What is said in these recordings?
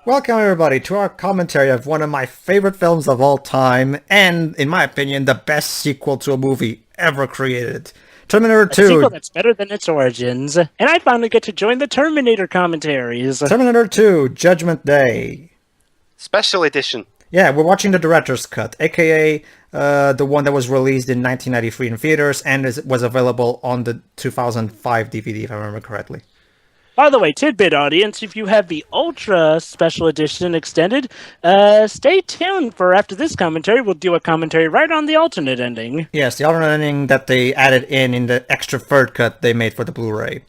Welcome everybody to our commentary of one of my favorite films of all time, and in my opinion, the best sequel to a movie ever created. Terminator A sequel 2. that's better than its origins. And I finally get to join the Terminator commentaries. Terminator 2, Judgment Day. Special edition. Yeah, we're watching the director's cut, aka the one that was released in 1993 in theaters and was available on the 2005 DVD, if I remember correctly. By the way, tidbit audience, if you have the Ultra Special Edition extended, stay tuned for after this commentary. We'll do a commentary right on the alternate ending. Yes, the alternate ending that they added in the extra third cut they made for the Blu-ray.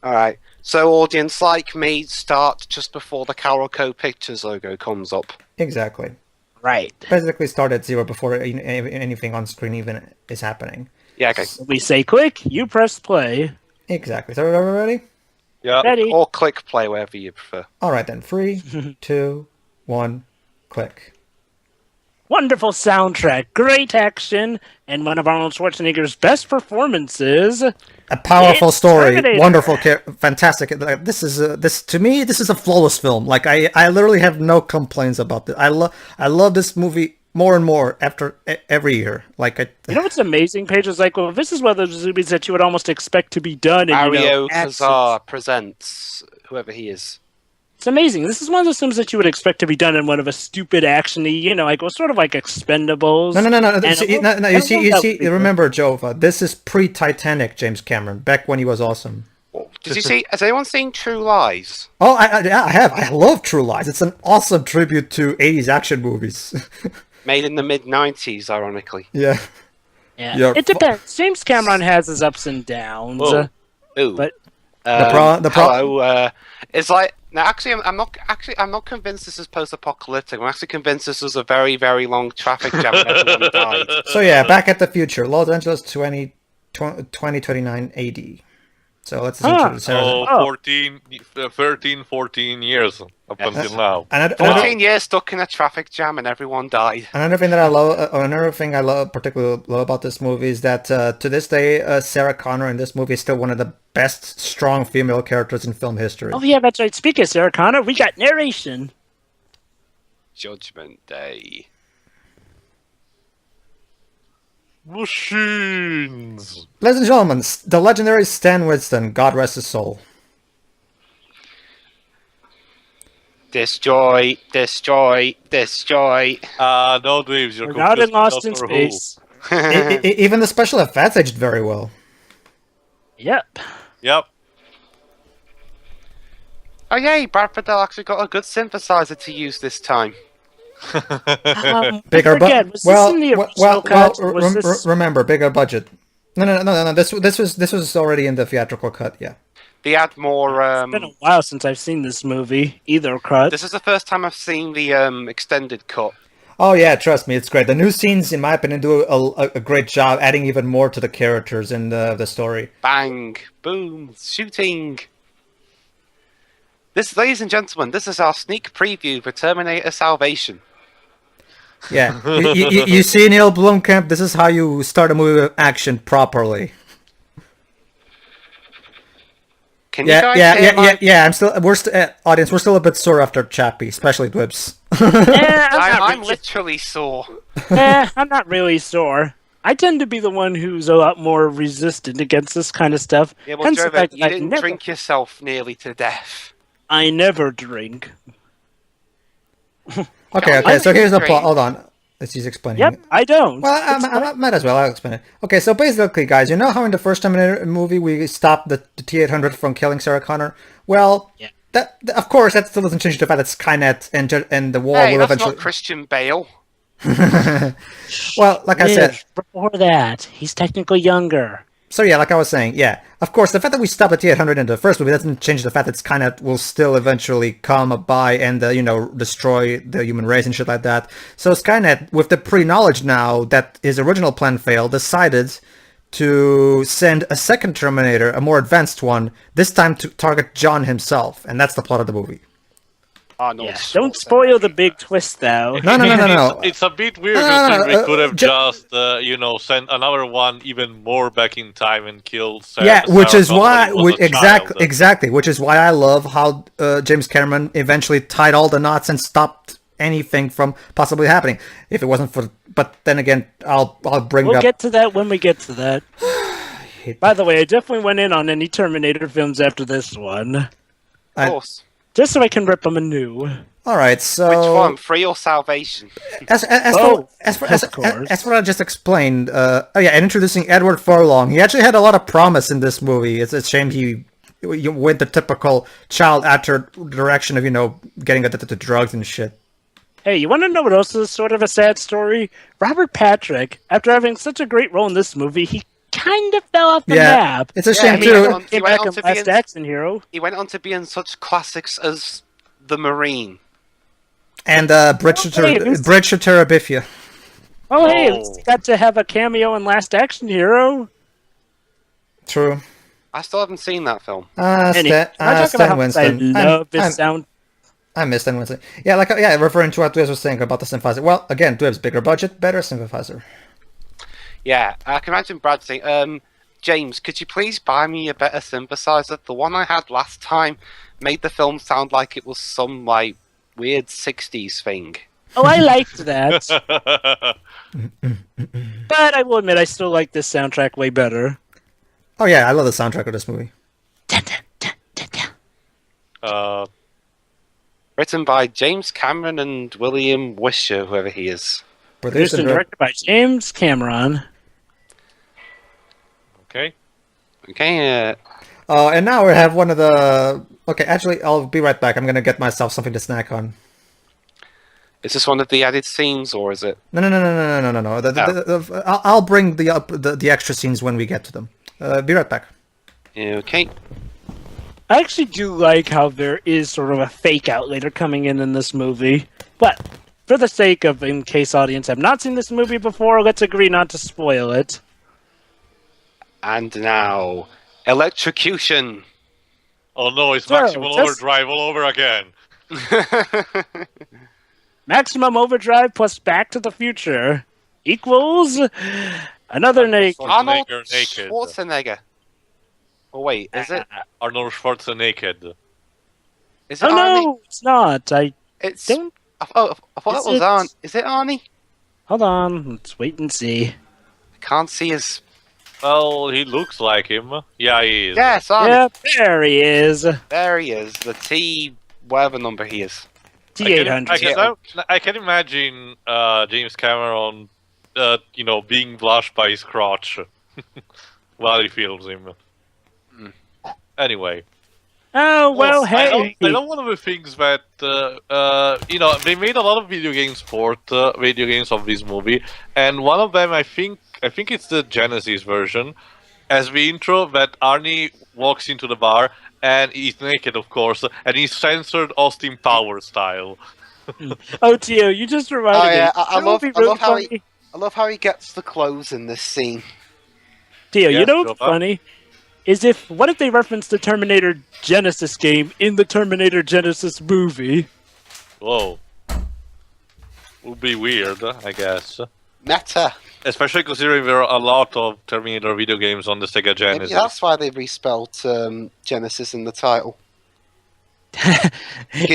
Alright, so audience like me, start just before the Calico Pictures logo comes up. Exactly. Right. Basically start at zero before anything on screen even is happening. Yeah, okay. We say click, you press play. Exactly. So everybody ready? Yeah, Ready. or click play, wherever you prefer. Alright then. 3, 2, 1, click. Wonderful soundtrack, great action, and one of Arnold Schwarzenegger's best performances. A powerful It's story, Terminator. wonderful, fantastic. Like, this is to me, this is a flawless film. Like I literally have no complaints about this. I love this movie more and more after every year. Like You know what's amazing? Paige was like, well, this is one of those movies that you would almost expect to be done. And, Mario actions. Kazar presents whoever he is. It's amazing. This is one of those films that you would expect to be done in one of a stupid actiony, like sort of like Expendables. No. You see. Remember, Jova. This is pre-Titanic, James Cameron, back when he was awesome. Did you see? Has anyone seen True Lies? Oh, yeah, I have. I love True Lies. It's an awesome tribute to 80s action movies. Made in the mid-90s, ironically. Yeah. Yeah, it depends. James Cameron has his ups and downs. Whoa. Ooh. But hello, it's like now. Actually, I'm not convinced this is post-apocalyptic. I'm actually convinced this was a very, very long traffic jam and everyone died. So yeah, Back at the Future, Los Angeles 2029 AD. So let's introduce So Oh. 14 years up until now. 14 years stuck in a traffic jam and everyone died. Another thing I love, particularly love about this movie is that to this day, Sarah Connor in this movie is still one of the best strong female characters in film history. oh yeah, that's right. Speaking of Sarah Connor, we got narration. Judgment Day. Machines! Ladies and gentlemen, the legendary Stan Winston, God rest his soul. Destroy, destroy, destroy. No dreams, you're We're not in confused Lost in Doctor Who. Space. Even the special effects aged very well. Yep. Yep. Oh yay, Brad Fiddle actually got a good synthesizer to use this time. Bigger budget. Was this in the original cut? Or was this... remember, bigger budget. No. This was already in the theatrical cut. Yeah. They had more. It's been a while since I've seen this movie. Either cut. This is the first time I've seen the extended cut. Oh yeah, trust me, it's great. The new scenes, in my opinion, do a great job adding even more to the characters in the story. Bang, boom, shooting. This, ladies and gentlemen, this is our sneak preview for Terminator Salvation. Yeah, you see, Neil Blomkamp, this is how you start a movie with action properly. Can you guys hear my... Yeah. Audience, we're still a bit sore after Chappie, especially Dwibs. I'm literally sore. I'm not really sore. I tend to be the one who's a lot more resistant against this kind of stuff. Yeah, well, Hence the Joven, fact you that didn't drink yourself nearly to death. I never drink. Okay, so here's the plot. Hold on. Let's just explain. Yep, I don't. Well, I might as well. I'll explain it. Okay, so basically, guys, you know how in the first Terminator movie we stopped the T-800 from killing Sarah Connor? Well, Yeah. Of course, that still doesn't change the fact that Skynet and the war Hey, will that's eventually... not Christian Bale. Well, like I said... Before that, he's technically younger. So yeah, like I was saying, yeah. Of course, the fact that we stopped at T-800 in the first movie doesn't change the fact that Skynet will still eventually come by and, destroy the human race and shit like that. So Skynet, with the pre-knowledge now that his original plan failed, decided to send a second Terminator, a more advanced one, this time to target John himself. And that's the plot of the movie. Arnold Yeah, don't Schwarzenegger. spoil the big twist, though. No. It's a bit weird. No, We could have ju- just, sent another one even more back in time and killed Sarah. Yeah, which Sarah is Connor why, when he was a child. exactly, which is why I love how James Cameron eventually tied all the knots and stopped anything from possibly happening. If it wasn't for, but then again, I'll bring We'll up. get to that when we get to that. By the way, I definitely went in on any Terminator films after this one, Of course. just so I can rip them anew. All right, so Which one? Free or Salvation? As of course. what I just explained, and introducing Edward Furlong, he actually had a lot of promise in this movie. It's a shame he went the typical child actor direction of getting addicted to drugs and shit. Hey, you want to know what else is sort of a sad story? Robert Patrick, after having such a great role in this movie, he kind of fell off the map. It's a Yeah, shame he too. went on- Came back in Last Action Hero. He went on to be in such classics as The Marine. And Bridge to hey, who's- Terabithia. Oh, hey, Oh. at least he got to have a cameo in Last Action Hero. True. I still haven't seen that film. Anyway, can I talk about how much I love his sound? I missed Stan Winston. Yeah, referring to what Dwebs was saying about the synthesizer. Well, again, Dwebs, bigger budget, better synthesizer. Yeah, I can imagine Brad saying, James, could you please buy me a better synthesizer? The one I had last time made the film sound like it was some, weird 60s thing. Oh, I liked that. But I will admit, I still like this soundtrack way better. Oh yeah, I love the soundtrack of this movie. Written by James Cameron and William Wisher, whoever he is. Produced and directed by James Cameron. Okay. Okay, And now we have one of the... Okay, actually, I'll be right back. I'm gonna get myself something to snack on. is this one of the added scenes, or is it? No. I'll bring the extra scenes when we get to them. Be right back. Okay. I actually do like how there is sort of a fake out later coming in this movie. But for the sake of, in case audience have not seen this movie before, let's agree not to spoil it. And now, electrocution. Oh no, it's So, Maximum just- Overdrive all over again. Maximum Overdrive plus Back to the Future equals another naked. Arnold naked. Schwarzenegger. Oh wait, is it? Arnold Schwarzenegger. Is it Oh Arnie? no, it's not. I It's. don't. I thought Is that was it- Arnie. Is it Arnie? Hold on, let's wait and see. I can't see his. Well, he looks like him. Yeah, he is. Yes, Arnie. Yep, there he is. There he is. The T, whatever number he is. T800. I can imagine James Cameron, being blushed by his crotch while he films him. Anyway. Oh well, hey. I know one of the things that they made a lot of video games of this movie, and one of them I think it's the Genesis version, as the intro that Arnie walks into the bar and he's naked, of course, and he's censored Austin Powers style. Oh, Tio, you just reminded me. yeah, I You know love- what'd be I really love how he- funny? I love how he gets the clothes in this scene. Tio, Yeah, you know what's go on. funny? What if they referenced the Terminator Genesis game in the Terminator Genesis movie? Whoa. Would be weird, I guess. Meta. Especially considering there are a lot of Terminator video games on the Sega Maybe Genesis. that's why they respelled Genesis in the title. Yeah,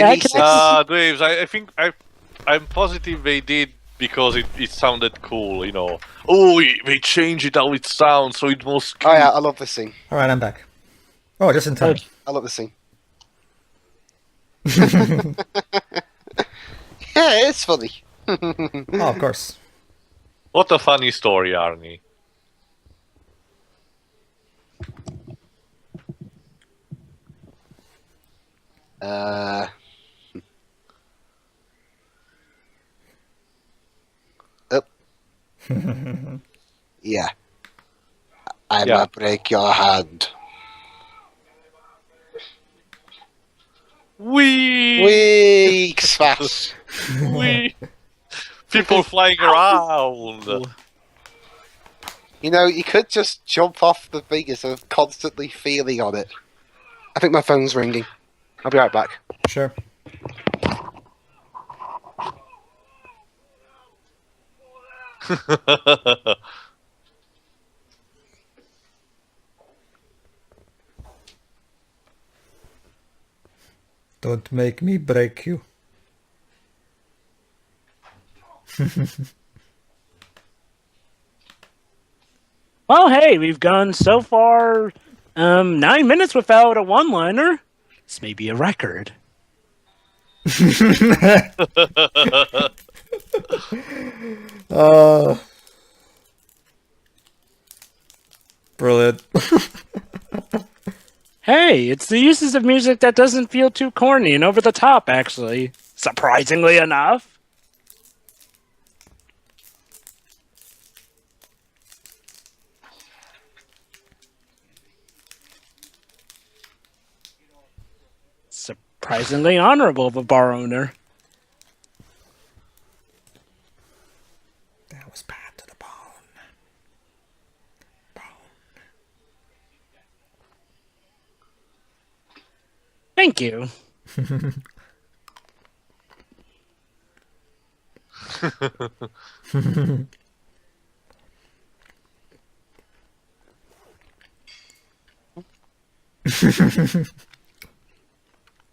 I can actually- Waves, I'm positive they did because it sounded cool, Oh, they changed it how it sounds, so it was Oh yeah, I love this scene. All right, I'm back. Oh, just in time. Okay. I love this scene. Yeah, it's funny. Oh, of course. What a funny story, Arnie. Up. Yeah. I Yeah. might break your hand. Wee! Wee! Smash! Wee! People flying around! You could just jump off the thing instead of constantly feeling on it. I think my phone's ringing. I'll be right back. Sure. Don't make me break you. Well, hey, we've gone so far 9 minutes without a one-liner. This may be a record. Brilliant. Hey, it's the uses of music that doesn't feel too corny and over the top, actually. Surprisingly enough. Surprisingly honorable of a bar owner. That was bad to the bone. Thank you.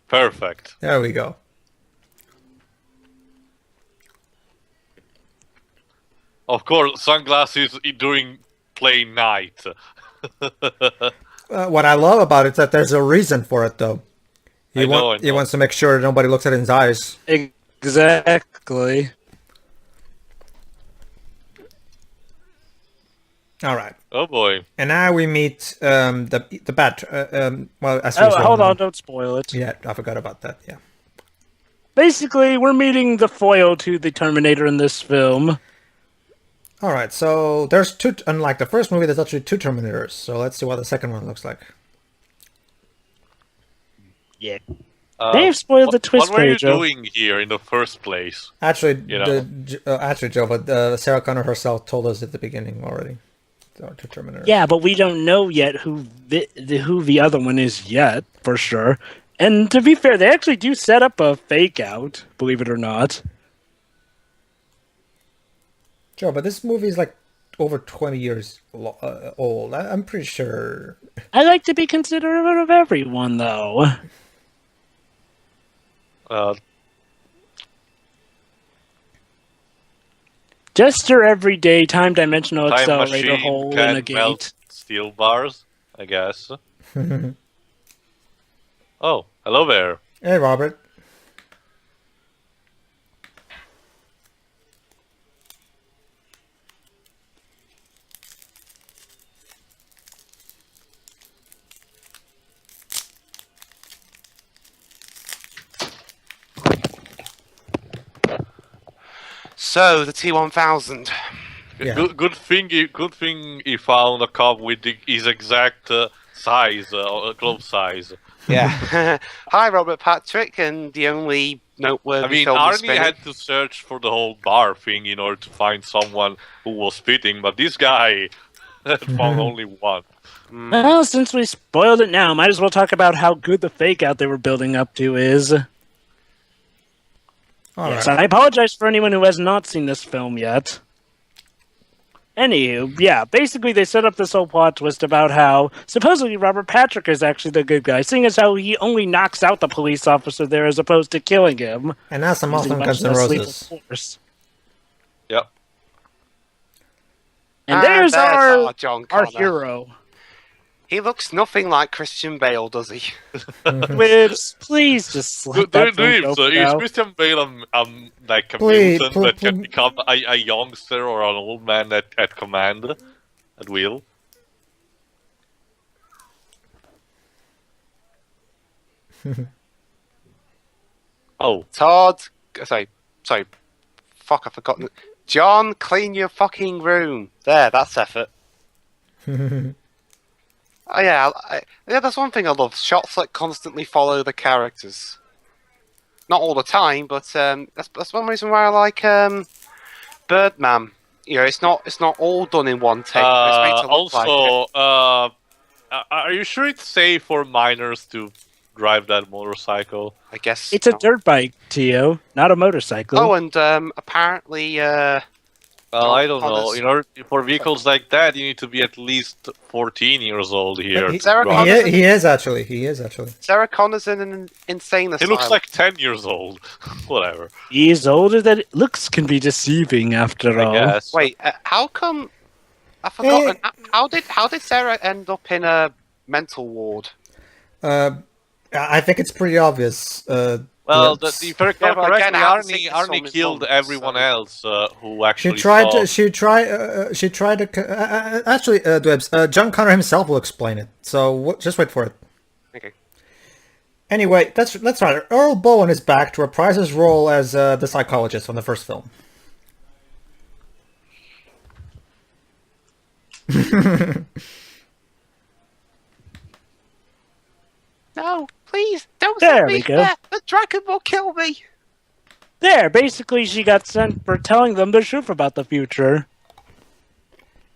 Perfect. There we go. Of course, sunglasses during playing night. What I love about it is that there's a reason for it, though. I know. He wants to make sure nobody looks at his eyes. Exactly. All right. Oh boy. And now we meet the bat. Well, as we Oh, saw hold in- on, don't spoil it. Yeah, I forgot about that. Yeah. Basically, we're meeting the foil to the Terminator in this film. All right. So there's two. Unlike the first movie, there's actually two Terminators. So let's see what the second one looks like. Yeah. They've spoiled the twist What were you page, Joe. doing here in the first place? Actually, You know. actually, Joe, but Sarah Connor herself told us at the beginning already. There are two Terminators. Yeah, but we don't know yet who the other one is yet, for sure. And to be fair, they actually do set up a fake out, believe it or not. Joe, but this movie is like over 20 years old. I'm pretty sure. I like to be considerate of everyone, though. Just your everyday time-dimensional Time accelerator machine hole in can a gate. melt steel bars, I guess. Oh, hello there. Hey, Robert. So the T1000. Yeah. Good thing he found a cop with his exact size, glove size. Yeah. Hi, Robert Patrick, and the only noteworthy I mean, film Arnie spinning. had to search for the whole bar thing in order to find someone who was fitting, but this guy had found only one. Well, since we spoiled it now, might as well talk about how good the fake out they were building up to is. All Yes, right. I apologize for anyone who has not seen this film yet. Anywho, yeah, basically they set up this whole plot twist about how supposedly Robert Patrick is actually the good guy, seeing as how he only knocks out the police officer there as opposed to killing him. And now some using awesome much Guns N' less lethal Roses. force. Yep. And there's our John our Connor. hero. He looks nothing like Christian Bale, does he? Which, please just let that film go for Is now. Christian Bale like a Please, mutant that can please. become a youngster or an old man at command, at will? Oh, Todd, sorry, fuck, I forgot. John, clean your fucking room. There, that's effort. Oh yeah, yeah, that's one thing I love. Shots that constantly follow the characters. Not all the time, but that's one reason why I like Birdman. You know, it's not all done in one take. It's made to look like it. also, are you sure it's safe for minors to drive that motorcycle? I guess It's a not. dirt bike, Tio, not a motorcycle. Oh, and apparently Well, I don't know. Connor's- In order for vehicles like that, you need to be at least 14 years old here. He, Sarah Right. Connor- he is actually. He is actually. Sarah Connor's in an insane He asylum. looks like 10 years old. Whatever. He's older than looks can be deceiving after I all. guess. Wait, how come? I forgot. How did Sarah end up in a mental ward? I think it's pretty obvious. Well, Dweebs. if I recall Yeah, but again, correctly, I haven't seen this Arnie film in killed months, everyone so- else who She actually tried. saw. She tried to. Actually, Dweebs, John Connor himself will explain it. So just wait for it. Okay. Anyway, that's right. Earl Bowen is back to reprise his role as the psychologist from the first film. No, please don't There send me we go. there. The dragon will kill me. There, basically, she got sent for telling them the truth about the future.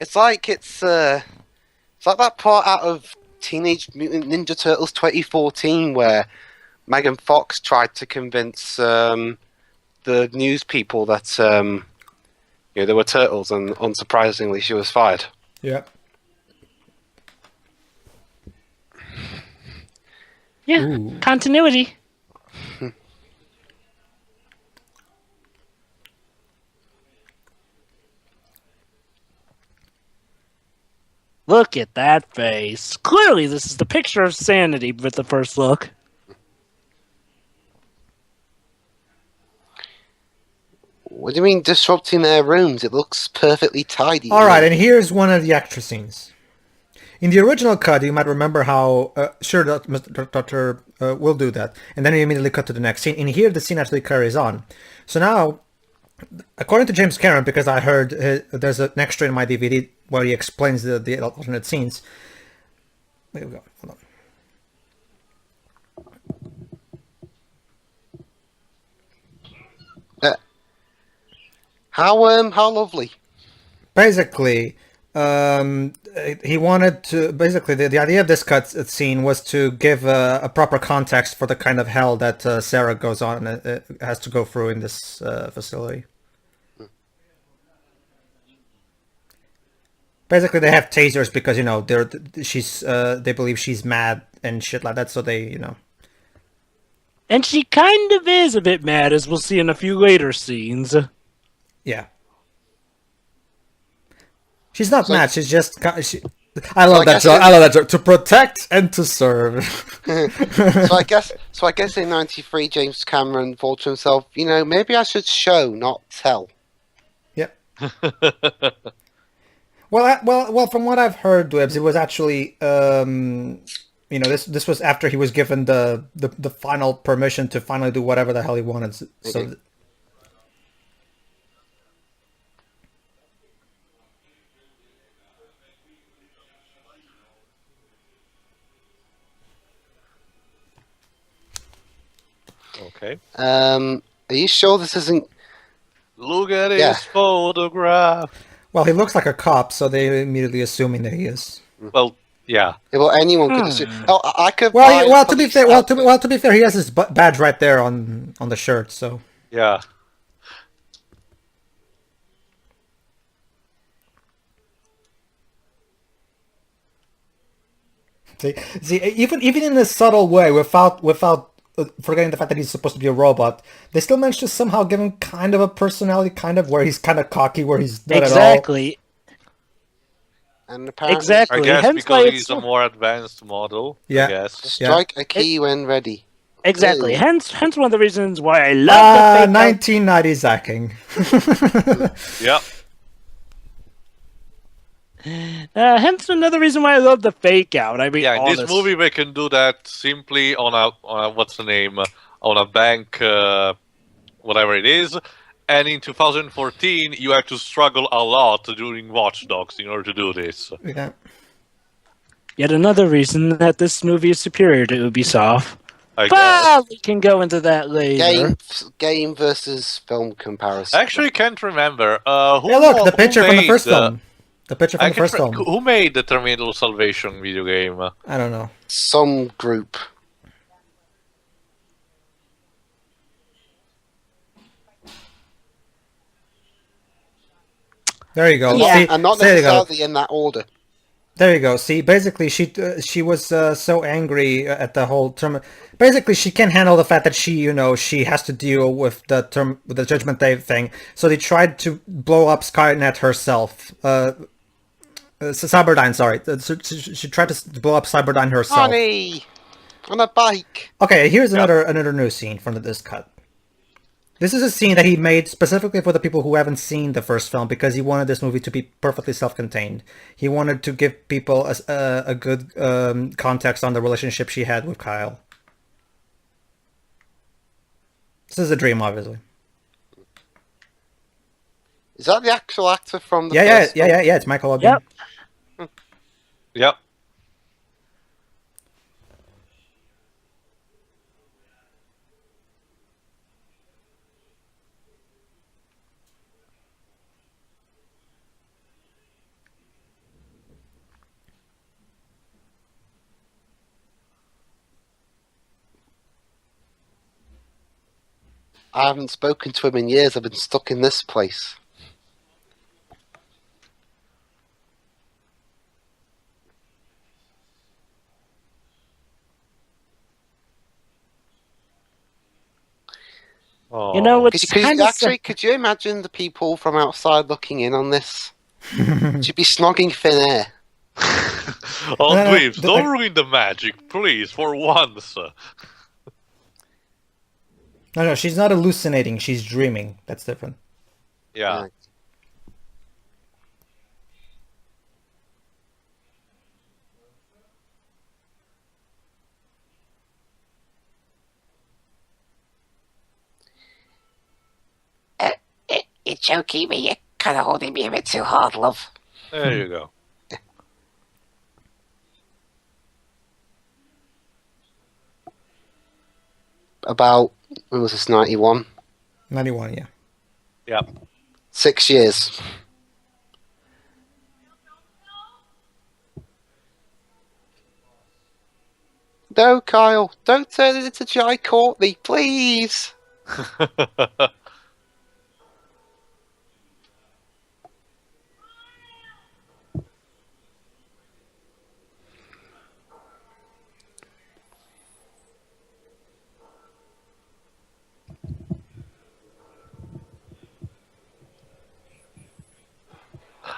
It's like like that part out of Teenage Mutant Ninja Turtles 2014 where Megan Fox tried to convince the news people that there were turtles, and unsurprisingly, she was fired. Yeah. Yeah, Ooh. continuity. Look at that face. Clearly, this is the picture of sanity with the first look. What do you mean disrupting their rooms? It looks perfectly tidy. All right, and here's one of the extra scenes. In the original cut, you might remember how sure, Doctor will do that, and then you immediately cut to the next scene. In here, the scene actually carries on. So now, according to James Cameron, because I heard there's an extra in my DVD where he explains the alternate scenes. There we go. Hold on. How lovely. Basically, he wanted to. Basically, the idea of this cut scene was to give a proper context for the kind of hell that Sarah goes on has to go through in this facility. Basically, they have tasers because they believe she's mad and shit like that. So they. And she kind of is a bit mad, as we'll see in a few later scenes. Yeah. She's not mad. She's just. I love that joke. I love that joke. To protect and to serve. So I guess in '93, James Cameron thought to himself, maybe I should show, not tell. Yep. Well. From what I've heard, Dweebs, it was actually, this was after he was given the final permission to finally do whatever the hell he wanted. So. Okay. Okay. Are you sure this isn't? Look at his Yeah. photograph. Well, he looks like a cop, so they're immediately assuming that he is. Well, yeah. Yeah, well, anyone could assume. Oh, I could. Well, buy to be police fair, outfit. to be fair, he has his badge right there on the shirt. So Yeah. see, even in a subtle way, without forgetting the fact that he's supposed to be a robot, they still managed to somehow give him kind of a personality, kind of where he's kind of cocky, where he's not Exactly. And apparently, Exactly. I guess Hence why because it's he's so- a more advanced model. Yeah. I guess. strike a key when ready. Exactly. Ew. Hence one of the reasons why I at love all. the fake out. 1990s acting. Yep. Hence another reason why I love the fake out. I mean, Yeah, in this honest. movie they can do that simply on a what's the name, on a bank, whatever it is. And in 2014, you have to struggle a lot during Watch Dogs in order to do this. Yeah. Yet another reason that this movie is superior to Ubisoft. I guess. But we can go into that later. Game versus film comparison. I actually can't remember. Who, Hey, look, the who picture from the made, first film. The picture from I the can't first film. Who made the Terminator Salvation video game? I don't know. Some group. There you go. Yeah. See, And not there you go. necessarily in that order. There you go. See, basically, she was so angry at the whole term. Basically, she can't handle the fact that she has to deal with the Judgment Day thing. So they tried to blow up Skynet herself. Cyberdyne, sorry. She tried to blow up Cyberdyne herself. Honey! On a bike! Okay, here's another new scene from this cut. This is a scene that he made specifically for the people who haven't seen the first film because he wanted this movie to be perfectly self-contained. He wanted to give people a good context on the relationship she had with Kyle. This is a dream, obviously. Is that the actual actor from the Yeah, first film? it's Michael O'Brien. Yep. Yep. I haven't spoken to him in years. I've been stuck in this place. Oh. You know, it's kind of Could you imagine the people from outside looking in on this? She'd be snogging thin air. Oh, No, Dweebs, don't ruin the magic, please, for once. No, she's not hallucinating. She's dreaming. That's different. Yeah. You're choking me. You're kind of holding me a bit too hard, love. There you go. About, when was this, 91? 91, yeah. Yep. 6 years. No, Kyle, don't turn it into Jai Courtney, please.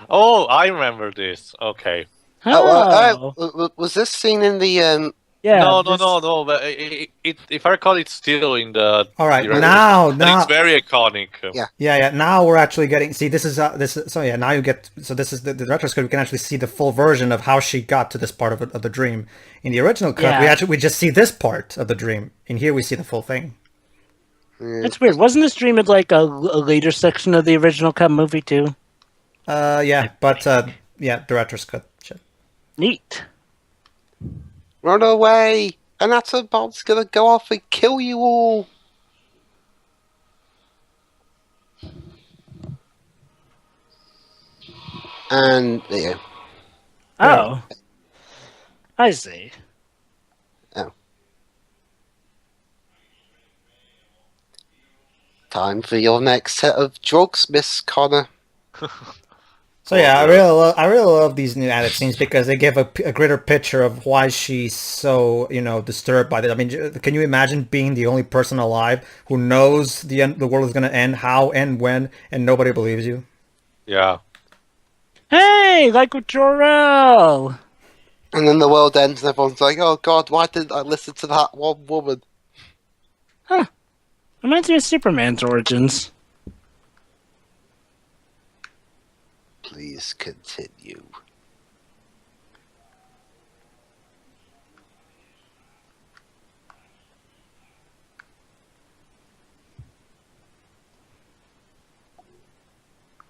Oh, I remember this. Okay. Was this scene in the yeah. No. But if I recall, it's still in the. All right, the now, and it's very iconic. Yeah. Yeah. Now we're actually getting. See, this is so yeah. Now you get. So this is the director's cut. We can actually see the full version of how she got to this part of the dream. In the original cut, Yeah. we just see this part of the dream. In here, we see the full thing. It's weird. Wasn't this dream in like a later section of the original cut movie too? Yeah, but yeah, director's cut. Shit. Neat. run away? An atom bomb's gonna go off and kill you all. And there you go. Oh. I see. Oh. Time for your next set of drugs, Miss Connor. So yeah, I really love these new added scenes because they give a greater picture of why she's so, disturbed by this. I mean, can you imagine being the only person alive who knows the world is going to end, how and when, and nobody believes you? Yeah. Hey, like with Jor-El. And then the world ends and everyone's like, oh god, why didn't I listen to that one woman? Huh. Reminds me of Superman's origins. Please continue.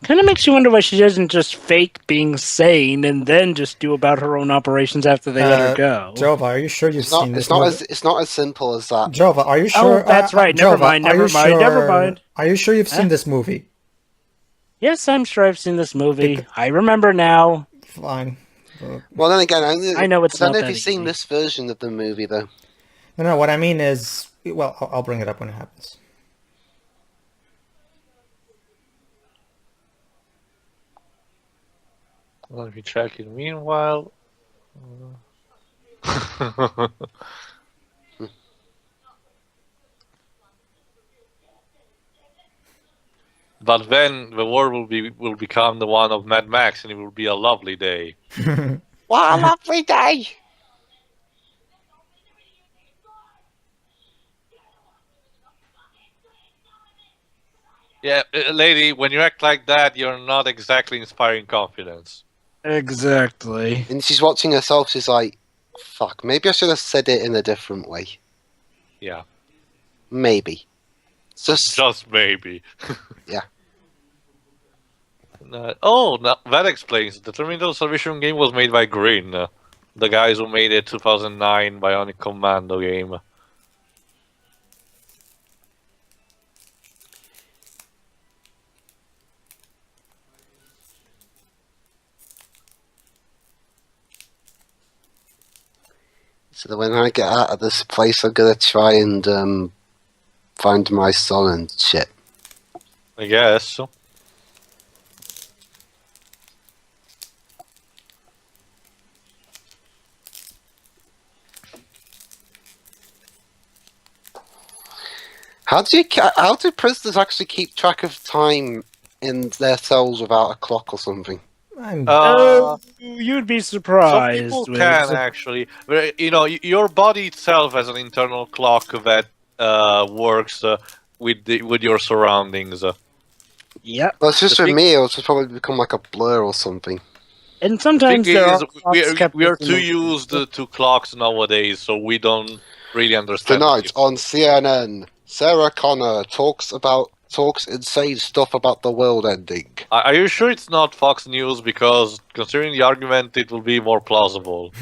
Kind of makes you wonder why she doesn't just fake being sane and then just do about her own operations after they let her go. Jova, are you sure you've seen this? It's not as simple as that. Jova, are you sure? Oh, that's right. Never mind. Never mind. Are you sure you've seen this movie? Yes, I'm sure I've seen this movie. I remember now. Fine. Well, then again, I know it's I don't not know if that you've seen easy. this version of the movie, though. No, what I mean is, well, I'll bring it up when it happens. Let me check it. Meanwhile. But then the world will become the one of Mad Max, and it will be a lovely day. What a lovely day! Yeah, lady, when you act like that, you're not exactly inspiring confidence. Exactly. And she's watching herself, she's like, fuck, maybe I should have said it in a different way. Yeah, Maybe. just maybe. Yeah. Oh, no, that explains. The Terminator Salvation game was made by Green, the guys who made it 2009 Bionic Commando game. So that when I get out of this place, I'm gonna try and find my son and shit. I guess. How do prisoners actually keep track of time in their cells without a clock or something? I'm You'd be Some surprised. people with can some- actually. You know, your body itself has an internal clock that works with your surroundings. Yep. Well, it's just The for thing- me, it'll just probably become like a blur or something. And The sometimes thing there is, are clocks kept we are within too the- used to clocks nowadays, so we don't really understand. Tonight it. on CNN, Sarah Connor talks insane stuff about the world ending. Are you sure it's not Fox News? Because considering the argument, it will be more plausible.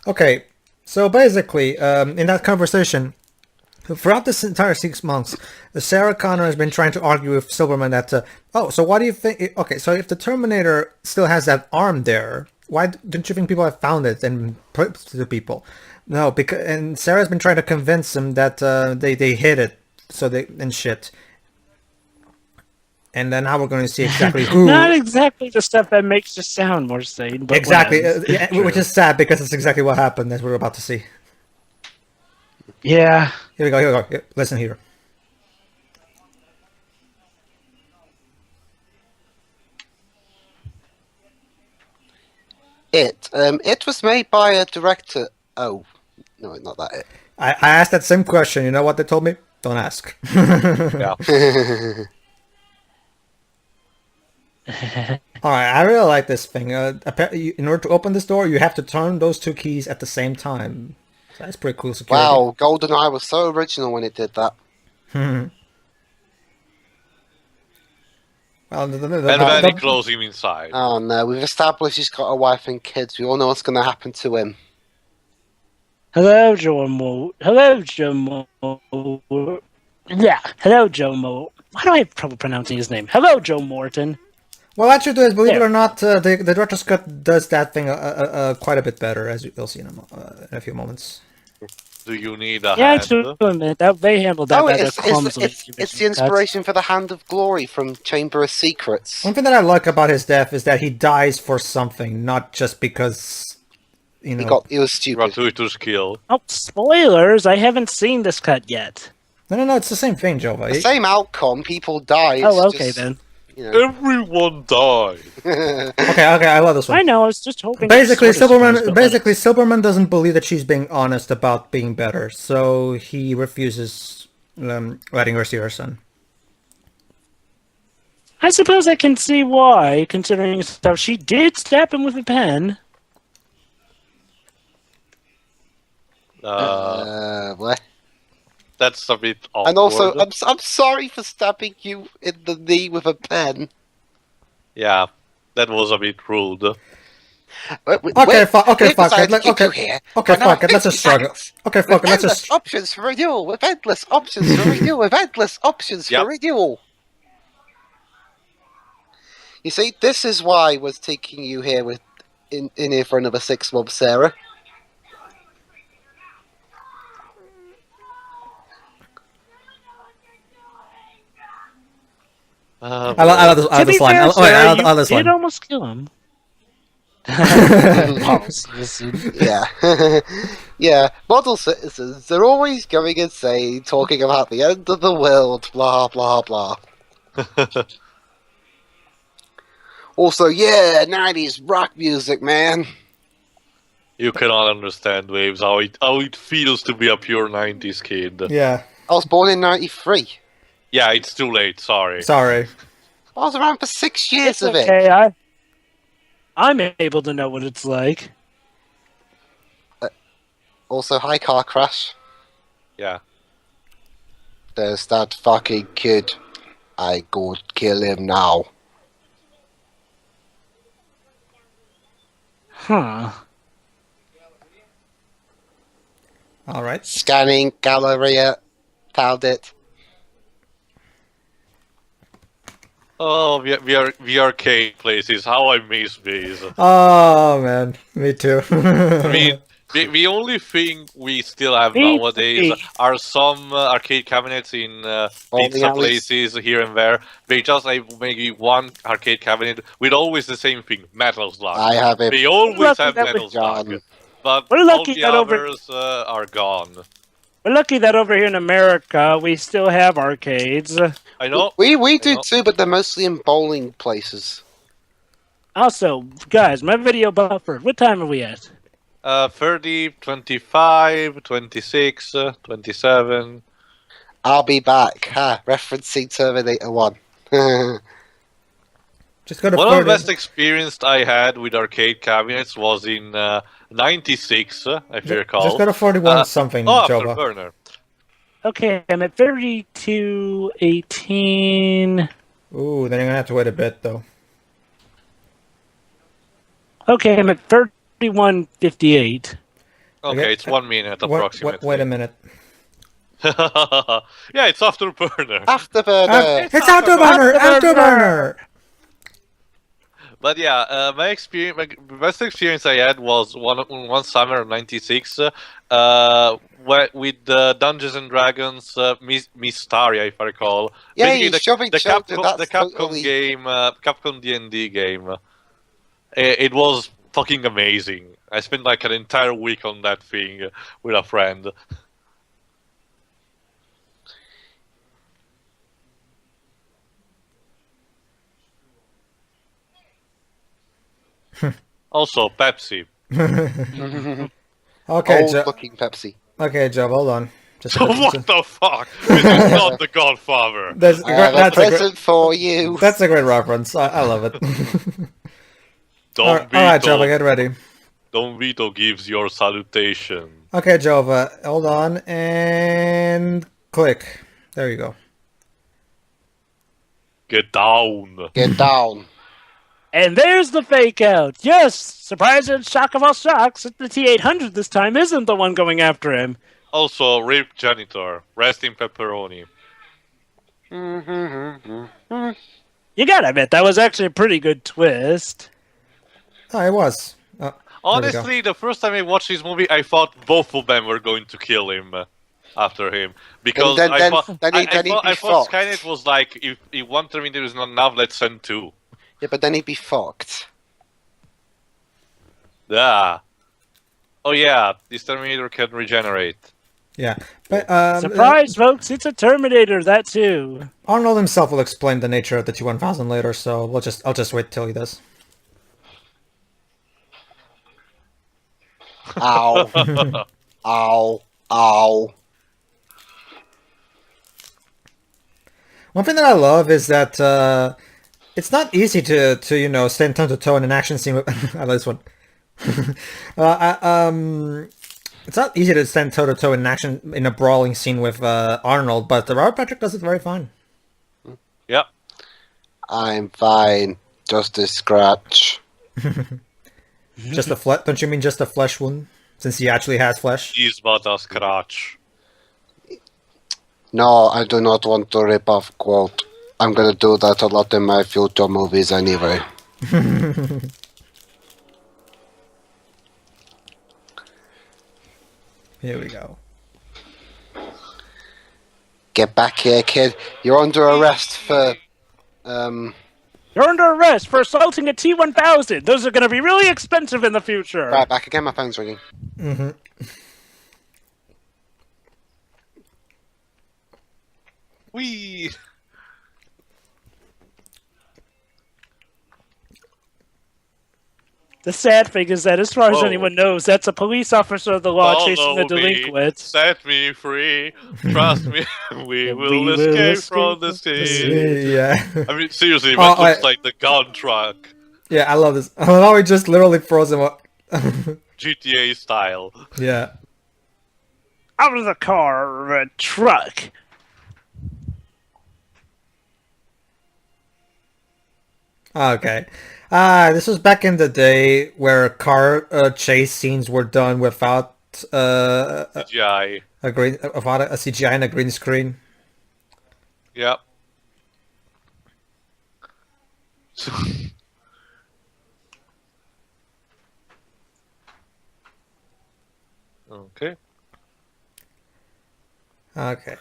Okay, so basically, in that conversation, throughout this entire 6 months, Sarah Connor has been trying to argue with Silverman that, so what do you think? Okay, so if the Terminator still has that arm there, why don't you think people have found it and put it to the people? No, because and Sarah's been trying to convince him that they hid it, so they and shit. And then now we're going to see exactly who. Not exactly the stuff that makes you sound more sane, but Exactly, whatevs. which is sad because it's exactly what happened as we're about to see. Yeah. Here we go. Here we go. Here, listen here. It was made by a director. Oh, no, not that. I asked that same question. You know what they told me? Don't ask. Yeah. All right, I really like this thing. In order to open this door, you have to turn those two keys at the same time. So that's pretty cool security. Wow, GoldenEye was so original when it did that. Well, And then he closed him inside. Oh no, we've established he's got a wife and kids. We all know what's going to happen to him. Hello, Joe Mo. Hello, Joe Mo. Yeah. Hello, Joe Mo. Why do I have trouble pronouncing his name? Hello, Joe Morton. Well, actually, believe it There. or not, the director's cut does that thing quite a bit better, as you'll see in a few moments. Do you need a Yeah, hand? to admit that they handled that Oh, rather it's clumsily. the inspiration for the Hand of Glory from Chamber of Secrets. One thing that I like about his death is that he dies for something, not just because, you know. He was stupid. Gratuitous kill. Oh, spoilers! I haven't seen this cut yet. No, it's the same thing, Jova. The same outcome. People die. It's Oh, okay just, then. You know. Everyone died. Okay, I love this one. I know. I was just hoping. Basically, it sort of surprised, but Silverman doesn't believe that she's being honest about being better, so he refuses letting her see her son. I suppose I can see why, considering stuff she did stab him with a pen. What? That's a bit awkward. And also, I'm sorry for stabbing you in the knee with a pen. Yeah, that was a bit rude. Okay, fuck it. Let's just struggle. Okay, fuck it. Let's Endless just. options for renewal. With endless options for renewal. With endless options Yep. for renewal. You see, this is why I was taking you here in here for another 6 months, Sarah. I love To be this line. fair, I sir, love this you did line. almost kill him. Listen. Yeah. Yeah. Model citizens, they're always going insane, talking about the end of the world, blah, blah, blah. Also, yeah, 90s rock music, man. You cannot understand, Waves, how it feels to be a pure 90s kid. Yeah. I was born in 93. Yeah, it's too late, sorry. Sorry. I was around for 6 years It's of okay. it. I'm able to know what it's like. Also, hi, car crash. Yeah. There's that fucking kid. I go kill him now. Huh. All right. Scanning Galleria. Found it. Oh, the arcade places, how I miss these. Oh man, me too. I mean, the only thing we still have Me nowadays too. are some arcade cabinets in Bowling pizza alleys. places here and there. They just have maybe one arcade cabinet with always the same thing, metal slug. I have it. They always Lucky have that metal was John. slug, but We're all lucky the that over- others are gone. We're lucky that over here in America, we still have arcades. I know. We do know. too, but they're mostly in bowling places. Also, guys, my video buffer. What time are we at? 30, 25, 26, 27. I'll be back. Ha, referencing Terminator 1. Just go to One of the 40. best experience I had with arcade cabinets was in 96, I recall. Just go to 41 something, Oh, Jova. Afterburner. Okay, I'm at 32:18. Ooh, then you're gonna have to wait a bit though. Okay, I'm at 31:58. Okay, it's 1 minute approximately. Wait a minute. Yeah, it's Afterburner. Afterburner. It's Afterburner! Afterburner! But yeah, my best experience I had was one summer of '96, with Dungeons and Dragons Mystaria, if I recall. Yeah, Basically, you're shoving children, the that's Capcom totally- game, Capcom D&D game. It was fucking amazing. I spent like an entire week on that thing with a friend. Also, Pepsi. Okay, Old Joe. looking Pepsi. Okay, Joe, hold on. Just What the fuck? This is not The Godfather. That's, I have a that's, a present for you. great, that's a great reference. I love it. Alright, Jova, get ready. Don Vito gives your salutation. Okay, Jova, hold on, and click. There you go. Get down. Get down. And there's the fake out. Yes, surprise and shock of all shocks. The T-800 this time isn't the one going after him. Also, Rip Janitor. Rest in pepperoni. You gotta admit, that was actually a pretty good twist. Oh, it was. Oh, there we go. Honestly, the first time I watched this movie, I thought both of them were going to kill him after him. Because Then I thought he'd be fucked. Skynet was like, if one Terminator is not enough, let's send two. Yeah, but then he'd be fucked. Yeah. Oh yeah, this Terminator can regenerate. Yeah. But, Surprise, folks! It's a Terminator. That too. Arnold himself will explain the nature of the T-1000 later, so I'll just wait till he does. Ow. Ow. Ow. One thing that I love is that it's not easy to stand toe to toe in an action scene with I love this one. It's not easy to stand toe to toe in a brawling scene with Arnold, but Robert Patrick does it very fine. Yeah. I'm fine. Just a scratch. Just a flesh? Don't you mean just a flesh wound? Since he actually has flesh. He's but a scratch. No, I do not want to rip off quote. I'm gonna do that a lot in my future movies anyway. Here we go. Get back here, kid. You're under arrest for You're under arrest for assaulting a T-1000. Those are going to be really expensive in the future. Right, back again. My phone's ringing. Mm-hmm. Whee! The sad thing is that, as far as Whoa. anyone knows, that's a police officer of the law chasing the Follow me, delinquent. set me free. Trust me, we will will escape escape from the city. Yeah. I mean, seriously, that looks like the gun truck. Yeah, I love this. Oh, now he just literally froze him up. GTA style. Yeah. Out of the car, or a truck. Okay. This was back in the day where car chase scenes were done without CGI. without a CGI and a green screen. Yep. Okay. Okay.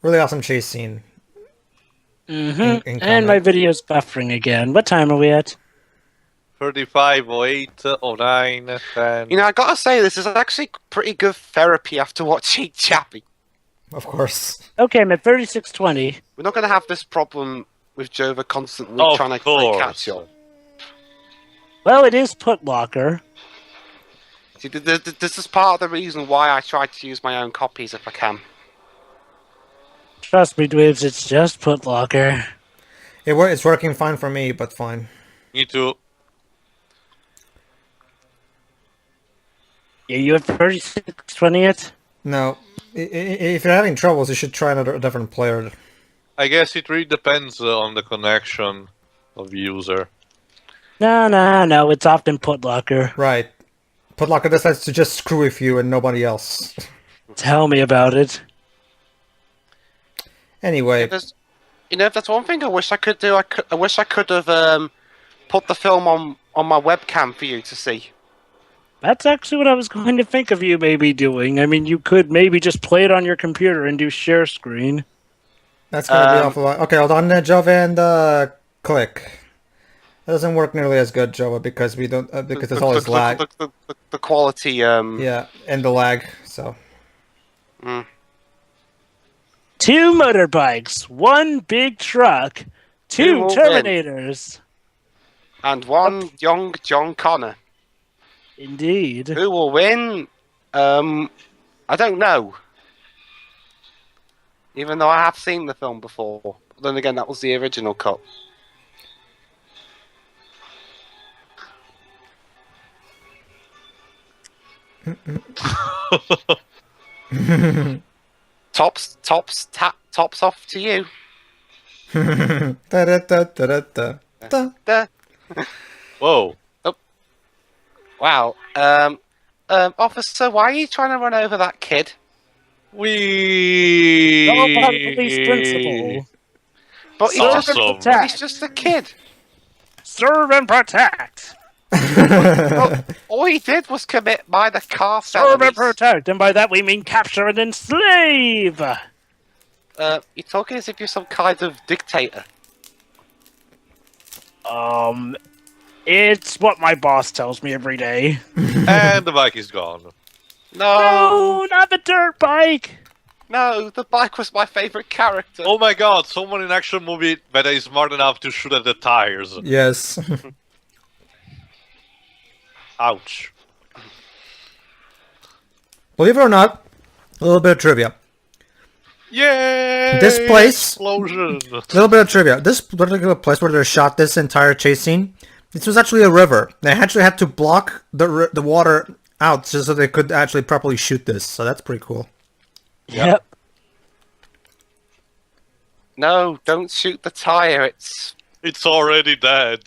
Really awesome chase scene. Mm-hmm. in And my combat. video's buffering again. What time are we at? 35, 08, 09, 10. You know, I gotta say, this is actually pretty good therapy after watching Chappie. Of course. Okay, I'm at 36:20. We're not gonna have this problem with Jova constantly Of trying to play course. catch up. Well, it is Putlocker. See, this is part of the reason why I try to use my own copies if I can. Trust me, Dweebs, it's just Putlocker. It's working fine for me, but fine. Me too. Yeah, you at 36:20 yet? No. If you're having troubles, you should try a different player. I guess it really depends on the connection of the user. No, it's often Putlocker. Right. Putlocker decides to just screw with you and nobody else. Tell me about it. Anyway. If that's one thing I wish I could do, I wish I could have put the film on my webcam for you to see. That's actually what I was going to think of you maybe doing. I mean, you could maybe just play it on your computer and do share screen. That's gonna be awful. Okay, hold on, Java, and click. That doesn't work nearly as good, Java, because we don't because there's always lag. The quality. Yeah, and the lag. So. Mm. 2 motorbikes, 1 big truck, 2 Who will win? Terminators. And one young John Connor. Indeed. Who will win? I don't know. Even though I have seen the film before. But then again, that was the original cut. Tops off to you. Da-da-da-da-da-da. Whoa. Wow. Officer, why are you trying to run over that kid? We. All about police principle. But Awesome. he's just a kid. Serve and protect. All he did was commit minor car Serve and felonies. protect. And by that we mean capture and enslave. You're talking as if you're some kind of dictator. It's what my boss tells me every day. And the bike is gone. No, not the dirt bike. No, the bike was my favorite character. Oh my god, someone in action movie that is smart enough to shoot at the tires. Yes. Ouch. Believe it or not, a little bit of trivia. Yay! This place- Explosion! A little bit of trivia. This particular place where they shot this entire chase scene, this was actually a river. They actually had to block the water out just so they could actually properly shoot this. So that's pretty cool. Yep. No, don't shoot the tire. It's It's already dead.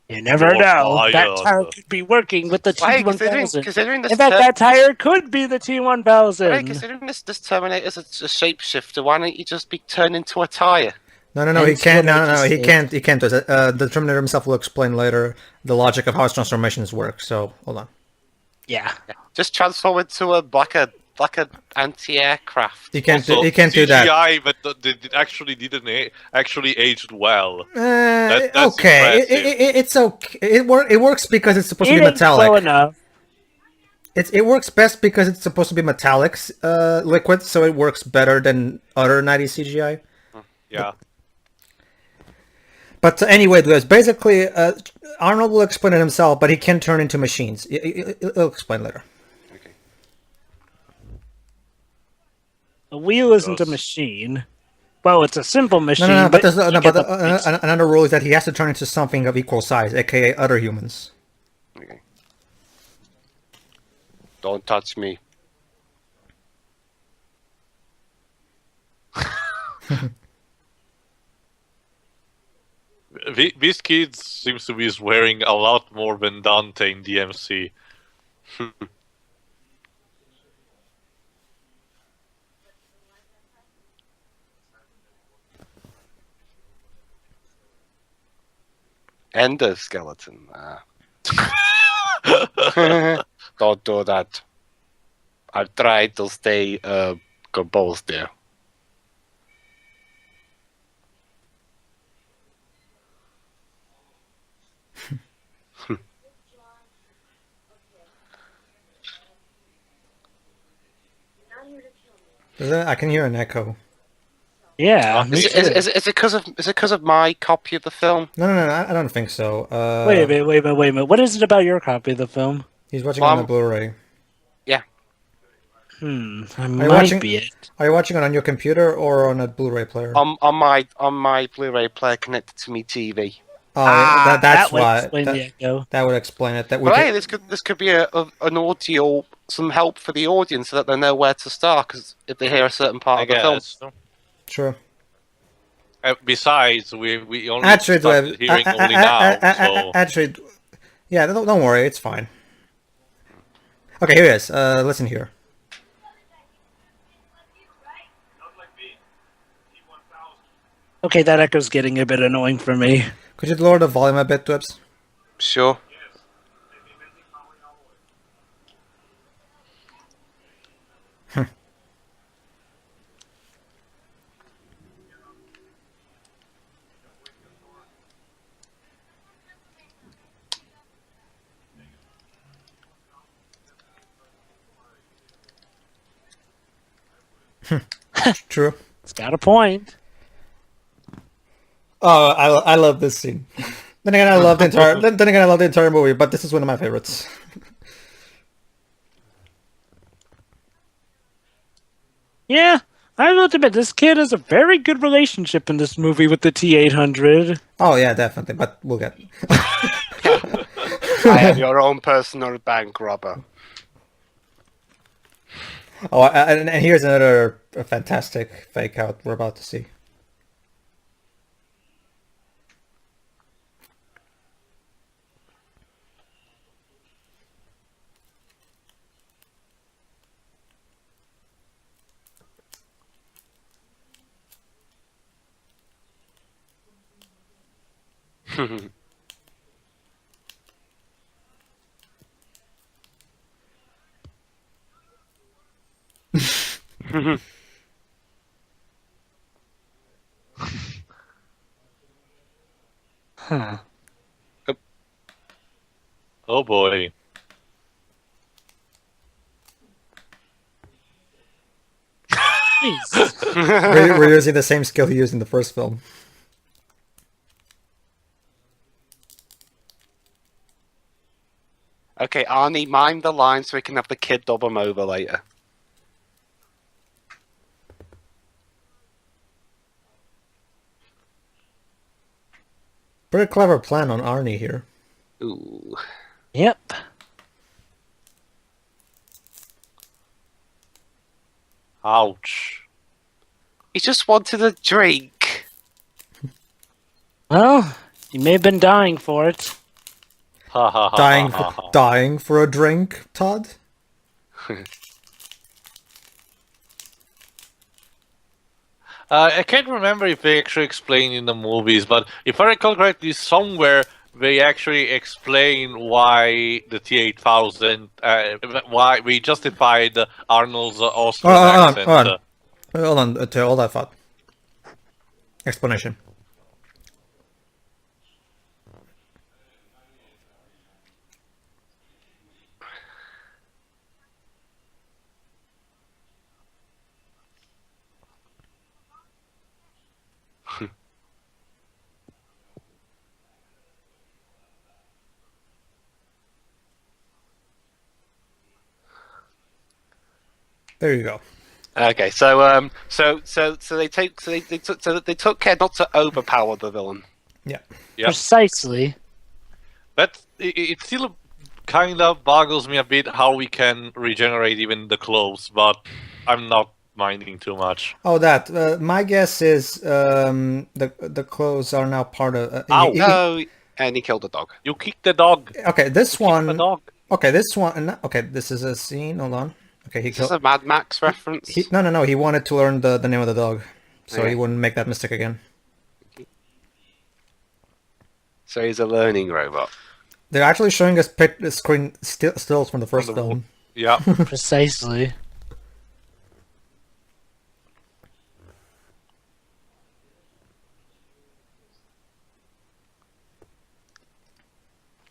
You never Oh, know. my That God. tire could be working with the Hey, T-1000. considering this In fact, that tire could be the T-1000. Hey, considering this Terminator's a shapeshifter, why don't you just be turned into a tire? No, he Hence can't. what I No, just he said. can't. He can't do it. The Terminator himself will explain later the logic of how his transformations work. So hold on. Yeah. Just transform into a like a anti-aircraft. He can't. Also, He can't do that. CGI, but it actually didn't actually aged well. That's Okay, impressive. it's okay. It works because it's supposed to It be ain't well metallic. enough. It works best because it's supposed to be metallics, liquid, so it works better than other 90s CGI. Yeah. But anyway, guys, basically, Arnold will explain it himself, but he can turn into machines. He'll explain later. Okay. A wheel isn't a Yes. machine. Well, it's a simple machine. No, but, you no, get but the- another rule is that he has to turn into something of equal size, aka other humans. Okay. Don't touch me. This kid seems to be swearing a lot more than Dante in DMC. Endoskeleton. Don't do that. I've tried to stay composed there. I can hear an echo. Yeah. me Is too. it because of my copy of the film? No, I don't think so. Wait a minute. What is it about your copy of the film? He's watching on a Mom. Blu-ray. Yeah. I you might watching- be it. Are you watching it on your computer or on a Blu-ray player? On my Blu-ray player connected to me TV. Oh, that's that would why. explain the echo. That would explain it. That we But hey, could- this could be an audio, some help for the audience so that they know where to start. Because if they hear a certain part I of the film, guess. Sure. Besides, we only Actually, started hearing only now, so... actually, yeah, don't worry, it's fine. Okay, here it is. Listen here. Okay, that echo's getting a bit annoying for me. Could you lower the volume a bit, Dwips? sure. True. It's got a point. Oh, I love this scene. Then again, I love the entire. Then again, I love the entire movie, but this is one of my favorites. Yeah, I will admit, this kid has a very good relationship in this movie with the T-800. Oh yeah, definitely. But we'll get. I am your own personal bank robber. Oh, and here's another fantastic fake out we're about to see. Huh. Oh boy. Jeez. We're using the same skill he used in the first film. Okay, Arnie, mime the line so we can have the kid dub him over later. Pretty clever plan on Arnie here. Ooh. Yep. Ouch. He just wanted a drink. Well, you may have been dying for it. Ha ha ha. Dying, ha, ha, ha. dying for a drink, Todd. I can't remember if they actually explain in the movies, but if I recall correctly, somewhere they actually explain why the T-8000, why we justified Arnold's Austrian accent. Hold on, to all that thought. Explanation. There you go. Okay, so they took care not to overpower the villain. Yeah. Yeah. Precisely. But it still kind of boggles me a bit how we can regenerate even the clothes, but I'm not minding too much. Oh, that. My guess is the clothes are now part of. Ow. No, and he killed the dog. You kicked the dog. Okay, this You kicked the one. dog. Okay, this one. Okay, this is a scene. Hold on. Okay, he Is this killed. a Mad Max reference? No. He wanted to learn the name of the dog, so Okay. he wouldn't make that mistake again. So he's a learning robot. They're actually showing us screen stills from the first film. Yeah. Precisely.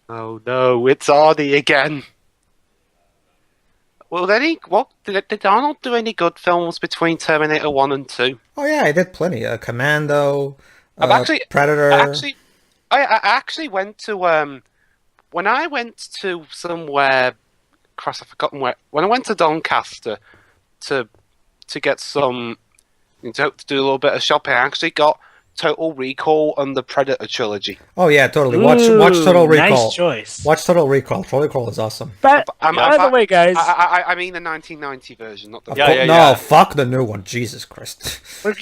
Oh no, it's Arnie again. Well, did Arnold do any good films between Terminator 1 and 2? Oh yeah, he did plenty. Commando, Predator. I actually went to when I went to somewhere. Cross, I've forgotten where. When I went to Doncaster to get some to do a little bit of shopping, I actually got Total Recall and the Predator trilogy. Oh yeah, totally. Watch Total Recall. Nice choice. Watch Total Recall. Total Recall is awesome. But by the way, guys, I mean the 1990 version, not the. No, fuck the new one. Jesus Christ. we're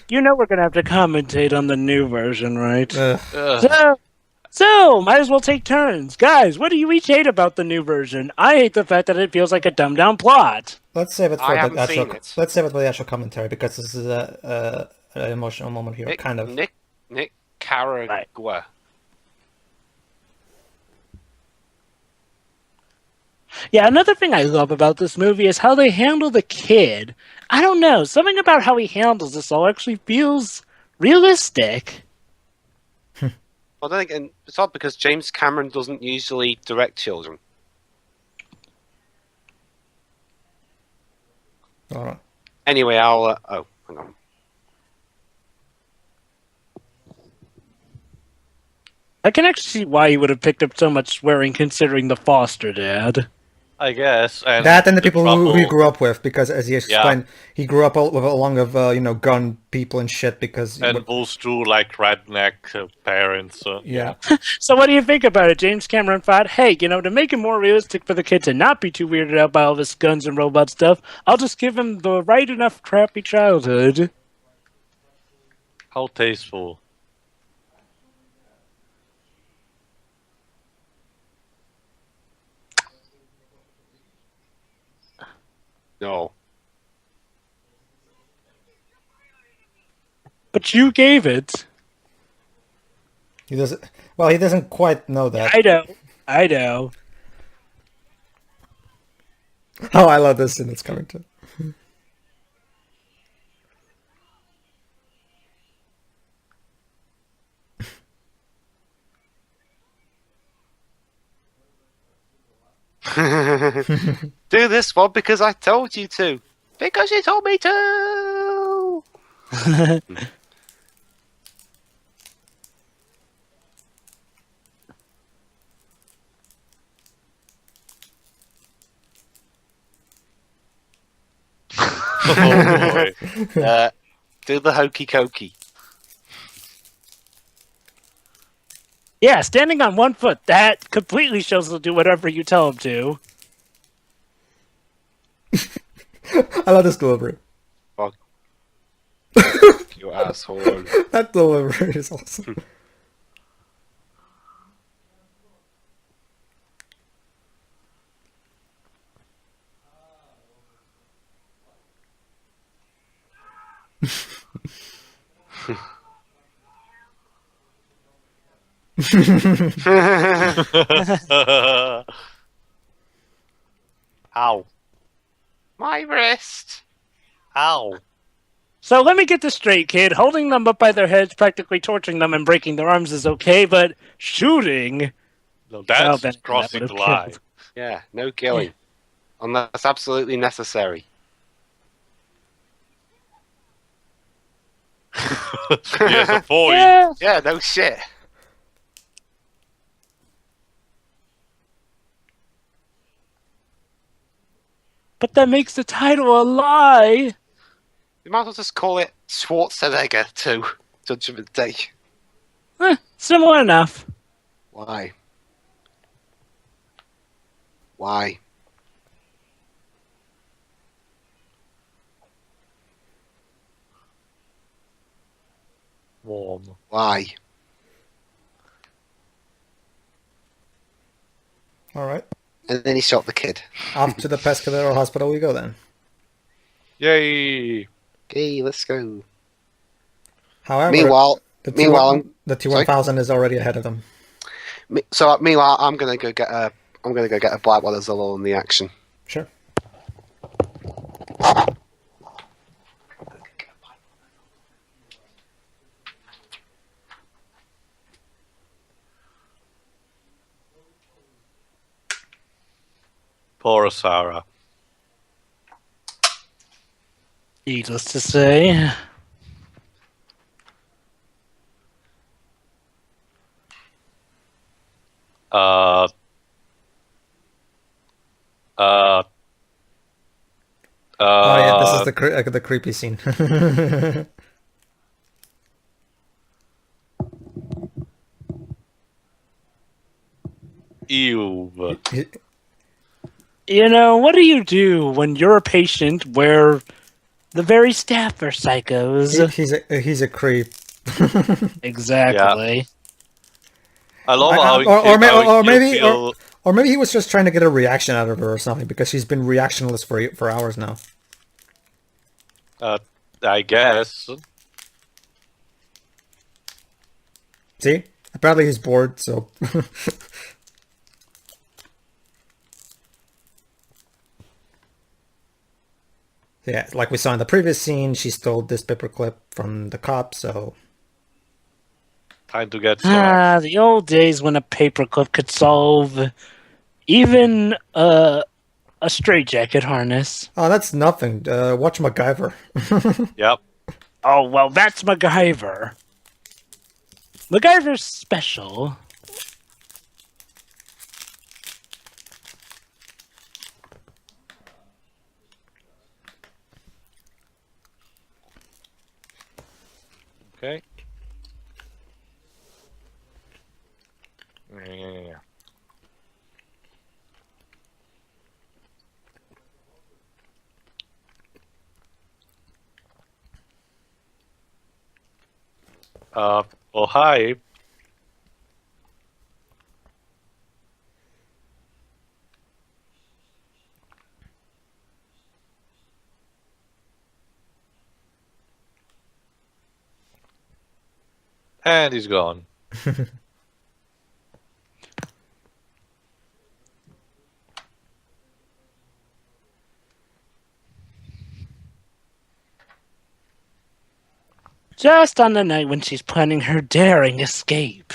gonna have to commentate on the new version, right? Ugh. So, might as well take turns. Guys, what do you each hate about the new version? I hate the fact that it feels like a dumbed down plot. Let's save it for I the haven't actual. seen it. Let's save it for the actual commentary because this is an emotional moment here. Kind of. Nick Carragher. Yeah, another thing I love about this movie is how they handle the kid. I don't know, something about how he handles this all actually feels realistic. Well, then again, it's odd because James Cameron doesn't usually direct children. All right. Anyway, I'll. Oh, hang on. I can actually see why you would have picked up so much swearing considering the foster dad. I guess. And That and the people who he trouble- grew up with, because as he explained, he grew up with along of gun people and shit. Because And those two like redneck parents. yeah. So what do you think about it? James Cameron thought, hey, to make it more realistic for the kid to not be too weirded out by all this guns and robot stuff, I'll just give him the right enough crappy childhood. How tasteful. No. But you gave it. He doesn't. Well, he doesn't quite know that. I know. Oh, I love this scene that's coming to. Do this one because I told you to. Because you told me to. Oh boy. Do the hokey cokey. Yeah, standing on one foot, that completely shows he'll do whatever you tell him to. I love this delivery. Fuck. You asshole. That delivery is awesome. Ow. My wrist. Ow. So let me get this straight, kid. Holding them up by their heads, practically torturing them and breaking their arms is okay, but shooting... No, Well, that's then crossing that the would've line. killed. Yeah, no killing. Unless absolutely necessary. Yes, a point. Yeah. Yeah, no shit. But that makes the title a lie. You might as well just call it Schwarzenegger 2, Judgment Day. Similar enough. Why? Why? Warm. Why? All right. And then he shot the kid. Off to the Pescadero Hospital we go then. Yay. Okay, let's go. However, Meanwhile, the meanwhile, the T1000 is already ahead of them. meanwhile, I'm gonna go get a Blackwater Zillow in the action. Sure. Poor Sarah. Needless to say. Uh. Oh yeah, this is the creepy scene. Ew. You know, what do you do when you're a patient where the very staff are psychos? he's a creep. Exactly. I love how he Or maybe he was just trying to get a reaction out of her or something, because she's been reactionless for hours now. I guess. See? Apparently he's bored, so... Yeah, like we saw in the previous scene, she stole this paperclip from the cop, so... Time to get The old days when a paperclip could solve even a straitjacket harness. Oh, that's nothing. Watch MacGyver. Yep. Oh, well, that's MacGyver. MacGyver's special. Okay. Yeah. Oh, hi. And he's gone. Just on the night when she's planning her daring escape.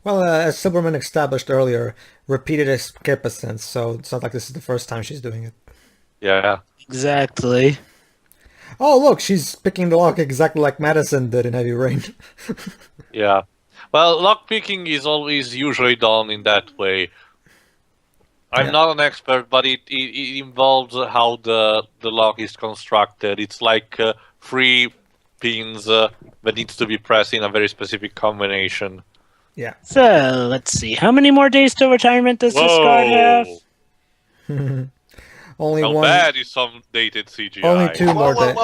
Well, as Silverman established earlier, repeated escape ascents, so it's not like this is the first time she's doing it. Yeah. Exactly. Oh, look, she's picking the lock exactly like Madison did in Heavy Rain. Yeah. Well, lockpicking is always usually done in that way. I'm not an expert, but it involves how the lock is constructed. It's like 3 pins that needs to be pressed in a very specific combination. Yeah. So, let's see. How many more days till retirement does this guard have? Only How one. bad is some dated CGI? Only 2 more days.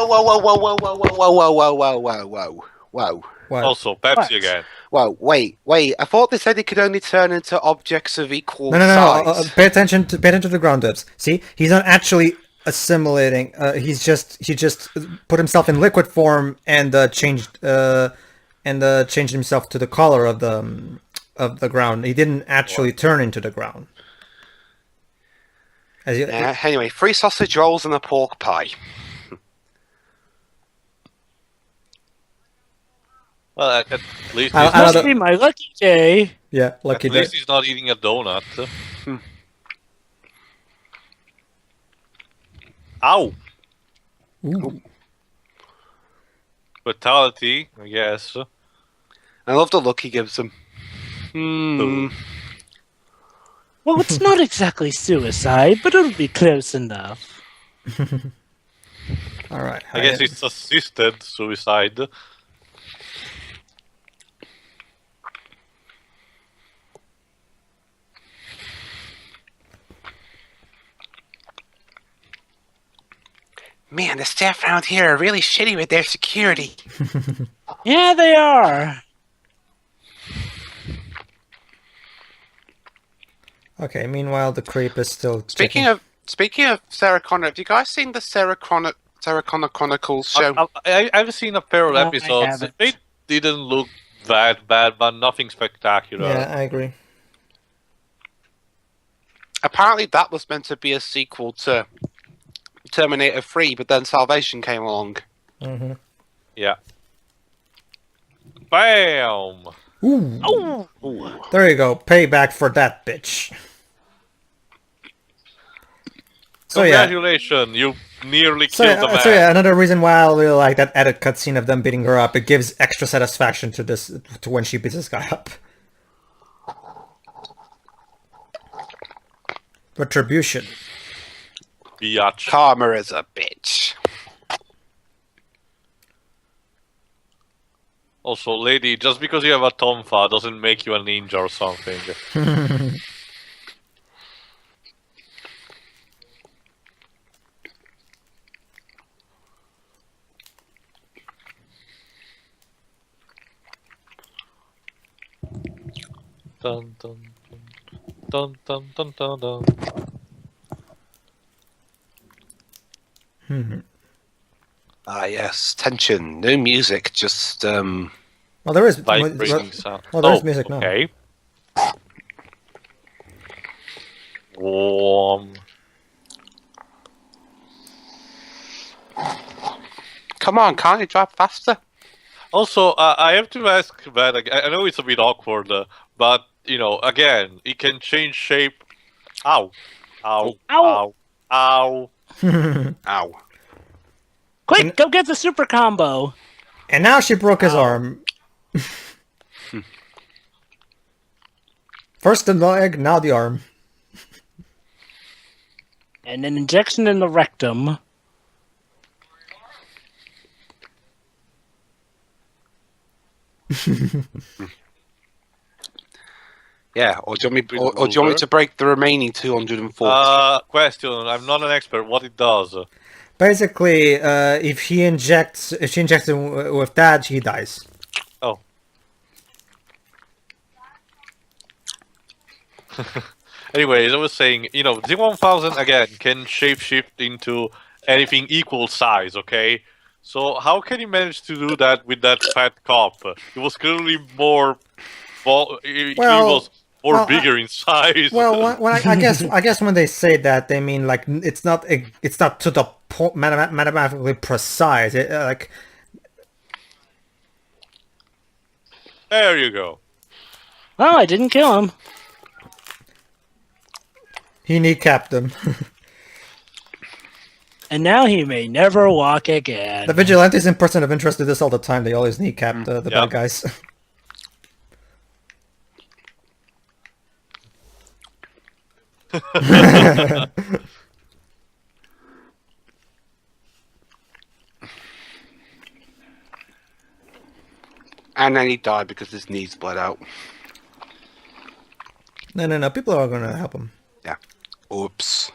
Whoa. What? Also, Pepsi What? again. Whoa, wait. I thought they said it could only turn into objects of equal No. size. Pay attention to the ground depths. See, he's not actually assimilating. He just put himself in liquid form and changed himself to the color of the ground. He didn't actually turn into the ground. Anyway, 3 sausage rolls and a pork pie. Well, at least I he's don't Must know. be my lucky day. Yeah, lucky at day. least he's not eating a donut. Ow! Ooh. Fatality, I guess. I love the look he gives him. Well, it's not exactly suicide, but it'll be close enough. All right. I guess it's assisted suicide. Man, the staff around here are really shitty with their security. Yeah, they are. Okay. Meanwhile, the creep is still. Speaking of Sarah Connor, have you guys seen the Sarah Connor Chronicles show? I've seen a pair of No, I episodes. haven't. They didn't look that bad, but nothing spectacular. Yeah, I agree. Apparently, that was meant to be a sequel to Terminator 3, but then Salvation came along. Mm-hmm. Yeah. Bam! Ooh. Oh, There you go. Payback for that bitch. So yeah. Congratulations, you nearly killed the man. So yeah, another reason why I really like that added cutscene of them beating her up. It gives extra satisfaction to when she beats this guy up. Retribution. Biatch. Karma is a bitch. Also, lady, just because you have a tonfa doesn't make you a ninja or something. Dun dun dun dun dun dun dun. Ah, yes, tension. No music, just Well, there is. Vibrating sound. Well, there's music now. Okay. Warm. Come on, can't you drive faster? Also, I have to ask that. I know it's a bit awkward, but you know, again, it can change shape. Ow! Ow! Ow. Ow! Ow! Ow. quick, go get the super combo. And now she broke his arm. First the leg, now the arm. And an injection in the rectum. Yeah, or do you want me, or do you want me to break the remaining 240? Question. I'm not an expert. What it does? Basically, if she injects him with that, he dies. Oh. Anyways, I was saying, you know, Z1000 again can shapeshift into anything equal size. Okay. So how can he manage to do that with that fat cop? He was clearly more. He was more bigger in size. Well, I guess when they say that, they mean like it's not to the point mathematically precise. Like there you go. Oh, I didn't kill him. he kneecapped him. And now he may never walk again. The vigilantes in Person of Interest do this all the time. They always kneecap the bad guys. And then he died because his knees bled out. No. People are gonna help him. Yeah. Oops.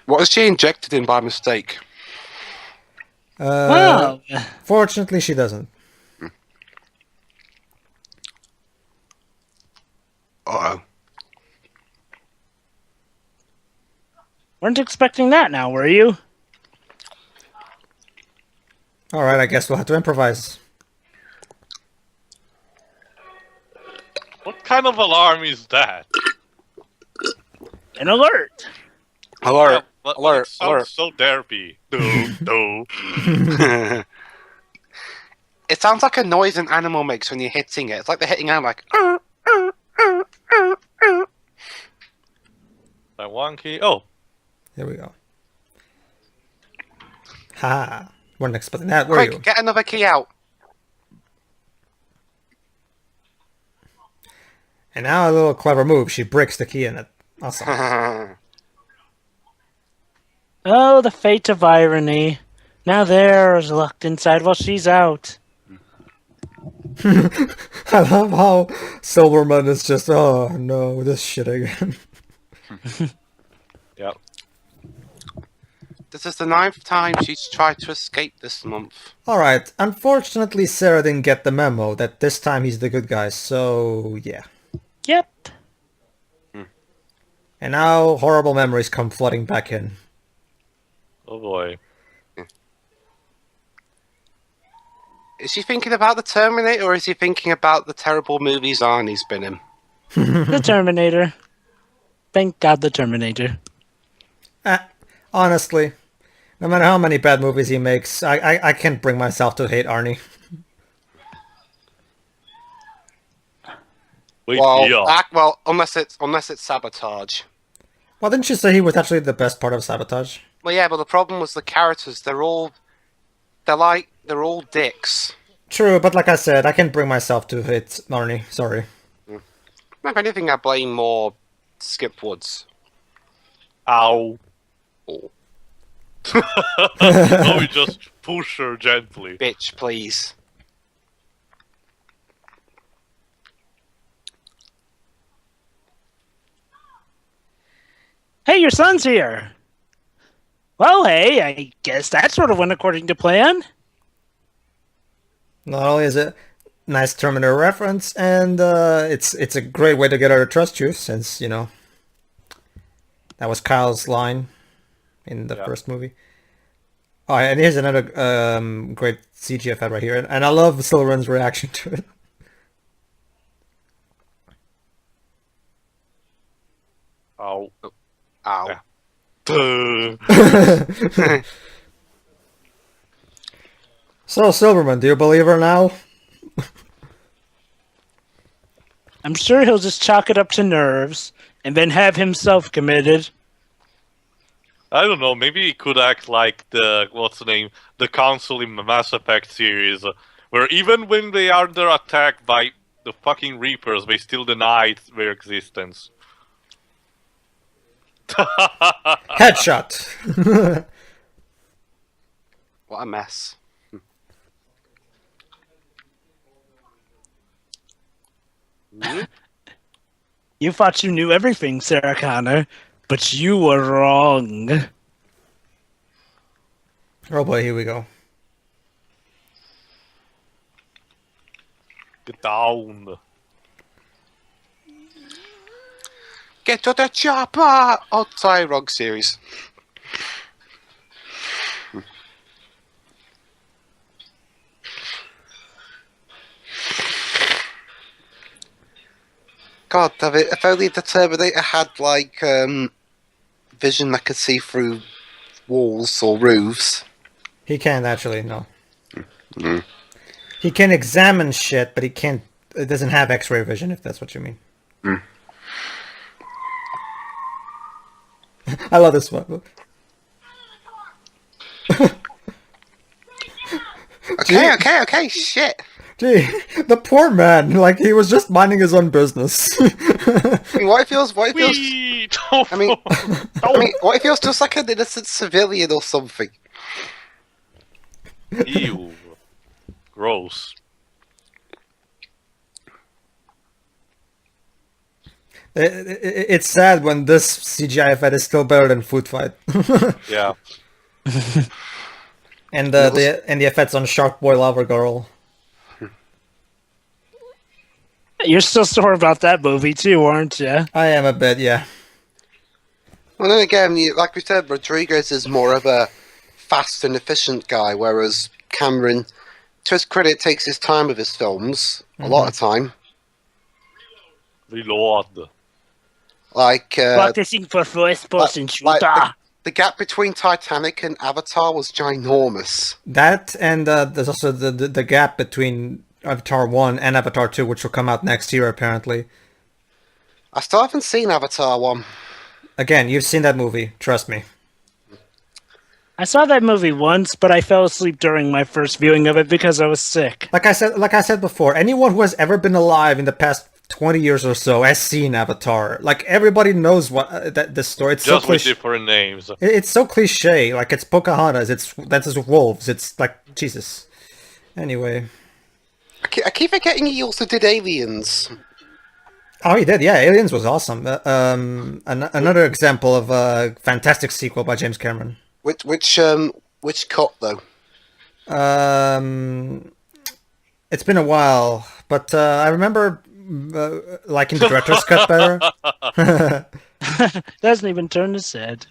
What was she injected in by mistake? Wow. Fortunately, she doesn't. Uh-oh. Weren't expecting that now, were you? Alright, I guess we'll have to improvise. What kind of alarm is that? An alert. Alert. But Alert. it sounds Alert. so derpy. Do. It sounds like a noise an animal makes when you're hitting it. It's like they're hitting out like. That one key. Oh, Here we go. Ha! Weren't expecting that, were you? Quick, get another key out. And now a little clever move. She breaks the key in it. Awesome. Oh, the fate of irony. Now they're locked inside while she's out. I love how Silverman is just, oh no, this shit again. yep. This is the 9th time she's tried to escape this month. Alright, unfortunately Sarah didn't get the memo that this time he's the good guy, so yeah. Yep. And now horrible memories come flooding back in. Oh boy. Is he thinking about the Terminator, or is he thinking about the terrible movies Arnie's been in? The Terminator. Thank God the Terminator. Honestly, no matter how many bad movies he makes, I can't bring myself to hate Arnie. Wait, Well, yeah. well, unless it's Sabotage. Well, didn't you say he was actually the best part of Sabotage? Well, yeah, but the problem was the characters. They're all dicks. True, but like I said, I can't bring myself to hate Arnie. Sorry. If anything, I blame more Skip Woods. Ow. Oh, Oh, we just push her gently. bitch, please. Hey, your son's here. Well, hey, I guess that sort of went according to plan. Not only is it nice Terminator reference, and it's a great way to get her to trust you, since, you know, that was Kyle's line in the first movie. Oh, and here's another great CG effect right here, and I love Silverman's reaction to it. Ow. Ow. Yeah. So, Silverman, do you believe her now? I'm sure he'll just chalk it up to nerves and then have himself committed. I don't know, maybe he could act like the council in the Mass Effect series, where even when they are under attack by the fucking Reapers, they still deny their existence. Headshot! What a mess. You thought you knew everything, Sarah Connor, but you were wrong. Oh boy, here we go. Get down. Get to the chopper! Oh, sorry, wrong series. God damn it, if only the Terminator had, like, vision that could see through walls or roofs. He can't actually, no. He can examine shit, but he can't. It doesn't have X-ray vision, if that's what you mean. I love this one. Okay, shit. Gee, the poor man, like he was just minding his own business. I mean, what if he was, Wee! I mean, what if he was just like an innocent civilian or something? Ew. Gross. It's sad when this CGI effect is still better than Food Fight. Yeah. And the effects on Shark Boy Lava Girl. You're still sore about that movie too, aren't you? I am a bit, yeah. Well, then again, like we said, Rodriguez is more of a fast and efficient guy, whereas Cameron, to his credit, takes his time with his films, a lot of time. Reload. Like, Practicing for first-person shooter. the gap between Titanic and Avatar was ginormous. That and there's also the gap between Avatar 1 and Avatar 2, which will come out next year, apparently. I still haven't seen Avatar 1. Again, you've seen that movie, trust me. I saw that movie once, but I fell asleep during my first viewing of it because I was sick. Like I said before, anyone who has ever been alive in the past 20 years or so has seen Avatar. Like, everybody knows what the story. It's Just so with different names. It's so cliche. Like, it's Pocahontas. That's wolves. It's like, Jesus. Anyway. I keep forgetting he also did Aliens. Oh, he did. Yeah, Aliens was awesome. Another example of a fantastic sequel by James Cameron. Which cut though? It's been a while, but I remember liking the director's cut better. Doesn't even turn his head.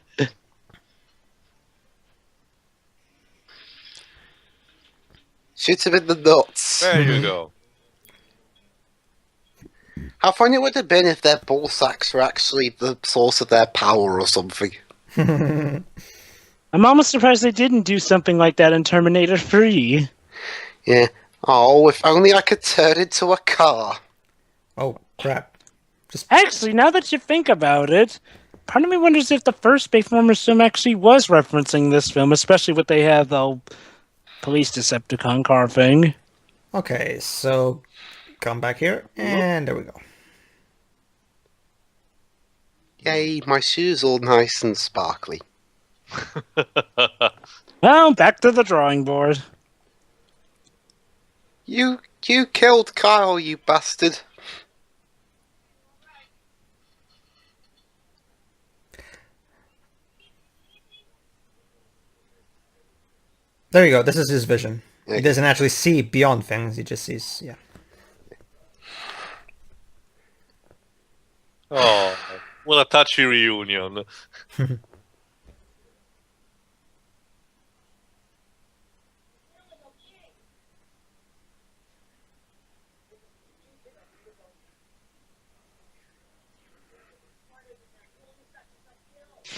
Shoots him in the nuts. There you go. How funny it would have been if their ball sacks were actually the source of their power or something. I'm almost surprised they didn't do something like that in Terminator 3. Yeah. Oh, if only I could turn into a car. Oh, crap. Actually, now that you think about it, part of me wonders if the first Bayformers film actually was referencing this film, especially what they have the police Decepticon car thing. Okay, so come back here, and there we go. Yay, my shoes all nice and sparkly. Well, back to the drawing board. You killed Kyle, you bastard. There you go. This is his vision. Yeah. He doesn't actually see beyond things. He just sees, yeah. Oh, what a touchy reunion.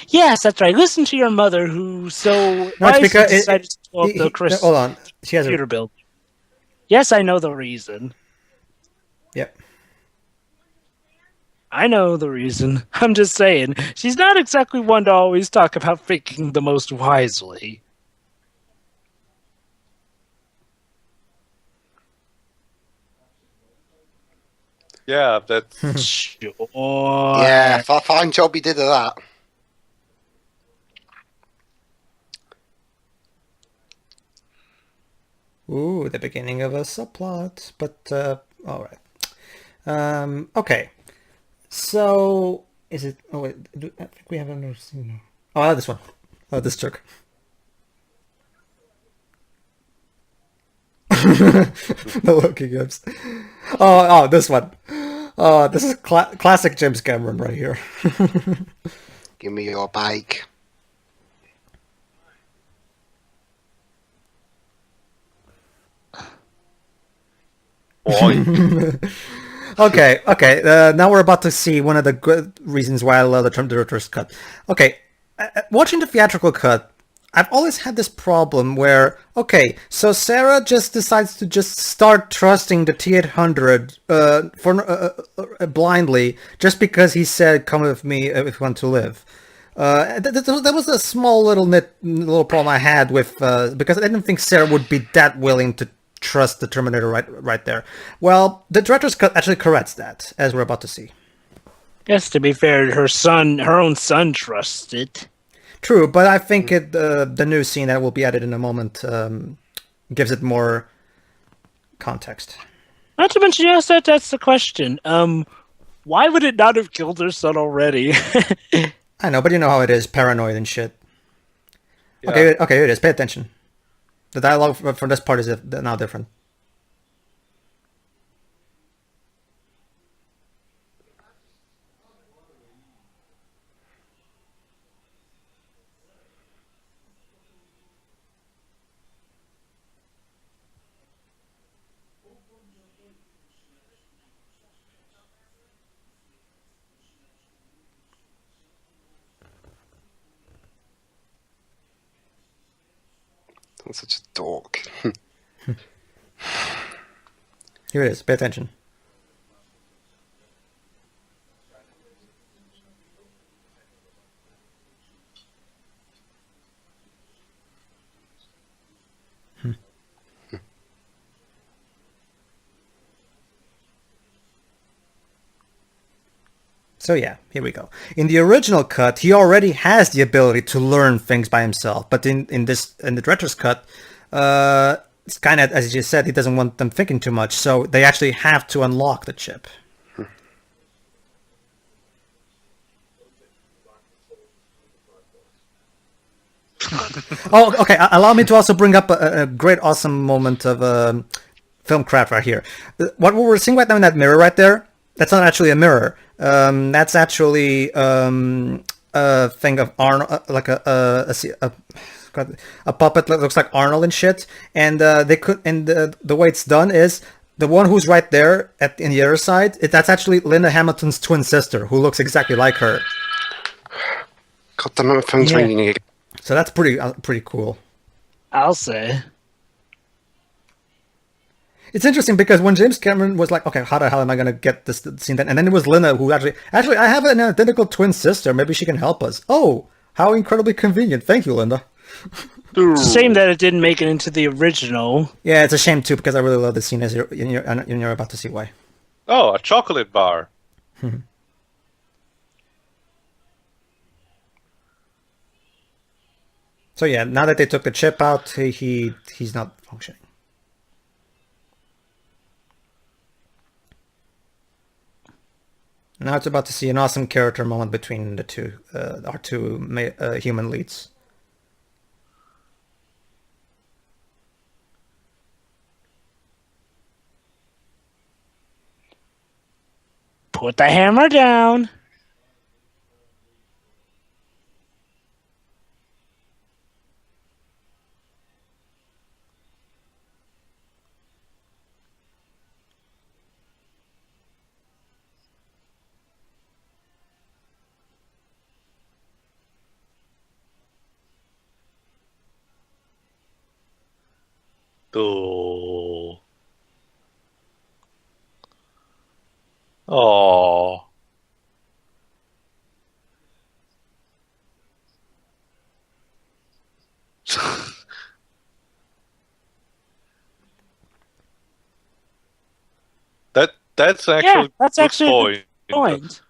Yes, that's right. Listen to your mother, who so No, it's because decided to blow up the Chris hold on. She has computer build. Yes, I know the reason. Yep. I know the reason. I'm just saying, she's not exactly one to always talk about thinking the most wisely. Yeah, that's... Sure. Yeah, fine job he did of that. Ooh, the beginning of a subplot, but all right. Okay. So is it? Oh wait, I think we have another scene. Oh, this one. Oh, this jerk. The look he gives. Oh, this one. Oh, this is classic James Cameron right here. Give me your bike. Okay. Now we're about to see one of the good reasons why I love the director's cut. Okay, watching the theatrical cut, I've always had this problem where, okay, so Sarah just decides to just start trusting the T-800 blindly just because he said, "Come with me if you want to live." That was a small little problem I had with because I didn't think Sarah would be that willing to trust the Terminator right there. Well, the director's cut actually corrects that, as we're about to see. Yes, to be fair, her own son trusts it. True, but I think the new scene that will be added in a moment gives it more context. Not to mention, yes, that's the question. Why would it not have killed her son already? I know, but you know how it is, paranoid and shit. Yeah. Okay, here it is. Pay attention. The dialogue for this part is now different. I'm such a dork. Here it is. Pay attention. So yeah, here we go. In the original cut, he already has the ability to learn things by himself, but in the director's cut, it's kind of, as you just said, he doesn't want them thinking too much, so they actually have to unlock the chip. Oh, okay. Allow me to also bring up a great, awesome moment of film craft right here. What we're seeing right now in that mirror right there, that's not actually a mirror. That's actually a thing of Arnold, like a puppet that looks like Arnold and shit. And the way it's done is the one who's right there in the other side. That's actually Linda Hamilton's twin sister, who looks exactly like her. God damn it, my phone's ringing again. So that's pretty cool. I'll say. It's interesting because when James Cameron was like, okay, how the hell am I going to get this scene then? And then it was Linda who actually, I have an identical twin sister. Maybe she can help us. Oh, how incredibly convenient. Thank you, Linda. It's a shame that it didn't make it into the original. Yeah, it's a shame too because I really love the scene as you're about to see why. Oh, a chocolate bar. So yeah, now that they took the chip out, he's not functioning. Now it's about to see an awesome character moment between the two, our two human leads. Put the hammer down. Oh. Oh. That's actually Yeah, that's good actually a good point.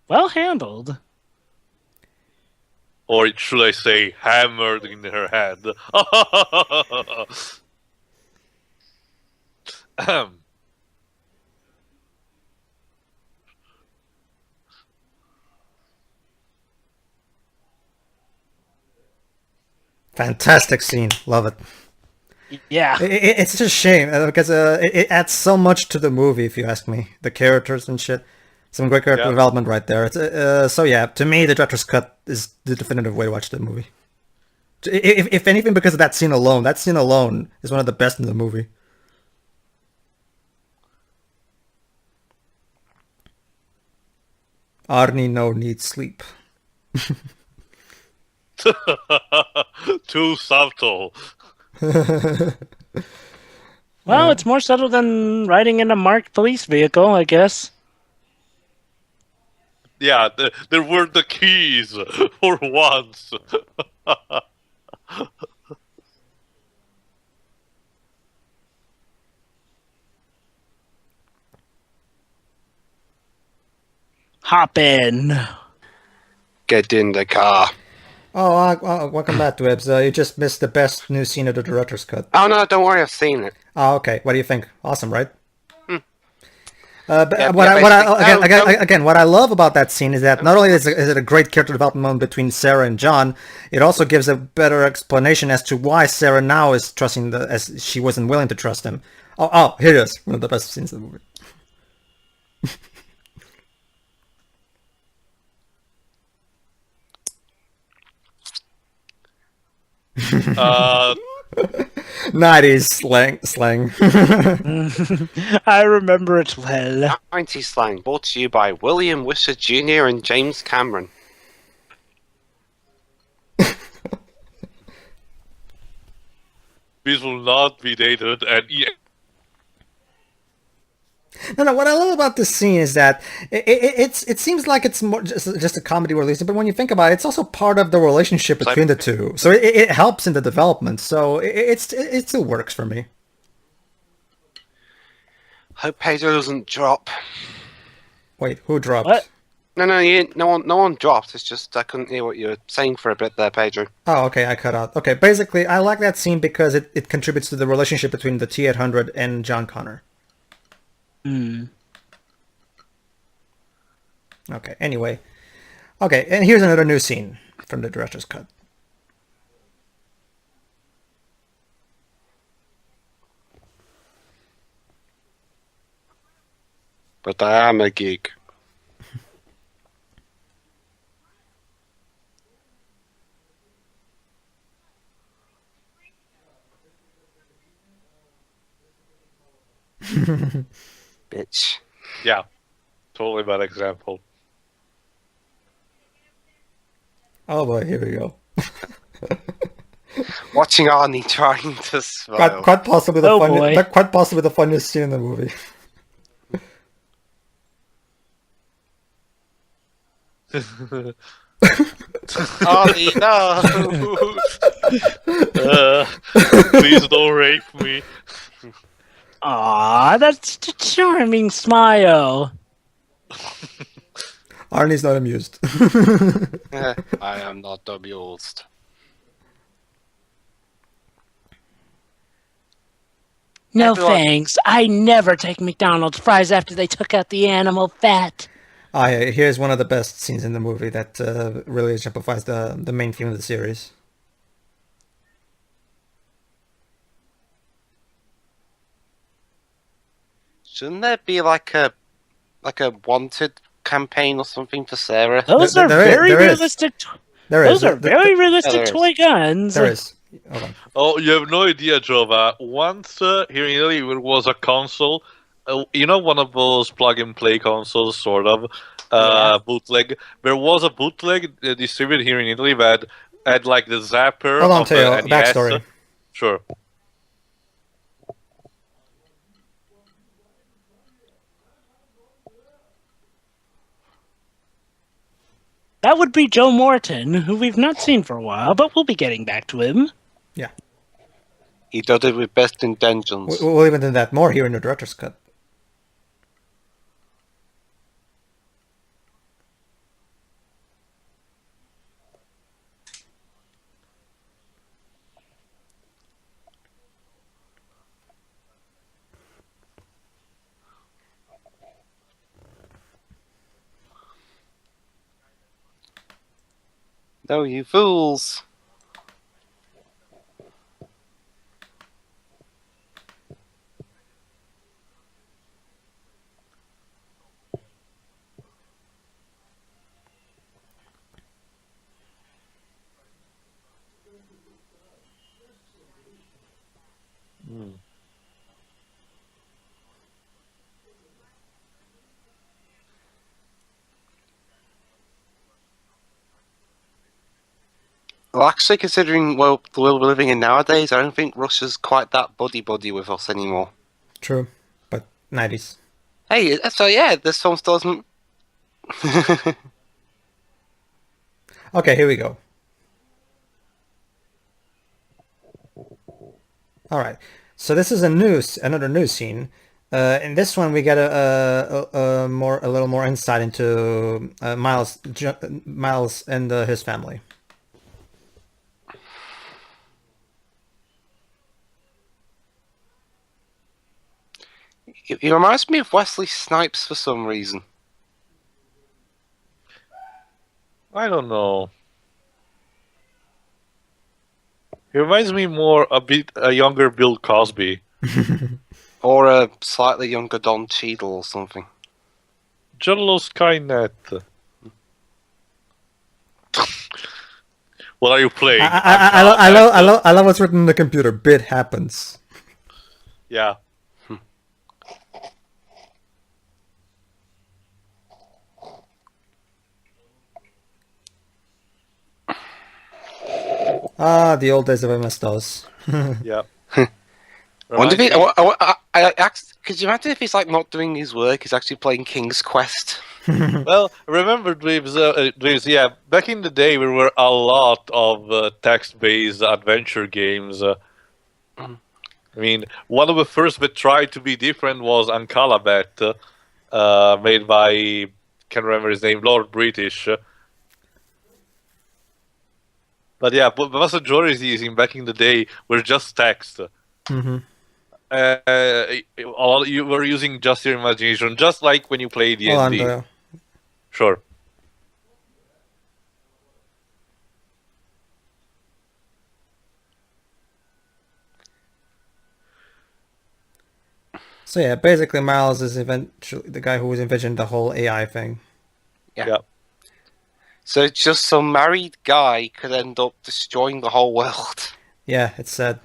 Well handled. Or should I say, hammered in her head. Fantastic scene, love it. Yeah. It's just a shame because it adds so much to the movie, if you ask me. The characters and shit. Some great character development right there. It's, so yeah, to me, the director's cut is the definitive way to watch the movie. If anything, because of that scene alone is one of the best in the movie. Arnie no needs sleep. Too subtle. Well, Yeah. it's more subtle than riding in a marked police vehicle, I guess. Yeah, there were the keys for once. Hop in. Get in the car. Oh, welcome back, Dwebs. You just missed the best new scene of the director's cut. Oh no, don't worry, I've seen it. Oh, okay. What do you think? Awesome, right? Yeah, What basically- again, what I love about that scene is that not only is it a great character development between Sarah and John, it also gives a better explanation as to why Sarah now is trusting as she wasn't willing to trust him. Oh, here it is. One of the best scenes in the movie. uh, 90s slang. I remember it well. 90s slang brought to you by William Wisher Jr. and James Cameron. these will not be dated, and No. What I love about this scene is that it seems like it's more just a comedy release, but when you think about it, it's also part of the relationship between the two. So it helps in the development. So it still works for me. Hope Pedro doesn't drop. Wait, who dropped? What? No one dropped. It's just I couldn't hear what you were saying for a bit there, Pedro. Oh, okay, I cut out. Okay, basically, I like that scene because it contributes to the relationship between the T-800 and John Connor. Okay, anyway. Okay, and here's another new scene from the director's cut. But I am a geek. Bitch. yeah, totally bad example. Oh boy, here we go. Watching Arnie trying to smile. Quite possibly Oh, boy. quite possibly the funniest scene in the movie. Arnie, no! Please don't rape me. Aw, that's a charming smile. Arnie's not amused. I am not amused. No Everyone- thanks. I never take McDonald's fries after they took out the animal fat. Yeah, here's one of the best scenes in the movie that really exemplifies the main theme of the series. Shouldn't there be like a wanted campaign or something for Sarah? Those There- are there is- very there is. realistic. There is. Those are very realistic there is. toy guns. There is. Hold on. Oh, you have no idea, Jova. Once here in Italy, there was a console. You know, one of those plug-and-play consoles, sort of, bootleg. There was a bootleg distributed here in Italy that had like the zapper Hold on, of the Teo. NES. Backstory. Sure. That would be Joe Morton, who we've not seen for a while, but we'll be getting back to him. Yeah. He did it with Best Intentions. We'll even do that more here in the director's cut. No, you fools! Well, actually, considering the world we're living in nowadays, I don't think Russia's quite that buddy-buddy with us anymore. True, but 90s. Hey, so yeah, this film still doesn't... Okay, here we go. All right, so this is another news scene. In this one, we get a little more insight into Miles and his family. He reminds me of Wesley Snipes for some reason. I don't know. He reminds me more a younger Bill Cosby. Or a slightly younger Don Cheadle or something. Jello Skynet. What are you playing? I love what's written in the computer. Bit happens. Yeah. Ah, the old days of MS-DOS. Yeah. I wonder if he, I asked, could you imagine if he's like not doing his work, he's actually playing King's Quest? Well, remember, Dreams, yeah, back in the day, there were a lot of text-based adventure games. I mean, one of the first that tried to be different was Ankalabat, made by, can't remember his name, Lord British. But yeah, the vast majority using back in the day were just text. Mm-hmm. You were using just your imagination, just like when you play D&D. Sure. So yeah, basically Miles is eventually the guy who was envisioned the whole AI thing. Yeah. So just some married guy could end up destroying the whole world. Yeah, it's sad.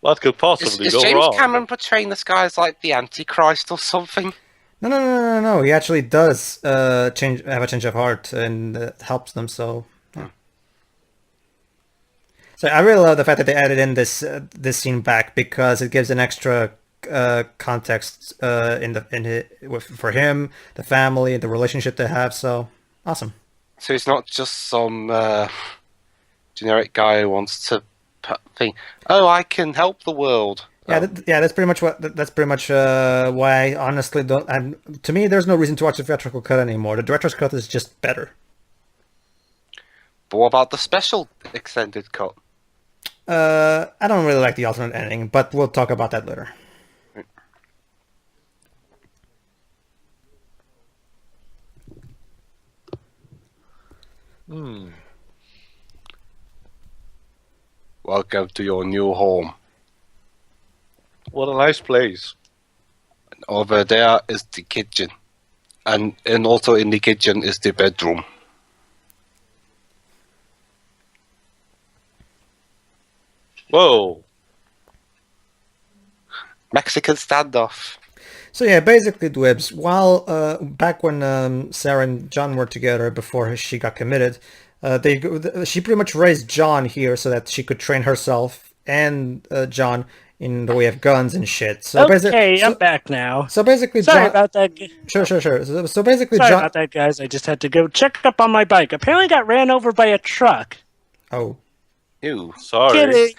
What could possibly is go James wrong? Cameron portraying this guy as like the Antichrist or something? No. He actually does have a change of heart and helps them. So, yeah. So I really love the fact that they added in this scene back because it gives an extra context for him, the family, the relationship they have. So awesome. So he's not just some generic guy who wants to think, oh, I can help the world. Yeah, that's pretty much why I honestly don't. To me, there's no reason to watch the theatrical cut anymore. The director's cut is just better. But what about the special extended cut? I don't really like the alternate ending, but we'll talk about that later. Welcome to your new home. What a nice place. Over there is the kitchen. And also in the kitchen is the bedroom. Whoa. Mexican standoff. So yeah, basically, Dwebs, while back when Sarah and John were together before she got committed, she pretty much raised John here so that she could train herself and John in the way of guns and shit. So okay, I'm back now. So basically, Sorry about that. Sure. So basically, Sorry John. about that, guys. I just had to go check up on my bike. Apparently, got ran over by a truck. Oh. Ew. Sorry. Kidding.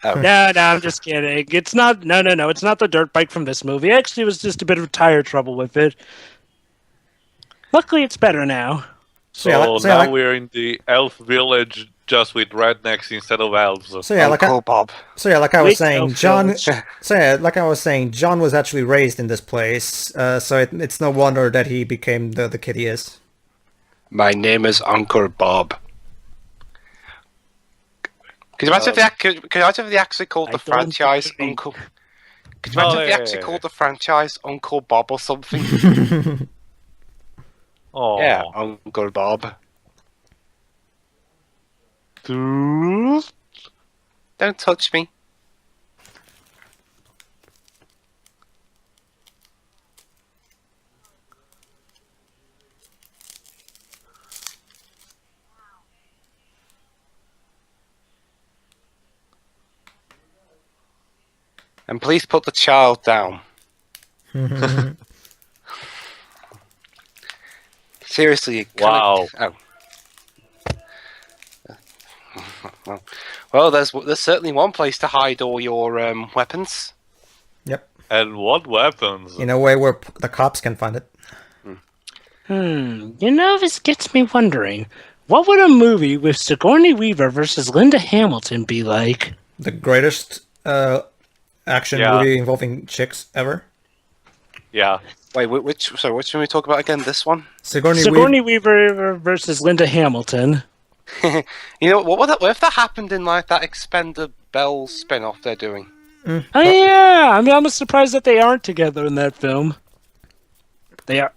Oh. No, I'm just kidding. It's not. No. It's not the dirt bike from this movie. Actually, it was just a bit of tire trouble with it. Luckily, it's better now. So now we're in the elf village, just with rednecks instead of elves. So yeah, Bob. So yeah, like I was saying, John. Village. John was actually raised in this place. So it's no wonder that he became the kid he is. My name is Uncle Bob. Could you imagine if they actually called the franchise Uncle? Could you imagine if they actually called the franchise Uncle Bob or something? Oh. Yeah, Uncle Bob. Don't touch me. And please put the child down. Seriously, you can't... Wow. Oh. Well, there's certainly one place to hide all your weapons. Yep. And what weapons? In a way where the cops can find it. You know, this gets me wondering. What would a movie with Sigourney Weaver versus Linda Hamilton be like? The greatest action movie involving chicks ever. Yeah. Wait, which one are we talking about again? This one? Sigourney Weaver versus Linda Hamilton. You know, what if that happened in like that Expendables spin-off they're doing? Oh yeah, I mean, I'm surprised that they aren't together in that film. They are.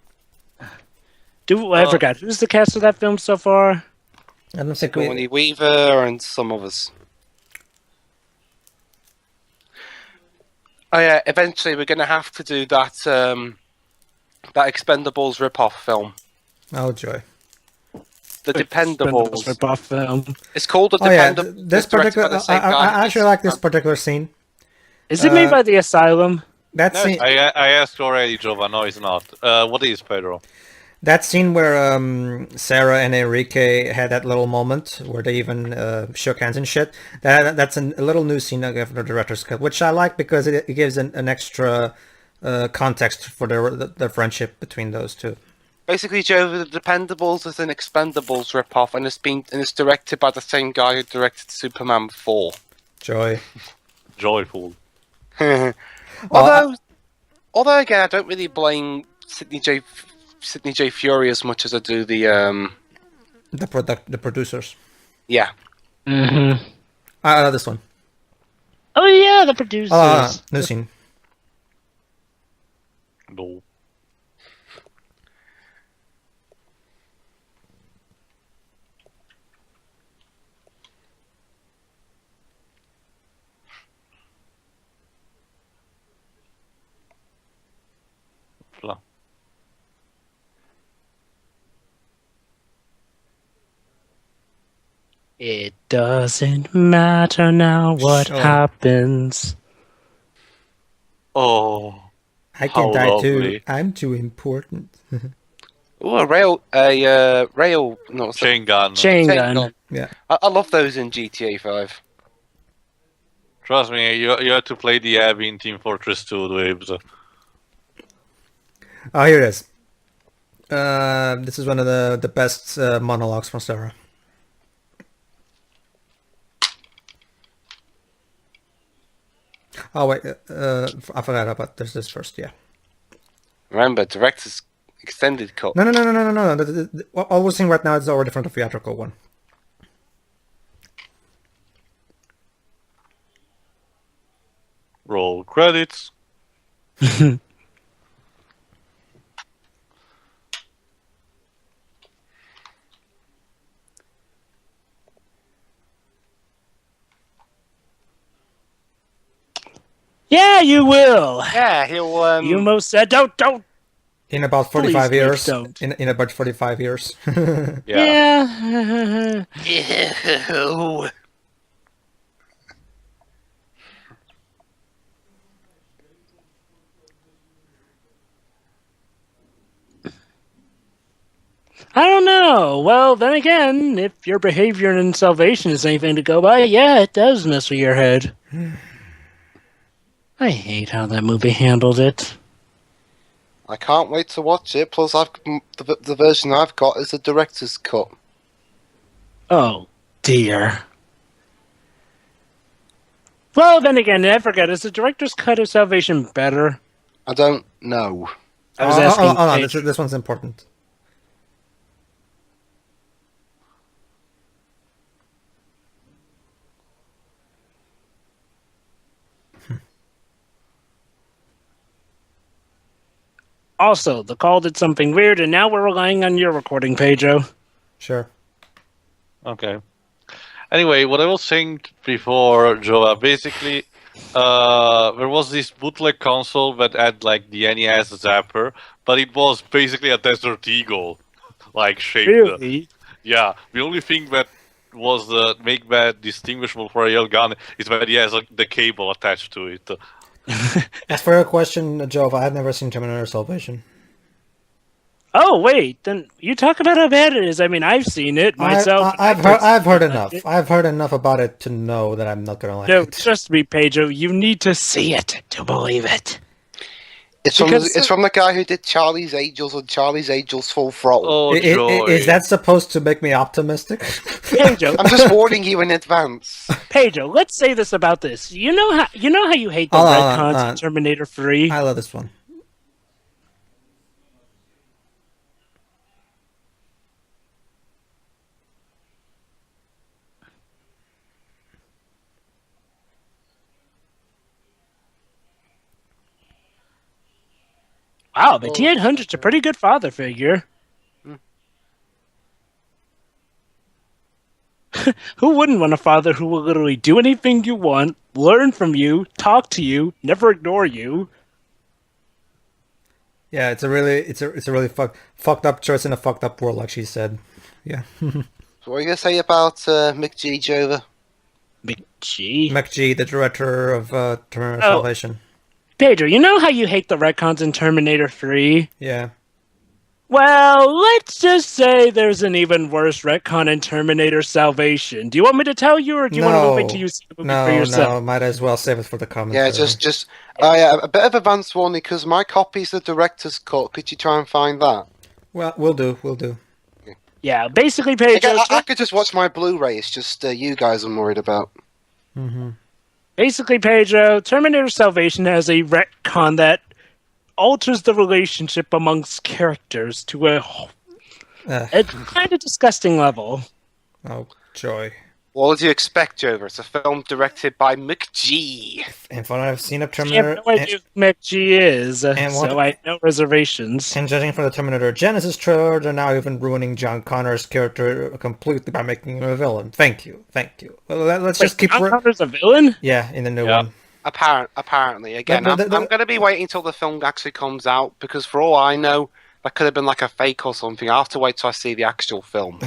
I forgot who's the cast of that film so far. I don't think Sigourney Weaver and some others. Oh yeah, eventually we're gonna have to do that that Expendables rip-off film. Oh joy. The Dependables rip-off film. It's called The Dependables. This particular, I actually like this particular scene. Is it made by the Asylum? That scene. I asked already, Jova. No, it's not. What is Pedro? That scene where Sarah and Enrique had that little moment where they even shook hands and shit. That's a little new scene of the director's cut, which I like because it gives an extra context for the friendship between those two. Basically, Joe, The Dependables is an Expendables rip-off, and it's directed by the same guy who directed Superman 4. Joy. Joyful. Although again, I don't really blame Sidney J. Fury as much as I do the producers. Yeah. Mm-hmm. This one. Oh yeah, the producers. New scene. No. It doesn't matter now what happens. Oh, I can die too. I'm too important. Oh, chain gun. Chain gun. Yeah. I love those in GTA 5. Trust me, you have to play the Abbey in Team Fortress 2, Dweebs. Oh, here it is. This is one of the best monologues from Sarah. Oh wait, I forgot about this first. Yeah. Remember, director's extended cut. No. All we're seeing right now is already from the theatrical one. Roll credits. Yeah, you will. Yeah, he'll. You most said don't. In about 45 years. Don't. In about 45 years. Yeah. Ew. I don't know. Well, then again, if your behavior in Salvation is anything to go by, yeah, it does mess with your head. I hate how that movie handled it. I can't wait to watch it. Plus, the version I've got is a director's cut. Oh, dear. Well, then again, I forget. Is the director's cut of Salvation better? I don't know. I was asking. No, this one's important. Also, the call did something weird, and now we're relying on your recording, Pedro. Sure. Okay. Anyway, what I was saying before, Joa, basically, there was this bootleg console that had like the NES Zapper, but it was basically a Desert Eagle, like shaped. Really? Yeah. The only thing that was make that distinguishable for a real gun is that it has the cable attached to it. As for your question, Jove, I have never seen Terminator Salvation. Oh wait, then you talk about how bad it is. I mean, I've seen it myself. I've heard enough. I've heard enough about it to know that I'm not gonna like No, it. trust me, Pedro. You need to see it to believe it. It's from the guy who did Charlie's Angels and Charlie's Angels Full Throttle. Oh, joy. Is that supposed to make me optimistic? Pedro, I'm just warning you in advance. Pedro, let's say this about this. You know how you hate the retcons in Terminator 3? I love this one. Wow, but T-800's a pretty good father figure. Who wouldn't want a father who will literally do anything you want, learn from you, talk to you, never ignore you? Yeah, it's a really fucked up choice in a fucked up world, like she said. Yeah. So what are you going to say about McG, Jover? McG? McG, the director of Terminator Salvation. Pedro, you know how you hate the retcons in Terminator 3? Yeah. Well, let's just say there's an even worse retcon in Terminator Salvation. Do you want me to tell you, or do you want to wait till you see the movie for yourself? No, might as well save it for the comments. Yeah, a bit of advance warning, because my copy's the director's cut. Could you try and find that? Well, we'll do. Yeah, basically, Pedro... I could just watch my Blu-ray, it's just you guys I'm worried about. Mm-hmm. Basically, Pedro, Terminator Salvation has a retcon that alters the relationship amongst characters to a kind of disgusting level. Oh, joy. What did you expect, Jover? It's a film directed by McG. And from what I've seen of I Terminator... have no idea who McG is, so I have no reservations. And judging from the Terminator Genesis trailer, they're now even ruining John Connor's character completely by making him a villain. Thank you. Well, let's just keep... John Connor's a villain? Yeah, in the new one. Apparently. Again, I'm going to be waiting until the film actually comes out, because for all I know, that could have been like a fake or something. I'll have to wait till I see the actual film.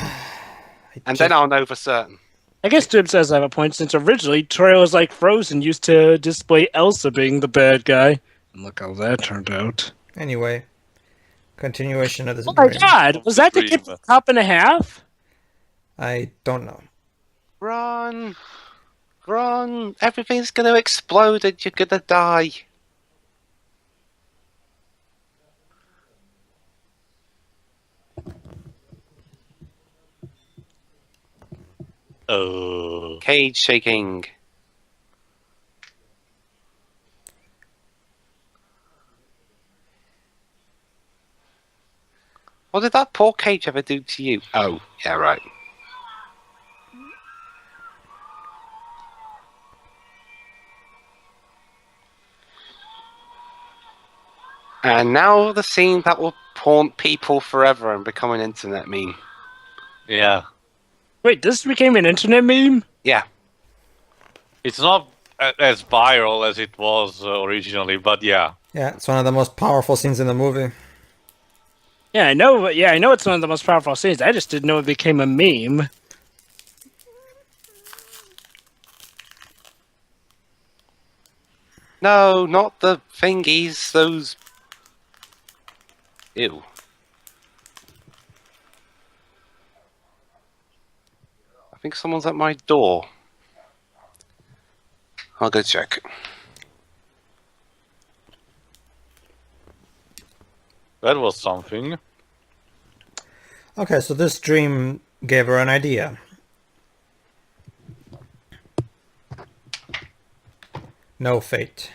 Then I'll know for certain. I guess Jim says I have a point, since originally trailers like Frozen used to display Elsa being the bad guy. And look how that turned out. Anyway, continuation of this. Oh my god, was that the kid from Cop and a Half? I don't know. Run! Everything's going to explode and you're going to die. Oh. Cage shaking. What did that poor Cage ever do to you? Oh, yeah, right. And now the scene that will haunt people forever and become an internet meme. Yeah. Wait, this became an internet meme? Yeah. It's not as viral as it was originally, but yeah. Yeah, it's one of the most powerful scenes in the movie. Yeah, I know. Yeah, I know it's one of the most powerful scenes. I just didn't know it became a meme. No, not the thingies. Those. Ew. I think someone's at my door. I'll go check. That was something. Okay, so this dream gave her an idea. No fate.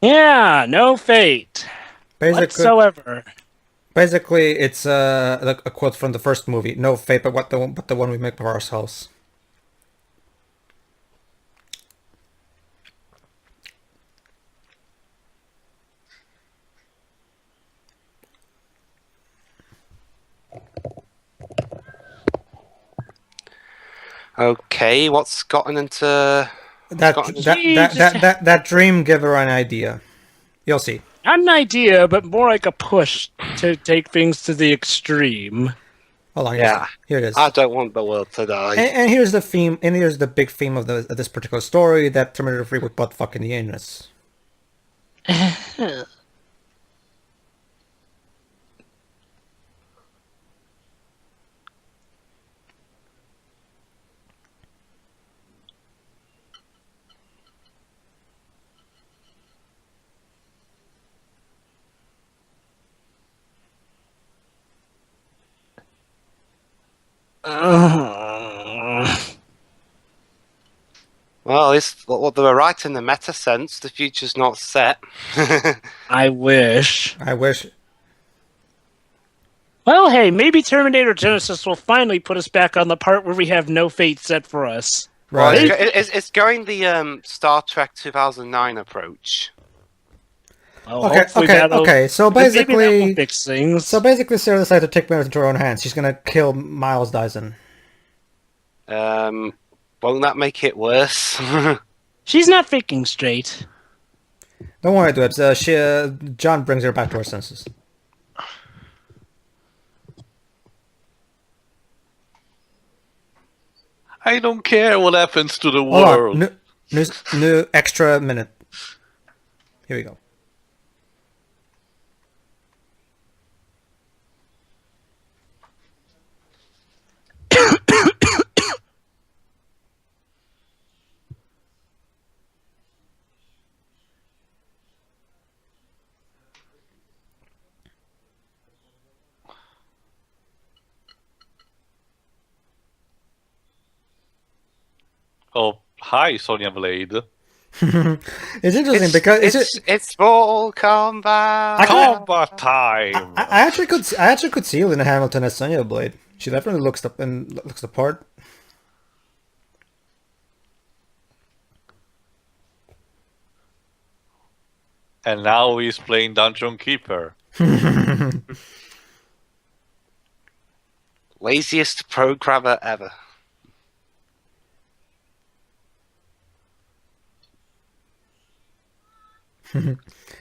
Yeah, no fate whatsoever. Basically, it's a quote from the first movie: "No fate, but the one we make for ourselves." Okay, what's gotten into that dream gave her an idea. You'll see. Not an idea, but more like a push to take things to the extreme. Hold on, Yeah. here it is. I don't want the world to die. And here's the theme, and here's the big theme of this particular story, that Terminator 3 would butt fuck Indiana's. Well, at least they were right in the meta sense. The future's not set. I wish. I wish. Well, hey, maybe Terminator Genesis will finally put us back on the part where we have no fate set for us. Well, Right. it's going the Star Trek 2009 approach. Well, Okay, hopefully okay, that'll- okay. So maybe that will basically, fix things. Sarah decided to take matters into her own hands. She's gonna kill Miles Dyson. Won't that make it worse? She's not thinking straight. Don't worry, Dwebs. John brings her back to her senses. I don't care what happens to the Hold world. on. New extra minute. Here we go. Oh, hi, Sonya Blade. It's interesting because it's Mortal Kombat. Combat time! I actually could see Lena Hamilton as Sonya Blade. She definitely looks the part. And now he's playing Dungeon Keeper. Laziest programmer ever.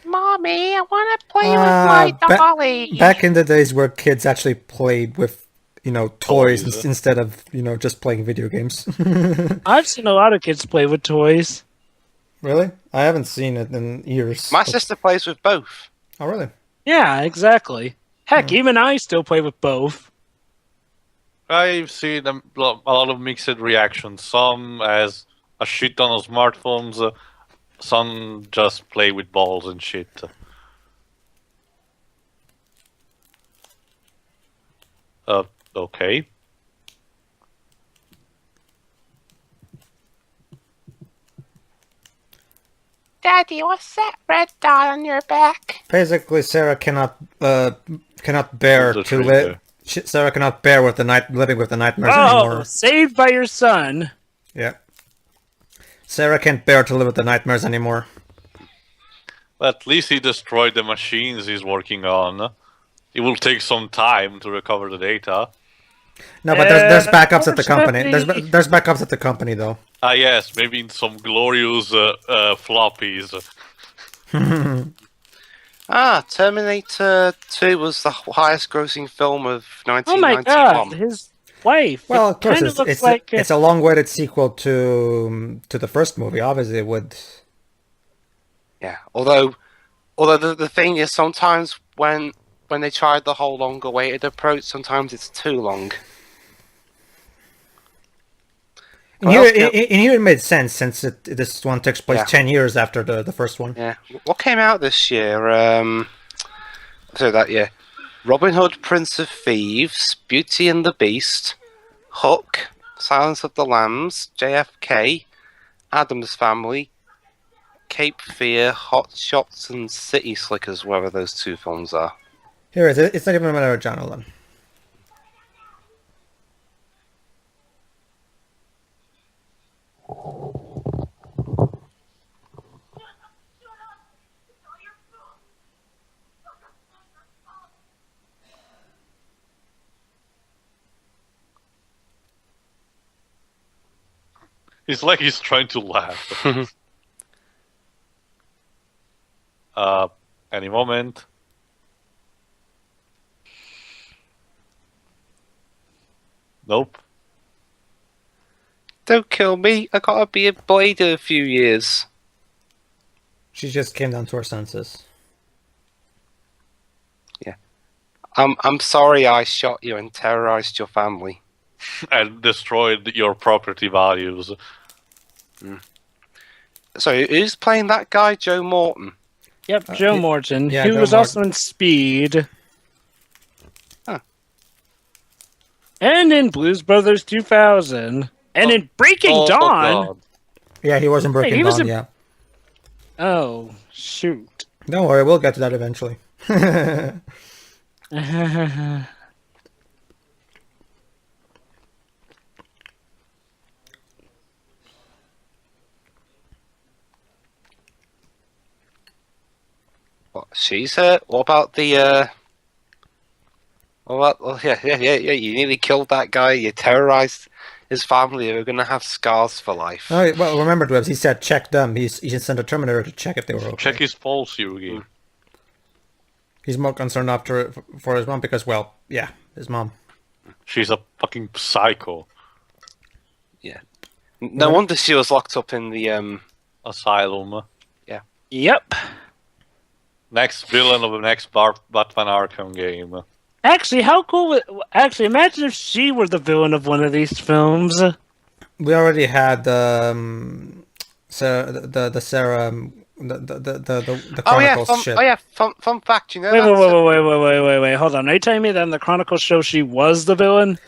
Mommy, I want to play with my dolly. Back in the days where kids actually played with, toys Toys. instead of, just playing video games. I've seen a lot of kids play with toys. Really? I haven't seen it in years. My sister plays with both. Oh, really? Yeah, exactly. Heck, even I still play with both. I've seen a lot of mixed reactions. Some as a shit ton of smartphones, some just play with balls and shit. Okay. Daddy, what's that red dot on your back? Basically, Sarah cannot bear The to traitor. live. Sarah cannot bear with living with the nightmares Oh, anymore. saved by your son. Yeah. Sarah can't bear to live with the nightmares anymore. At least he destroyed the machines he's working on. It will take some time to recover the data. No, but there's backups at the company. unfortunately- There's backups at the company though. Ah, yes, maybe in some glorious floppies. Terminator 2 was the highest grossing film of Oh my 1991. god, his wife. Well, of course, Kinda it's looks it's, like it's a long-awaited sequel to the first movie. Obviously, it would. Yeah, although the thing is, sometimes when they tried the whole long-awaited approach, sometimes it's too long. In here, it made sense since this one takes place Yeah. 10 years after the first one. Yeah, what came out this year? So that year, Robin Hood, Prince of Thieves, Beauty and the Beast, Hook, Silence of the Lambs, JFK, Addams Family, Cape Fear, Hot Shots, and City Slickers, wherever those two films are. Here it is. It's not even a matter of John Nolan. It's like he's trying to laugh. Any moment. Nope. Don't kill me. I gotta be a boy in a few years. She just came down to her senses. I'm sorry I shot you and terrorized your family. And destroyed your property values. So who's playing that guy, Joe Morton? Yep, Joe Morton. yeah, He Joe was also Morton. in Speed. Huh. And in Blues Brothers 2000. And in Breaking Dawn. God. Yeah, he wasn't Breaking he was Dawn, in- yeah. Oh, shoot. Don't worry, we'll get to that eventually. What? She's hurt. What about the? Well, yeah. You nearly killed that guy. You terrorized his family. They're gonna have scars for life. Oh, well, remember, Dwebs, he said check them. He sent a Terminator to check if they were okay. Check his pulse, Yugi. He's more concerned for his mom because, well, yeah, his mom. She's a fucking psycho. Yeah. No wonder she was locked up in the Asylum. Yep. Next villain of the next Batman Arkham game. Actually, how cool actually, imagine if she were the villain of one of these films. We already had Sarah, the Sarah, the Chronicles shit. Fun fact. You know. Wait. Hold on. Are you telling me that in the Chronicles show she was the villain?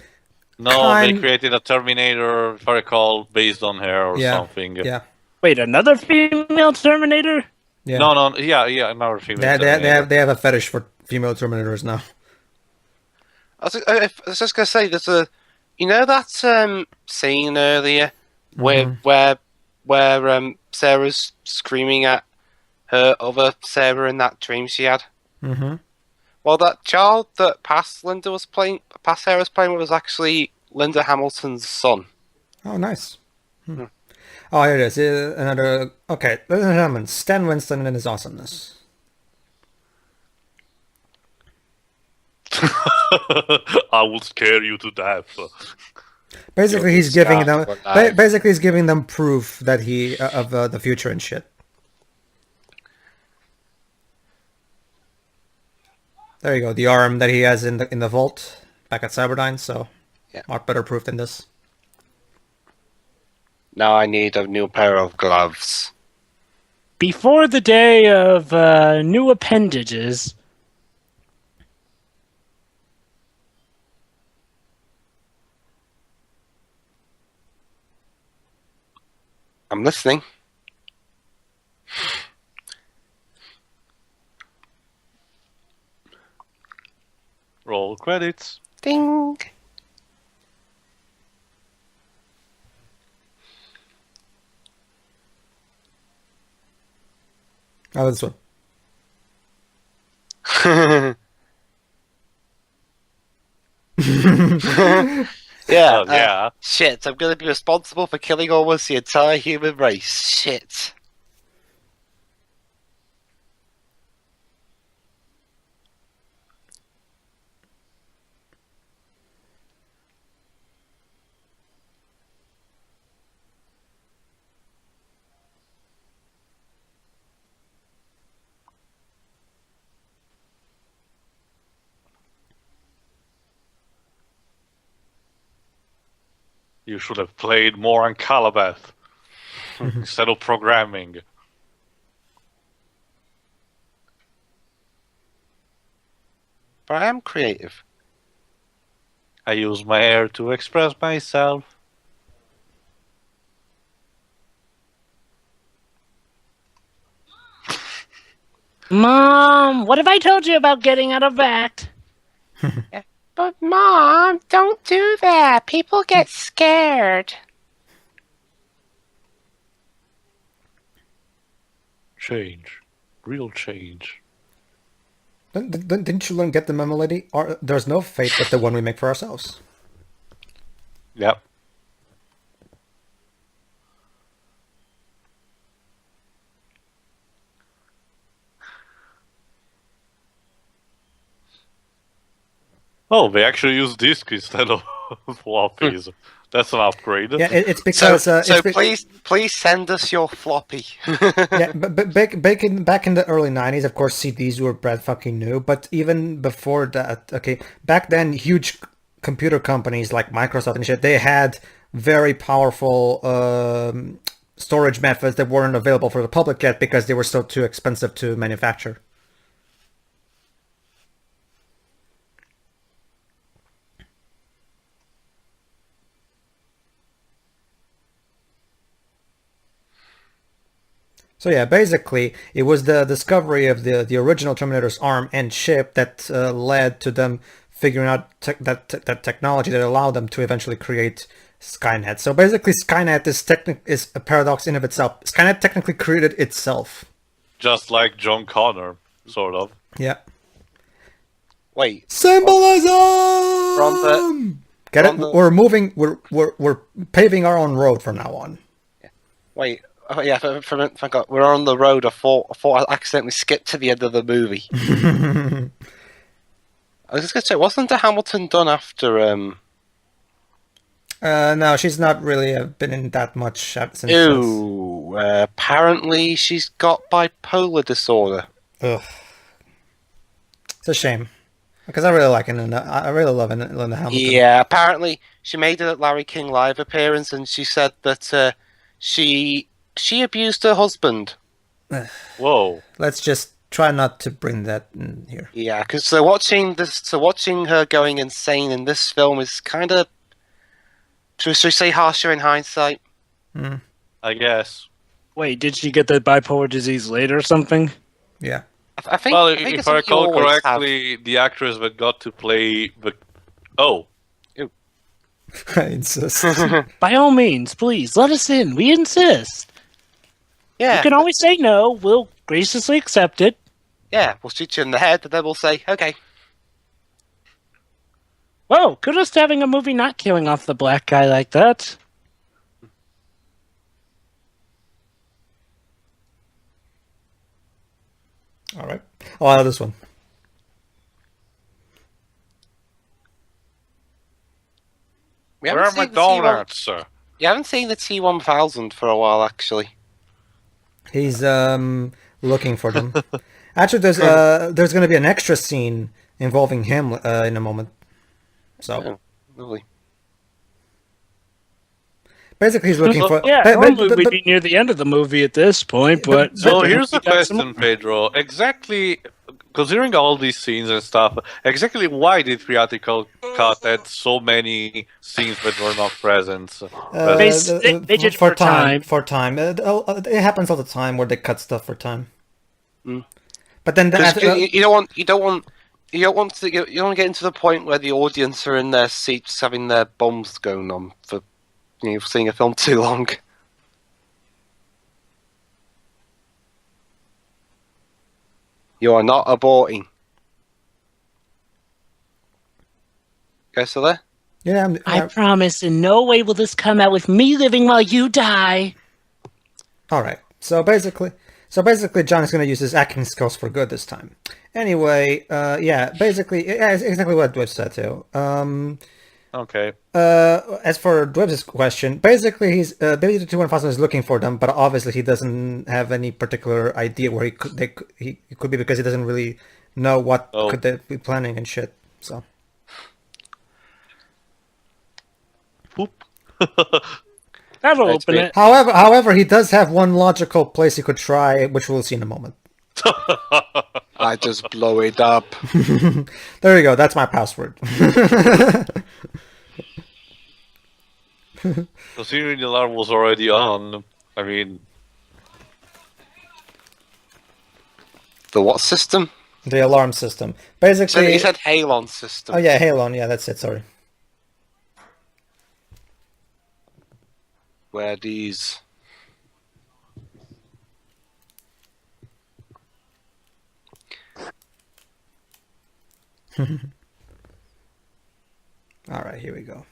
No, they created a Terminator, if I recall, based on her or something. Yeah. Wait, another female Terminator? Yeah. No, another female Terminator. They have a fetish for female Terminators now. I was just gonna say, there's a, you know that scene earlier where Sarah's screaming at her other Sarah in that dream she had. Mm-hmm. Well, that child that past Sarah was playing with was actually Linda Hamilton's son. Oh, nice. Oh, here it is. Another. Okay, ladies and gentlemen, Stan Winston and his awesomeness. I will scare you to death. Basically, he's giving them. Basically, he's giving them proof that he of the future and shit. There you go. The arm that he has in the vault back at Cyberdyne. So, yeah, lot better proof than this. Now I need a new pair of gloves. Before the day of new appendages. I'm listening. Roll credits. Ding. Oh, this one. Yeah. Shit, I'm gonna be responsible for killing almost the entire human race. Shit. You should have played more on Calabeth instead of programming. But I am creative. I use my hair to express myself. Mom, what have I told you about getting out of act? But Mom, don't do that. People get scared. Change. Real change. Didn't you learn Get the Memo, lady? There's no fate but the one we make for ourselves. Yep. Oh, they actually use disk instead of Floppies. That's an upgrade. Yeah, it's So, because please send us your floppy. yeah, but back in the early 90s, of course, CDs were brand fucking new. But even before that, okay, back then, huge computer companies like Microsoft and shit, they had very powerful storage methods that weren't available for the public yet because they were still too expensive to manufacture. So yeah, basically, it was the discovery of the original Terminator's arm and chip that led to them figuring out that technology that allowed them to eventually create Skynet. So basically, Skynet is a paradox in of itself. Skynet technically created itself. Just like John Connor, sort of. Yeah. Wait, Symbolism. Get it? the- We're moving. We're paving our own road from now on. wait. Oh, yeah, thank God. We're on the road. I thought I accidentally skipped to the end of the movie. I was just going to say, wasn't the Hamilton done after... No, she's not really been in that much since. Ew. Apparently she's got bipolar disorder. Ugh. It's a shame. Because I really like it. I really love Linda Hamilton. Yeah, apparently she made a Larry King Live appearance and she said that she abused her husband. Whoa. Let's just try not to bring that in here. Yeah, because watching her going insane in this film is kind of, should we say, harsher in hindsight. I guess. Wait, did she get the bipolar disease later or something? Yeah. I think. Well, I think if it's I something you recall always have. correctly, the actress that got to play the... Oh. I insist. By all means, please, let us in. We insist. Yeah, You can always say no. We'll graciously accept it. yeah. We'll shoot you in the head, and then we'll say, okay. Whoa, kudos to having a movie not killing off the black guy like that. All right. Oh, I love this one. We Where are haven't my seen the T1 donuts, sir? You haven't seen the T1000 for a while, actually. He's looking for them. Actually, there's going to be an extra scene involving him in a moment. So Oh, lovely. basically, he's looking for. Yeah, but- normally but- we'd but- be near the end of the movie at this point, but... So but here's we the got some- question, Pedro. Exactly, considering all these scenes and stuff, exactly why did theatrical cut add so many scenes that were not present? They did for time. For time. It happens all the time where they cut stuff for time. Mm. But then You don't want to get into the point where the audience are in their seats having their bums going on for seeing a film too long. You are not aborting. Guys still there? yeah, I promise in no way will this come out with me living while you die. all right. So basically, John is going to use his acting skills for good this time. Anyway, yeah, basically, yeah, it's exactly what Dweb said too. Okay. As for Dweb's question, basically, he's Baby the 21000 is looking for them, but obviously he doesn't have any particular idea where he could be because he doesn't really know what could they be planning and shit. So. Poop. That'll That's open great. it. However, he does have one logical place he could try, which we'll see in a moment. I just blow it up. There you go. That's my password. Considering the alarm was already on, I mean, The what system? The alarm system. So Basically. he said Halon system. Oh yeah, Halon. Yeah, that's it. Sorry. Where these... All right, here we go.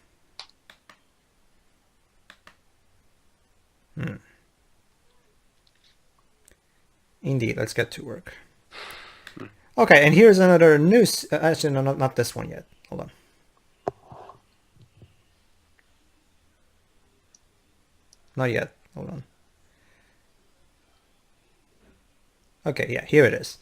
Indeed, let's get to work. Okay, and here's another news. Actually, no, not this one yet. Hold on. not yet. Hold on. Okay, yeah, here it is.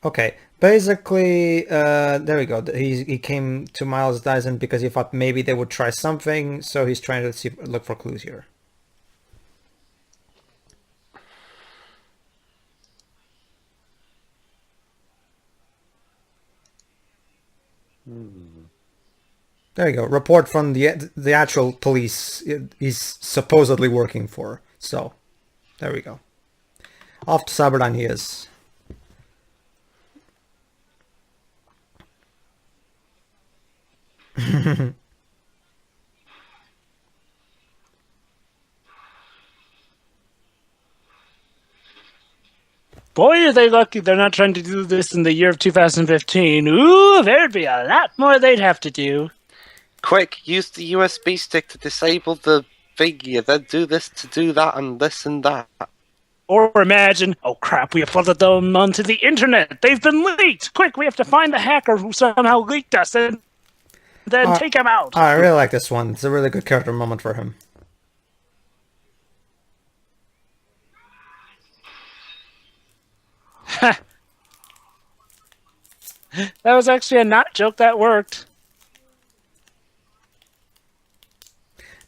Okay, basically, there we go. He came to Miles Dyson because he thought maybe they would try something, so he's trying to look for clues here. There you go. Report from the actual police he's supposedly working for. So, there we go. Off to Cyberdyne he is. Boy, are they lucky they're not trying to do this in the year of 2015. Ooh, there'd be a lot more they'd have to do. Quick, use the USB stick to disable the thingy, then do this to do that and this and that. Or imagine, oh crap, we uploaded them onto the internet. They've been leaked. Quick, we have to find the hacker who somehow leaked us and then take him out. I really like this one. It's a really good character moment for him. That was actually a not joke that worked.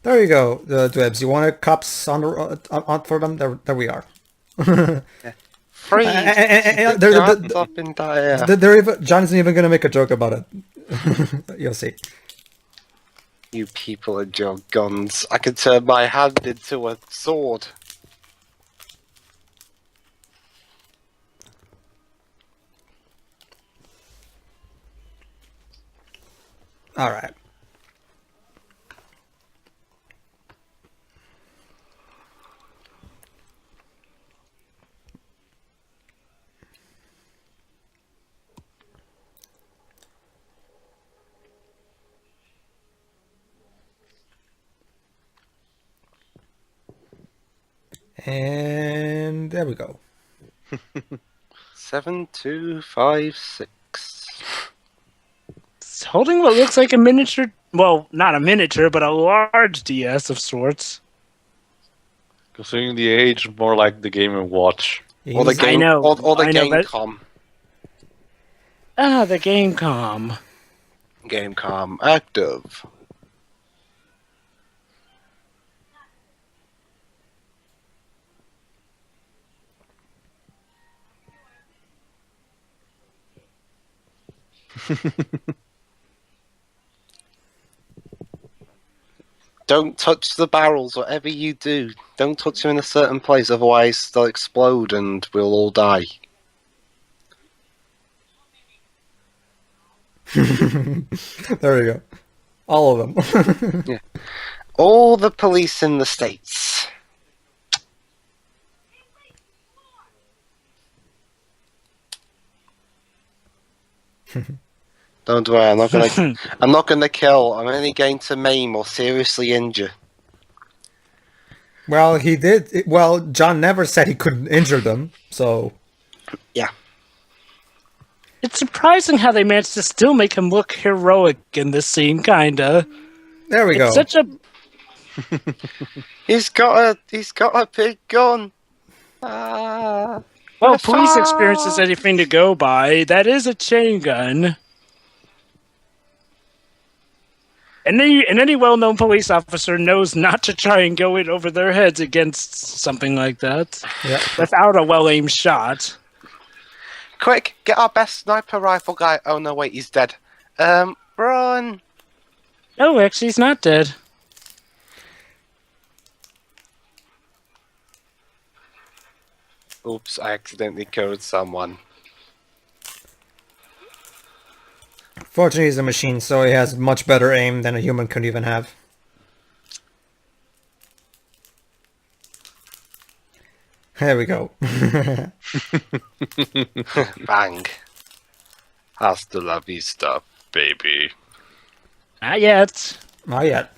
There you go, Dwebs. You wanted cops on for them? There we are. Freeze! Up in dire. John's even going to make a joke about it. You'll see. You people and your guns. I can turn my hand into a sword. All right. And there we go. 7256. It's holding what looks like a miniature, well, not a miniature, but a large DS of sorts. Considering the age, more like the Game & Watch. Or the game, I know. or the I know, Gamecom. Ah, the Gamecom. Gamecom active. Don't touch the barrels, whatever you do. Don't touch them in a certain place, otherwise they'll explode and we'll all die. There we go. All of them. Yeah. All the police in the States. Don't worry, I'm not gonna kill. I'm only going to maim or seriously injure. Well, he did. Well, John never said he couldn't injure them, so. Yeah. It's surprising how they managed to still make him look heroic in this scene, kinda. There we go. It's such a... He's got a big gun. Ah. Well, police experience is anything to go by. That is a chain gun. And any well-known police officer knows not to try and go in over their heads against something like that. Yeah. Without a well-aimed shot. Quick, get our best sniper rifle guy. Oh no, wait, he's dead. Run! Oh, actually, he's not dead. Oops, I accidentally killed someone. Fortunately, he's a machine, so he has much better aim than a human could even have. There we go. Bang. Hasta la vista, baby. Not yet. Not yet.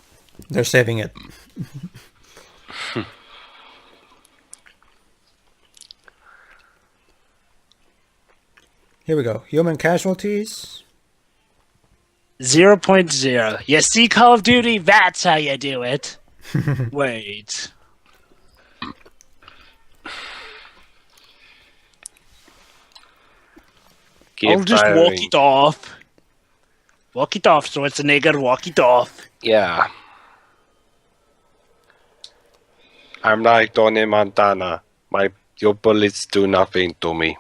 They're saving it. Here we go. Human casualties. 0.0. You see Call of Duty? That's how you do it. Wait. I'll just walk firing. it off. Walk it off, Schwarzenegger, walk it off. Yeah. I'm like Tony Montana. Your bullets do nothing to me.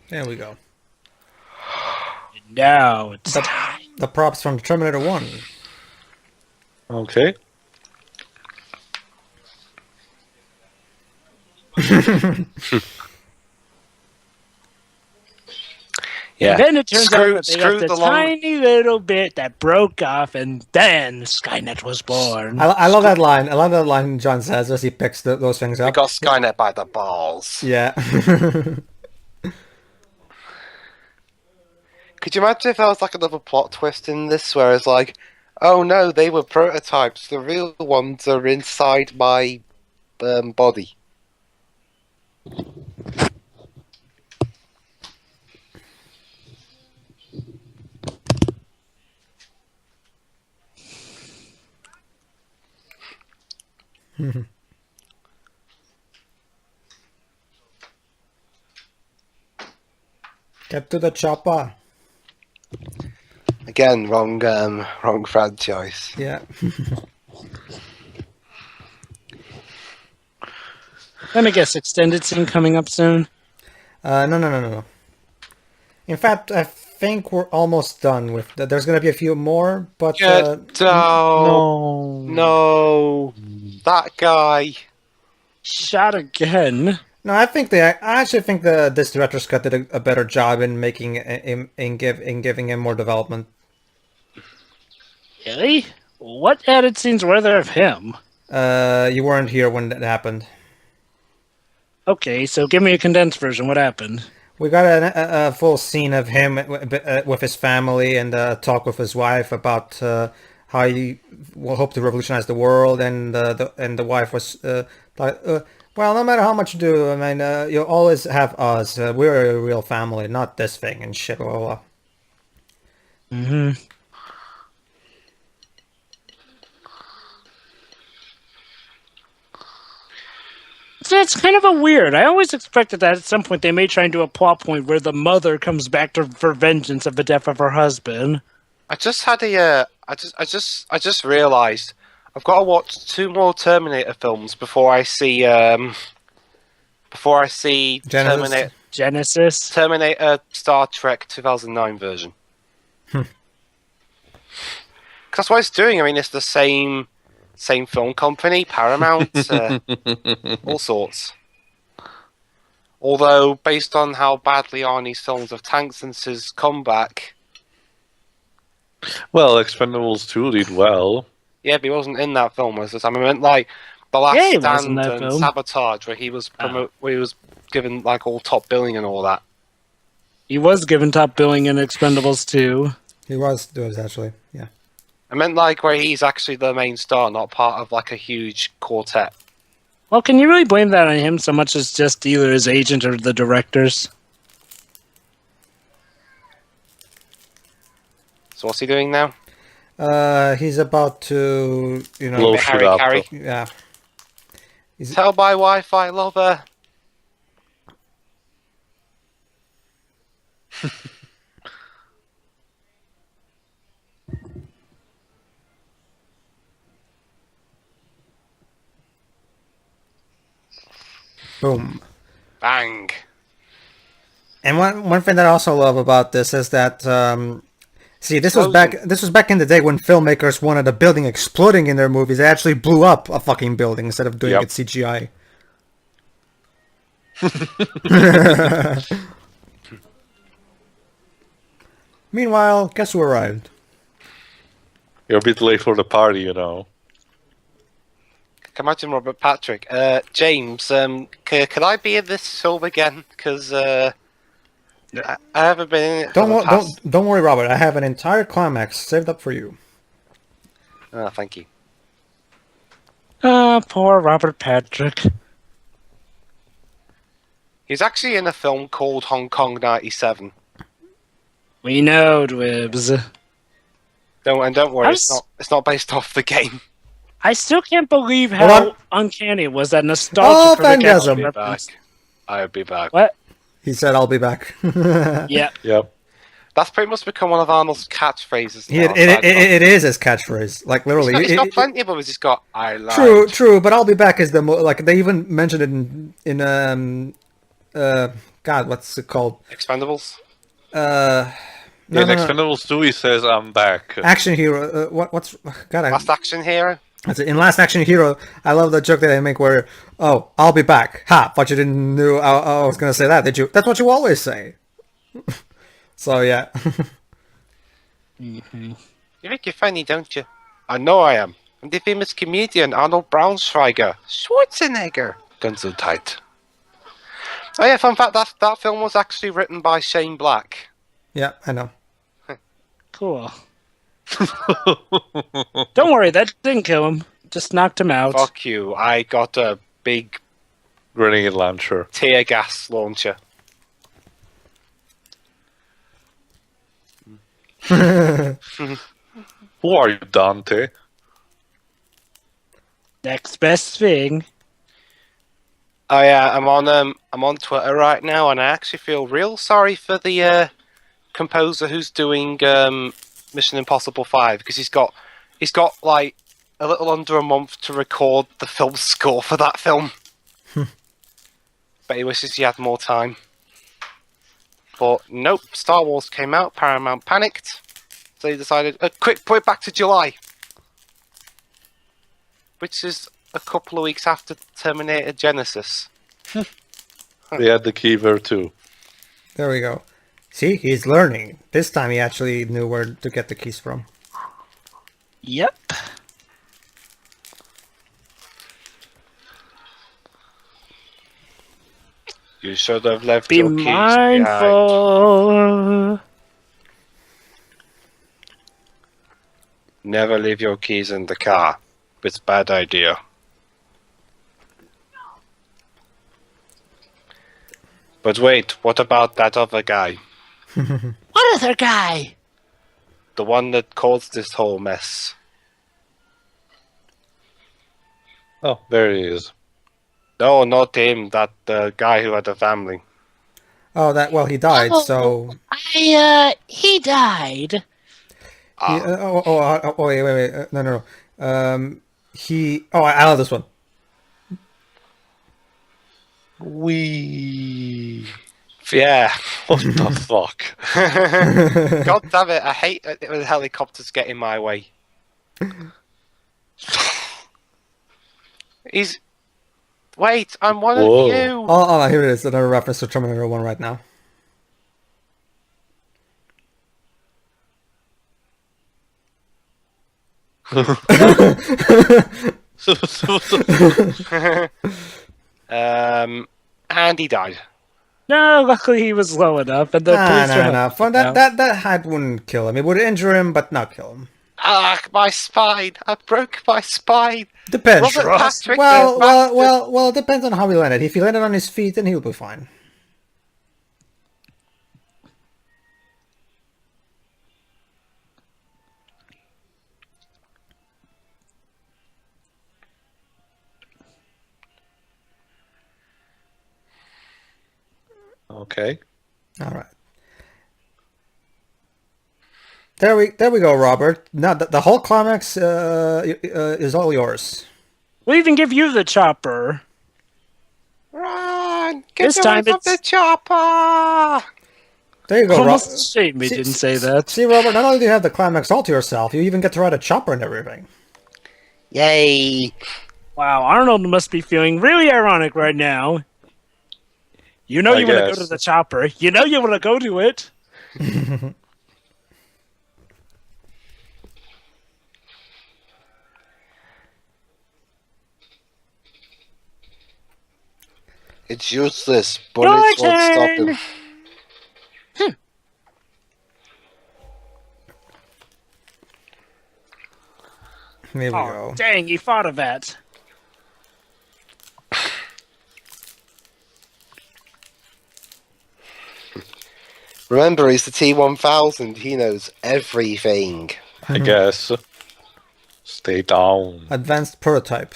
There we go. Now it's time. The props from Terminator 1. Okay. Yeah. And then it turns out that they screw got the the long- tiny little bit that broke off, and then Skynet was born. I love that line. I love that line John says as he picks those things We up. got Skynet by the balls. Yeah. Could you imagine if there was like another plot twist in this where it's like, oh no, they were prototypes. The real ones are inside my body. Get to the chopper. Again, wrong franchise. Yeah. Let me guess, extended scene coming up soon? No. In fact, I think we're almost done with that. There's gonna be a few more, but No, that guy. Shot again. no, I actually think this director's cut did a better job in making in giving him more development. Really? What added scenes were there of him? You weren't here when that happened. Okay, so give me a condensed version. What happened? We got a full scene of him with his family and talk with his wife about how he will hope to revolutionize the world, and the wife was like, well, no matter how much you do, I mean, you'll always have us. We're a real family, not this thing and shit. Blah, blah, blah. Mm-hmm. So it's kind of a weird. I always expected that at some point they may try and do a plot point where the mother comes back for vengeance of the death of her husband. I just had a. I just realised I've got to watch 2 more Terminator films before I see. Genesis. Genesis. Terminator Star Trek 2009 version. That's what it's doing. I mean, it's the same film company, Paramount, all sorts. Although, based on how badly Arnie's films have tanked since his comeback, Well, Expendables 2 did well. yeah, but he wasn't in that film most of the time. I meant like The Last Yeah, he was in Stand that and film. Sabotage, where he was where he was given like all top billing and all that. He was given top billing in Expendables 2. He was actually, yeah. I meant like where he's actually the main star, not part of like a huge quartet. Well, can you really blame that on him so much as just either his agent or the directors? So what's he doing now? He's about to, Blow shit Harry up. Carey. yeah. Tell my wife I love her. Boom. Bang. And one thing that I also love about this is that see, this was back in the day when filmmakers wanted a building exploding in their movies. They actually blew up a fucking building instead of doing Yep. it CGI. Meanwhile, guess who arrived? You're a bit late for the party, you know. Can imagine Robert Patrick. James, could I be in this film again? Because I haven't been in it. Don't worry, Robert. I have an entire climax saved up for you. Oh, thank you. Ah, poor Robert Patrick. He's actually in a film called Hong Kong '97. We know, Dwibs. Don't worry, it's not based off the game. I still can't believe Hold how on. uncanny it was that Oh, nostalgia. Phangasm. I'll be back. I'll be back. What? He said, "I'll be back." Yeah. Yep. That's pretty much become one of Arnold's catchphrases now. It is his catchpatchphrase, like literally. He's got plenty of others. He's got "I lied." True, but "I'll be back" is the like they even mentioned it in God, what's it called? Expendables. No, In no, no. Expendables 2, he says, "I'm back." Action Hero. What's God? Last Action Hero. That's it. In Last Action Hero, I love the joke that they make where, "Oh, I'll be back." Ha! But you didn't know I was gonna say that, did you? That's what you always say. So yeah. You think you're funny, don't you? I know I am. I'm the famous comedian Arnold Braunschweiger. Schwarzenegger. Gesundheit. Oh yeah, fun fact, that film was actually written by Shane Black. Yeah, I know. Cool. Don't worry, that didn't kill him. Just knocked him out. Fuck you, I got a big Grenade launcher. tear gas launcher. Who are you, Dante? Next best thing. Oh yeah, I'm on Twitter right now, and I actually feel real sorry for the composer who's doing Mission Impossible 5 because he's got like a little under a month to record the film score for that film. But he wishes he had more time. But nope, Star Wars came out, Paramount panicked, so they decided, quick, put it back to July. Which is a couple of weeks after Terminator Genesis. They had the keyword too. There we go. See, he's learning. This time he actually knew where to get the keys from. Yep. You should have left Be your keys behind. mindful. Never leave your keys in the car. It's a bad idea. But wait, what about that other guy? What other guy? The one that caused this whole mess. Oh, there he is. No, not him. That guy who had a family. Oh, he died. So He died. wait. No. I love this one. Yeah. What the fuck? God damn it! I hate it when helicopters get in my way. Wait, I'm one Whoa. of you. Oh, here it is. Another reference to Terminator 1 right now. And he died. No, luckily he was low enough, and the police were No. helping him out. That hat wouldn't kill him. It would injure him, but not kill him. Ah, my spine! I broke my spine. Depends. Robert Patrick, Well, it depends on how he landed. If he landed on his feet, then he'll be fine. Okay. All right. There we go, Robert. Now the whole climax is all yours. We'll even give you the chopper. Run! Get This away time from it's- the chopper! There you go, Almost Robert. a shame he didn't say that. See, Robert, not only do you have the climax all to yourself, you even get to ride a chopper and everything. Yay! Wow, Arnold must be feeling really ironic right now. You know I you want to go guess. to the chopper. You know you want to go to it. It's useless. Bullets Your won't stop turn. him. Here we Oh, go. dang, he thought of that. Remember, he's the T-1000. He knows everything. I guess. Stay down. Advanced prototype.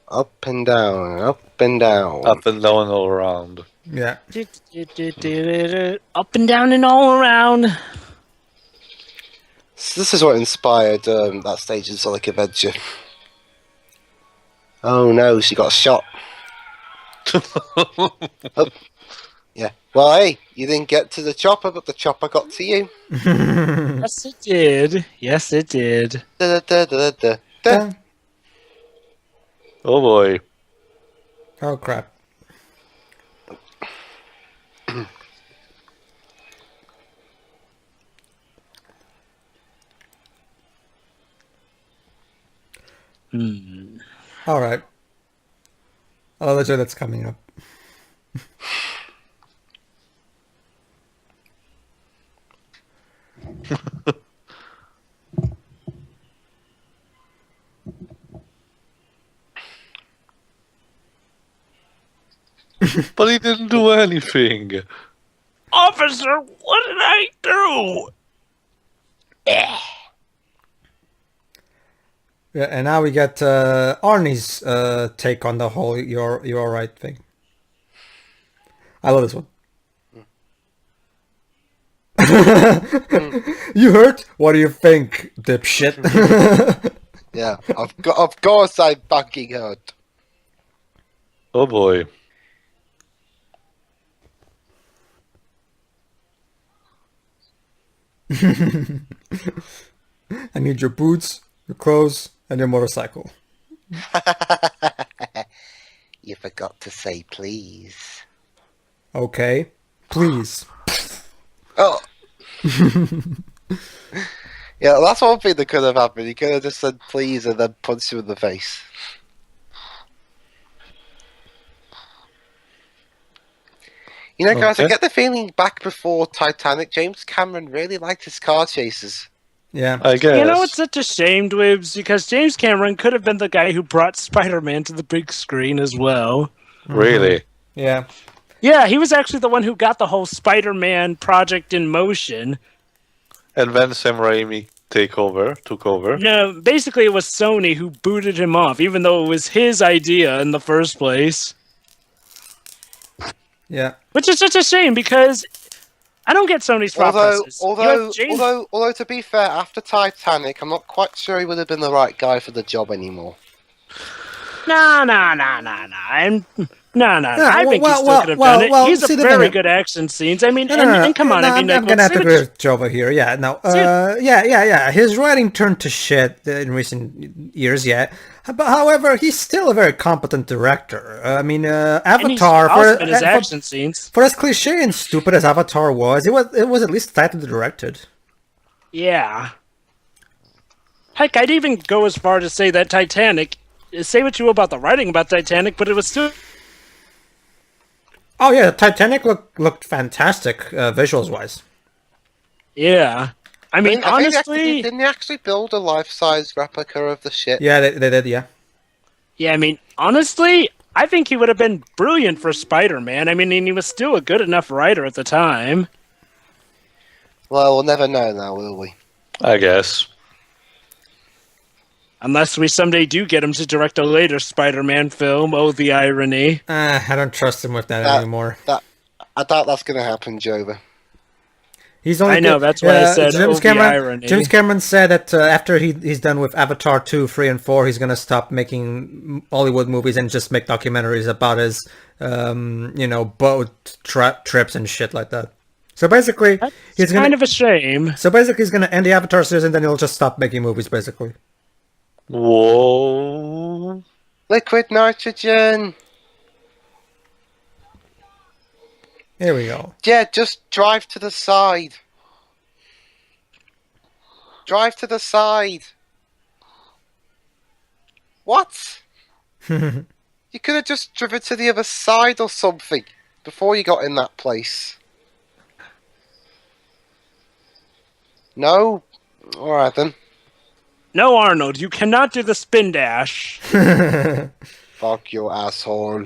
Up and down, up and down. Up and down all around. Yeah. Up and down and all around. So this is what inspired that stage in Sonic Adventure. Oh no, she got shot. Oh. Yeah. Well, hey, you didn't get to the chopper, but the chopper got to you. Yes, it did. Yes, it did. Da, da, da, da, da. Oh boy. Oh crap. Alright. I'll let you know that's coming up. But he didn't do anything. Officer, what did I do? Yeah, and now we get Arnie's take on the whole you're alright thing. I love this one. You hurt? What do you think, dipshit? Yeah, of course I'm fucking hurt. Oh boy. I need your boots, your clothes, and your motorcycle. You forgot to say please. Okay, please. Oh. Yeah, that's one thing that could have happened. He could have just said please and then punched you in the face. You know, guys, I Okay. get the feeling back before Titanic, James Cameron really liked his car chases. Yeah. I guess. You know, it's such a shame, Dwebs, because James Cameron could have been the guy who brought Spider-Man to the big screen as well. Really? Yeah. Yeah, he was actually the one who got the whole Spider-Man project in motion. And then Sam Raimi took over. No, basically it was Sony who booted him off, even though it was his idea in the first place. Yeah. Which is such a shame, because I don't get Sony's thought process. You have James- Although, to be fair, after Titanic, I'm not quite sure he would have been the right guy for the job anymore. Nah. I think he still could have done it. He's see, a the very thing- good action scenes. I mean, No, and come on, I mean, I'm gonna have to agree with Jova here. Yeah, no, yeah. His writing turned to shit in recent years. Yeah, but however, he's still a very competent director. I mean, Avatar for his action scenes. For as cliche and stupid as Avatar was, it was at least tightly directed. Yeah. Heck, I'd even go as far to say that Titanic. Say what you will about the writing about Titanic, but it was still. Oh yeah, Titanic looked fantastic visuals wise. Yeah, I mean, honestly, didn't they actually build a life-size replica of the ship? Yeah, they did. Yeah. Yeah, I mean, honestly, I think he would have been brilliant for Spider-Man. I mean, he was still a good enough writer at the time. Well, we'll never know now, will we? I guess. Unless we someday do get him to direct a later Spider-Man film. Oh, the irony. I don't trust him with that anymore. I doubt that's going to happen, Jova. He's only I know, that's why I said, James the Cameron, irony. James Cameron said that after he's done with Avatar 2, 3, and 4, he's going to stop making Hollywood movies and just make documentaries about his, boat trips and shit like that. So basically, It's kind of a shame. So basically, he's going to end the Avatar series and then he'll just stop making movies, basically. Whoa. Liquid nitrogen! Here we go. Yeah, just drive to the side. Drive to the side. What? You could have just driven to the other side or something before you got in that place. No? Alright then. No, Arnold, you cannot do the spin dash. Fuck you, asshole.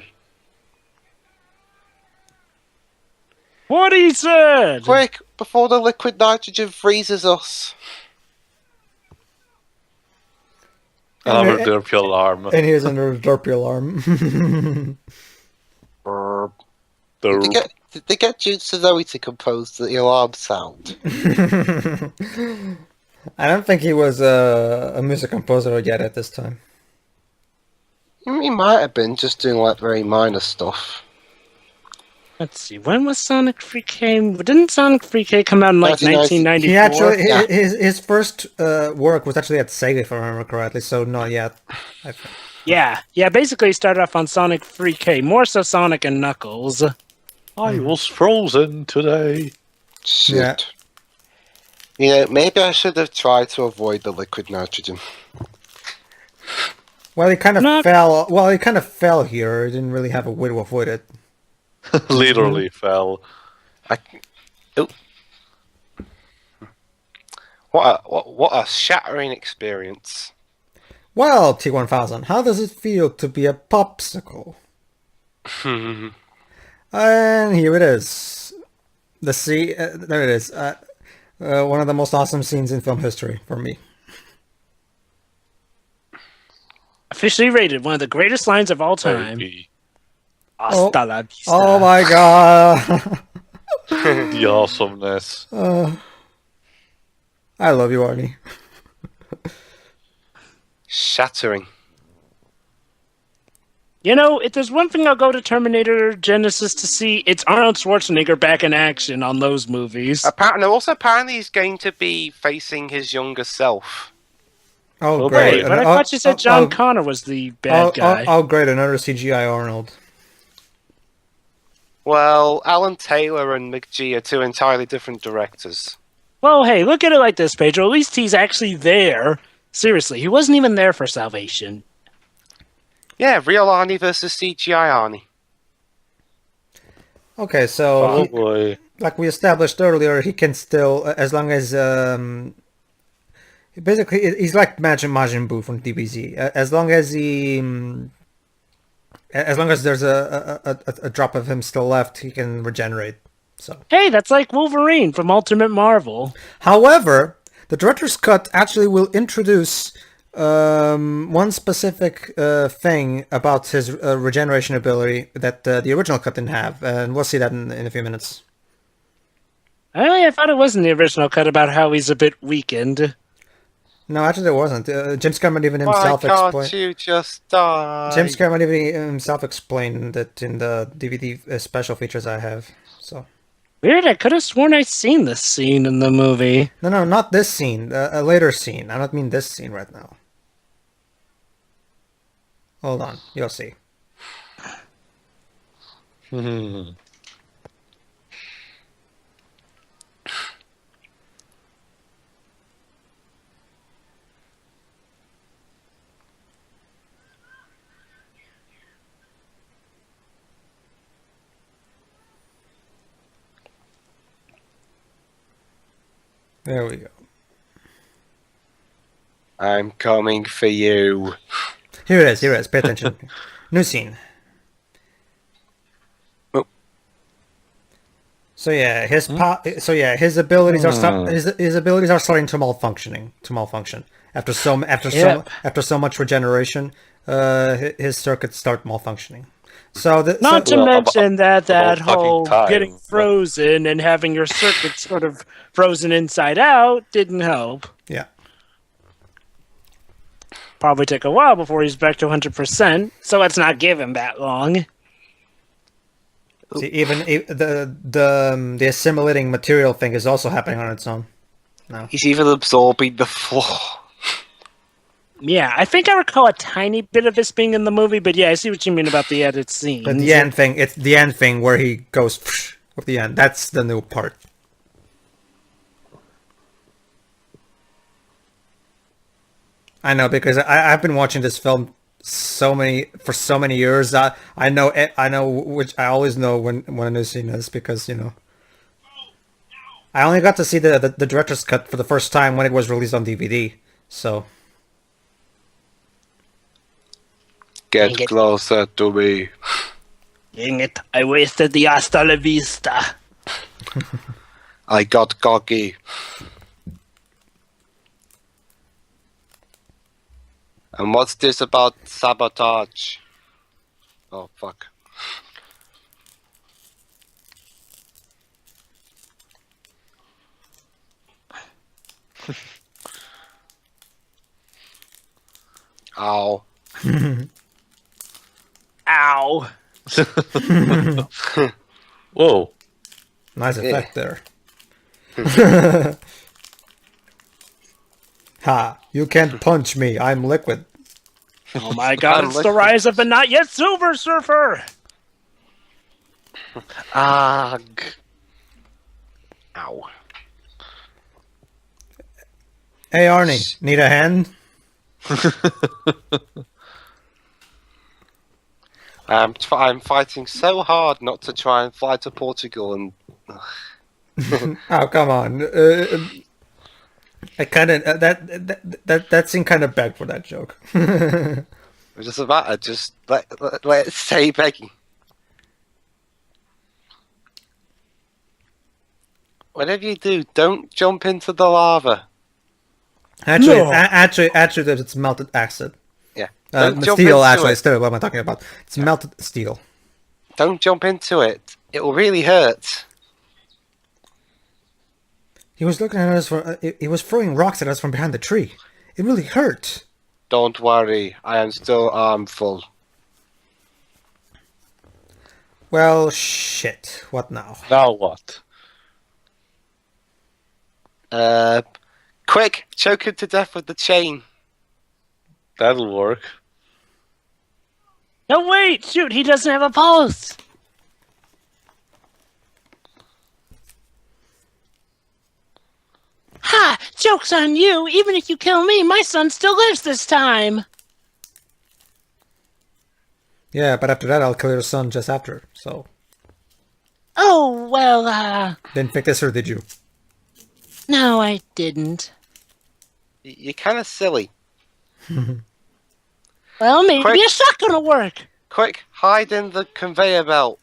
What he said! Quick, before the liquid nitrogen freezes us. Another derpy alarm. And here's another derpy alarm. Did they get Jude Senoe to compose the alarm sound? I don't think he was a music composer yet at this time. He might have been just doing like very minor stuff. Let's see, when was Sonic 3K? Didn't Sonic 3K come out in like 1994? He actually, his first work was actually at Sega, if I remember correctly, so not yet. I think. Yeah, basically he started off on Sonic 3K, more so Sonic and Knuckles. I was frozen today. Shit. Yeah. You know, maybe I should have tried to avoid the liquid nitrogen. Well, he kind of fell. Well, he kind of fell here. He didn't really have a way to avoid it. Literally fell. What a shattering experience. Well, T1000, how does it feel to be a popsicle? And here it is. The sea. There it is. One of the most awesome scenes in film history for me. Officially rated one of the greatest lines of all time. Baby. Hasta la vista. Oh my god. The awesomeness. I love you, Arnie. Shattering. You know, if there's one thing I'll go to Terminator Genesis to see, it's Arnold Schwarzenegger back in action on those movies. Apparently he's going to be facing his younger self. Oh, Great, great. but I thought you said John Connor was the bad guy. Oh, great. Another CGI Arnold. Well, Alan Taylor and McGee are two entirely different directors. Well, hey, look at it like this, Pedro. At least he's actually there. Seriously, he wasn't even there for Salvation. Yeah, real Arnie versus CGI Arnie. Okay, so Oh boy. like we established earlier, he can still, as long as basically he's like Majin Buu from DBZ. As long as there's a drop of him still left, he can regenerate. So. Hey, that's like Wolverine from Ultimate Marvel. However, the director's cut actually will introduce one specific thing about his regeneration ability that the original cut didn't have, and we'll see that in a few minutes. I thought it was in the original cut about how he's a bit weakened. No, actually, it wasn't. James Cameron even himself Why explained. can't you just die? James Cameron even himself explained it in the DVD special features I have. So. Weird, I could have sworn I'd seen this scene in the movie. No, not this scene. A later scene. I don't mean this scene right now. Hold on, you'll see. There we go. I'm coming for you. Here it is. Pay attention. New scene. Oh. So yeah, his abilities are his abilities are starting to malfunction after so much regeneration. His circuits start malfunctioning. Not to mention that whole time. getting frozen and having your circuits sort of frozen inside out didn't help. Yeah. Probably took a while before he's back to 100%, so let's not give him that long. See, even the assimilating material thing is also happening on its own. No. He's even absorbing the floor. Yeah, I think I recall a tiny bit of this being in the movie, but yeah, I see what you mean about the edit scene. But the end thing, it's the end thing where he goes with the end. That's the new part. I know, because I've been watching this film for so many years. I know which I always know when a new scene is, because I only got to see the director's cut for the first time when it was released on DVD. So Get Dang it. closer to me. Dang it, I wasted the hasta la vista. I got cocky. And what's this about sabotage? Oh, fuck. Ow. Ow. Whoa. Nice effect there. Ha! You can't punch me. I'm liquid. Oh my god, I'm it's the rise of the not yet Silver Surfer! Ugh. Ow. Hey Arnie, need a hand? I'm fighting so hard not to try and fly to Portugal and... Oh come on. I kind of that seemed kind of bad for that joke. It doesn't matter, just let it stay begging. Whatever you do, don't jump into the lava. Actually, No. actually, it's melted acid. Yeah. Don't jump Steel, into actually, it. still, what am I talking about? It's melted steel. Don't jump into it. It will really hurt. He was looking at us from. He was throwing rocks at us from behind the tree. It really hurt. Don't worry, I am still armful. Well, shit. What now? Now what? Quick, choke him to death with the chain. That'll work. No, wait! Shoot, he doesn't have a pulse! Ha! Joke's on you! Even if you kill me, my son still lives this time! Yeah, but after that, I'll kill your son just after. So, Oh, well, didn't think this, or did you? no, I didn't. You're kind of silly. Well, maybe Quick. a shotgun will work! Quick, hide in the conveyor belt.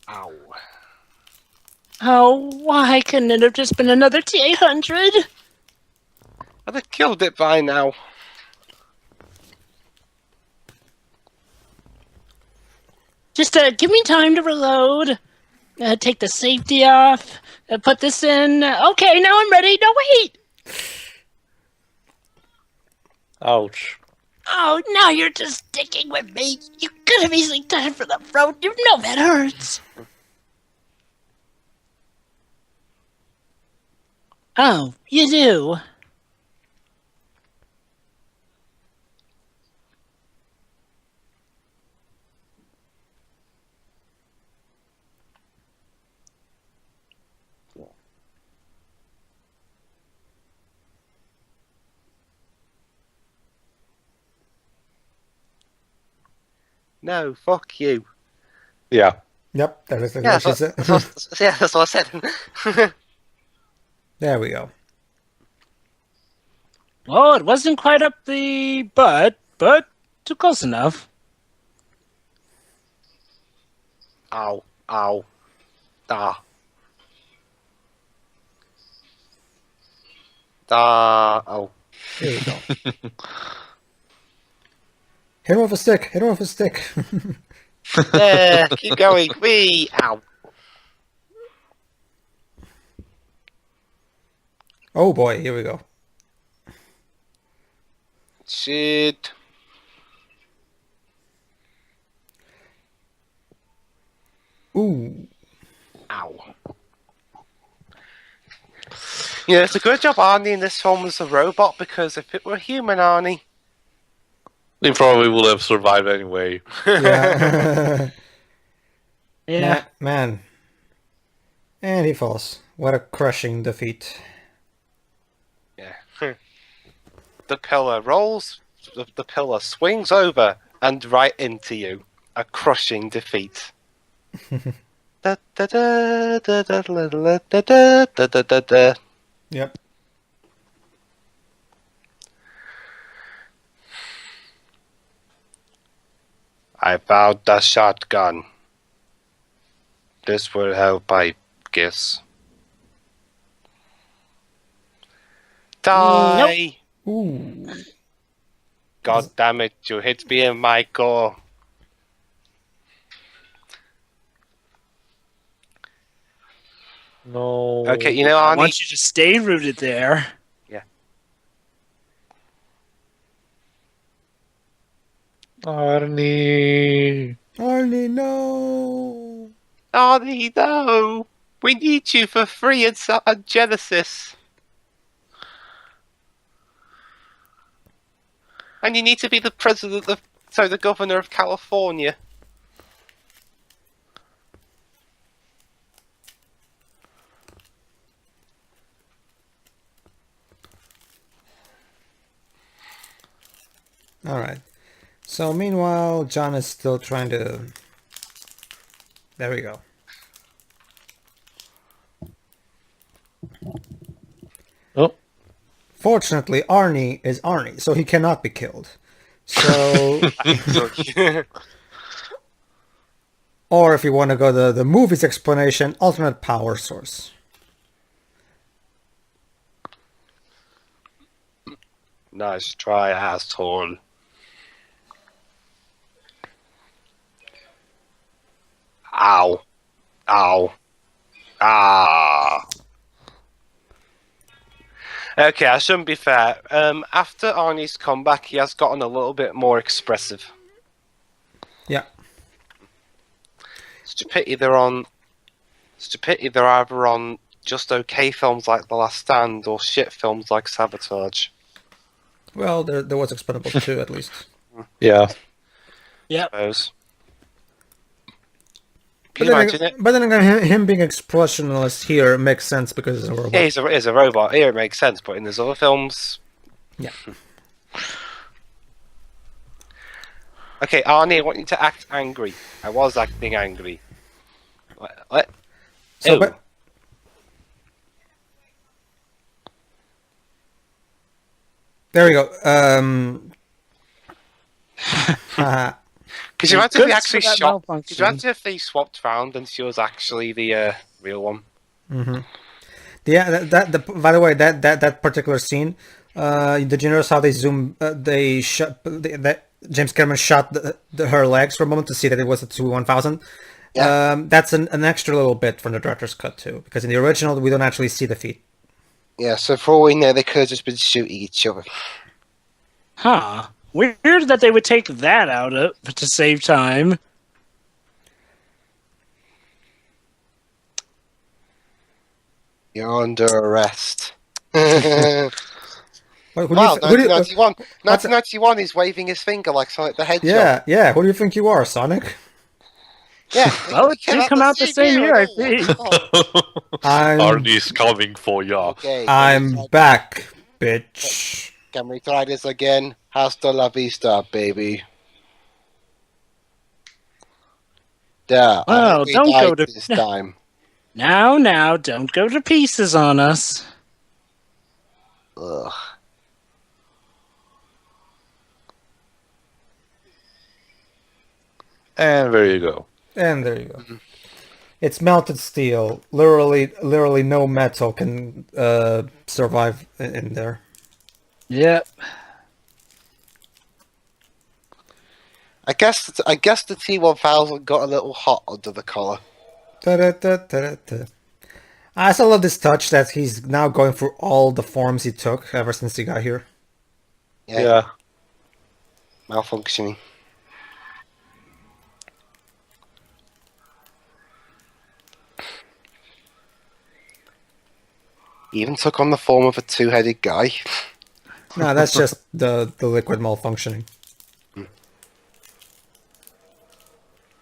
Ow. Oh, why couldn't it have just been another T-800? I'd have killed it by now. Just give me time to reload, take the safety off, put this in. Okay, now I'm ready. No, wait! Ouch. Oh, now you're just sticking with me. You could have easily done it for the throat. You know that hurts. Oh, you do? No, fuck you. Yeah. Yep, that is Yeah, what she said. that's what I said. There we go. Well, it wasn't quite up the butt, but too close enough. Ow, ow, ah. Oh. Here we go. Hit him with a stick. Hit him with a stick. There, keep going. Wee, ow. Oh boy, here we go. Shit. Ooh. Ow. Yeah, it's a good job Arnie in this film was a robot, because if it were human Arnie... They probably would have survived anyway. Yeah. Yeah. Man. And he falls. What a crushing defeat. Yeah. The pillar rolls, the pillar swings over and right into you. A crushing defeat. Da, da, da, da, da, da, da, da, da, da, da, da. Yep. I found the shotgun. This will help, I guess. Die! Ooh. God damn it, you hit me in my core. No. Okay, you know, I Arnie. want you to stay rooted there. Arnie. Arnie, no. Arnie, no! We need you for free at Genesis. And you need to be the the governor of California. All right. So meanwhile, John is still trying to... There we go. Oh. Fortunately, Arnie is Arnie, so he cannot be killed. So... Or if you want to go the movie's explanation, alternate power source. Nice try, asshole. Ow. Ow. Ah. Okay, I shouldn't be fair. After Arnie's comeback, he has gotten a little bit more expressive. Yeah. It's a pity they're either on just okay films like The Last Stand or shit films like Sabotage. Well, there was Expendables 2 at least. Yeah. Yep. Suppose. But Can you imagine then, it? but then again, him being expressionless here makes sense because he's a robot. Yeah, he's a robot. Here it makes sense, but in his other films... Yeah. Okay, Arnie, I want you to act angry. I was acting angry. What? So, Ew. but... There we go. Could you imagine if Good they actually for that shot? Could malfunction. you imagine if they swapped round and she was actually the real one? Mm-hmm. Yeah, by the way, that particular scene, did you notice how they zoom? They shot that James Cameron shot her legs for a moment to see that it was a 2-1000. Yeah. That's an extra little bit from the director's cut too, because in the original we don't actually see the feet. Yeah, so for all we know, they could have just been shooting each other. Huh. Weird that they would take that out to save time. You're under arrest. Wow, Wow, 1991. 1991, he's waving his finger like Sonic the Hedgehog. Yeah. Who do you think you are, Sonic? Yeah. Well, it did come out the same year, I think. Arnie's coming for ya. Okay, I'm back, bitch. Can we try this again? Hasta la vista, baby. There. Well, we don't died go to- this time. Now, don't go to pieces on us. Ugh. And there you go. And there you go. It's melted steel. Literally no metal can survive in there. Yep. I guess the T1000 got a little hot under the collar. Da-da-da-da-da. I also love this touch that he's now going through all the forms he took ever since he got here. Yeah. Malfunctioning. He even took on the form of a two-headed guy. No, that's just the liquid malfunctioning.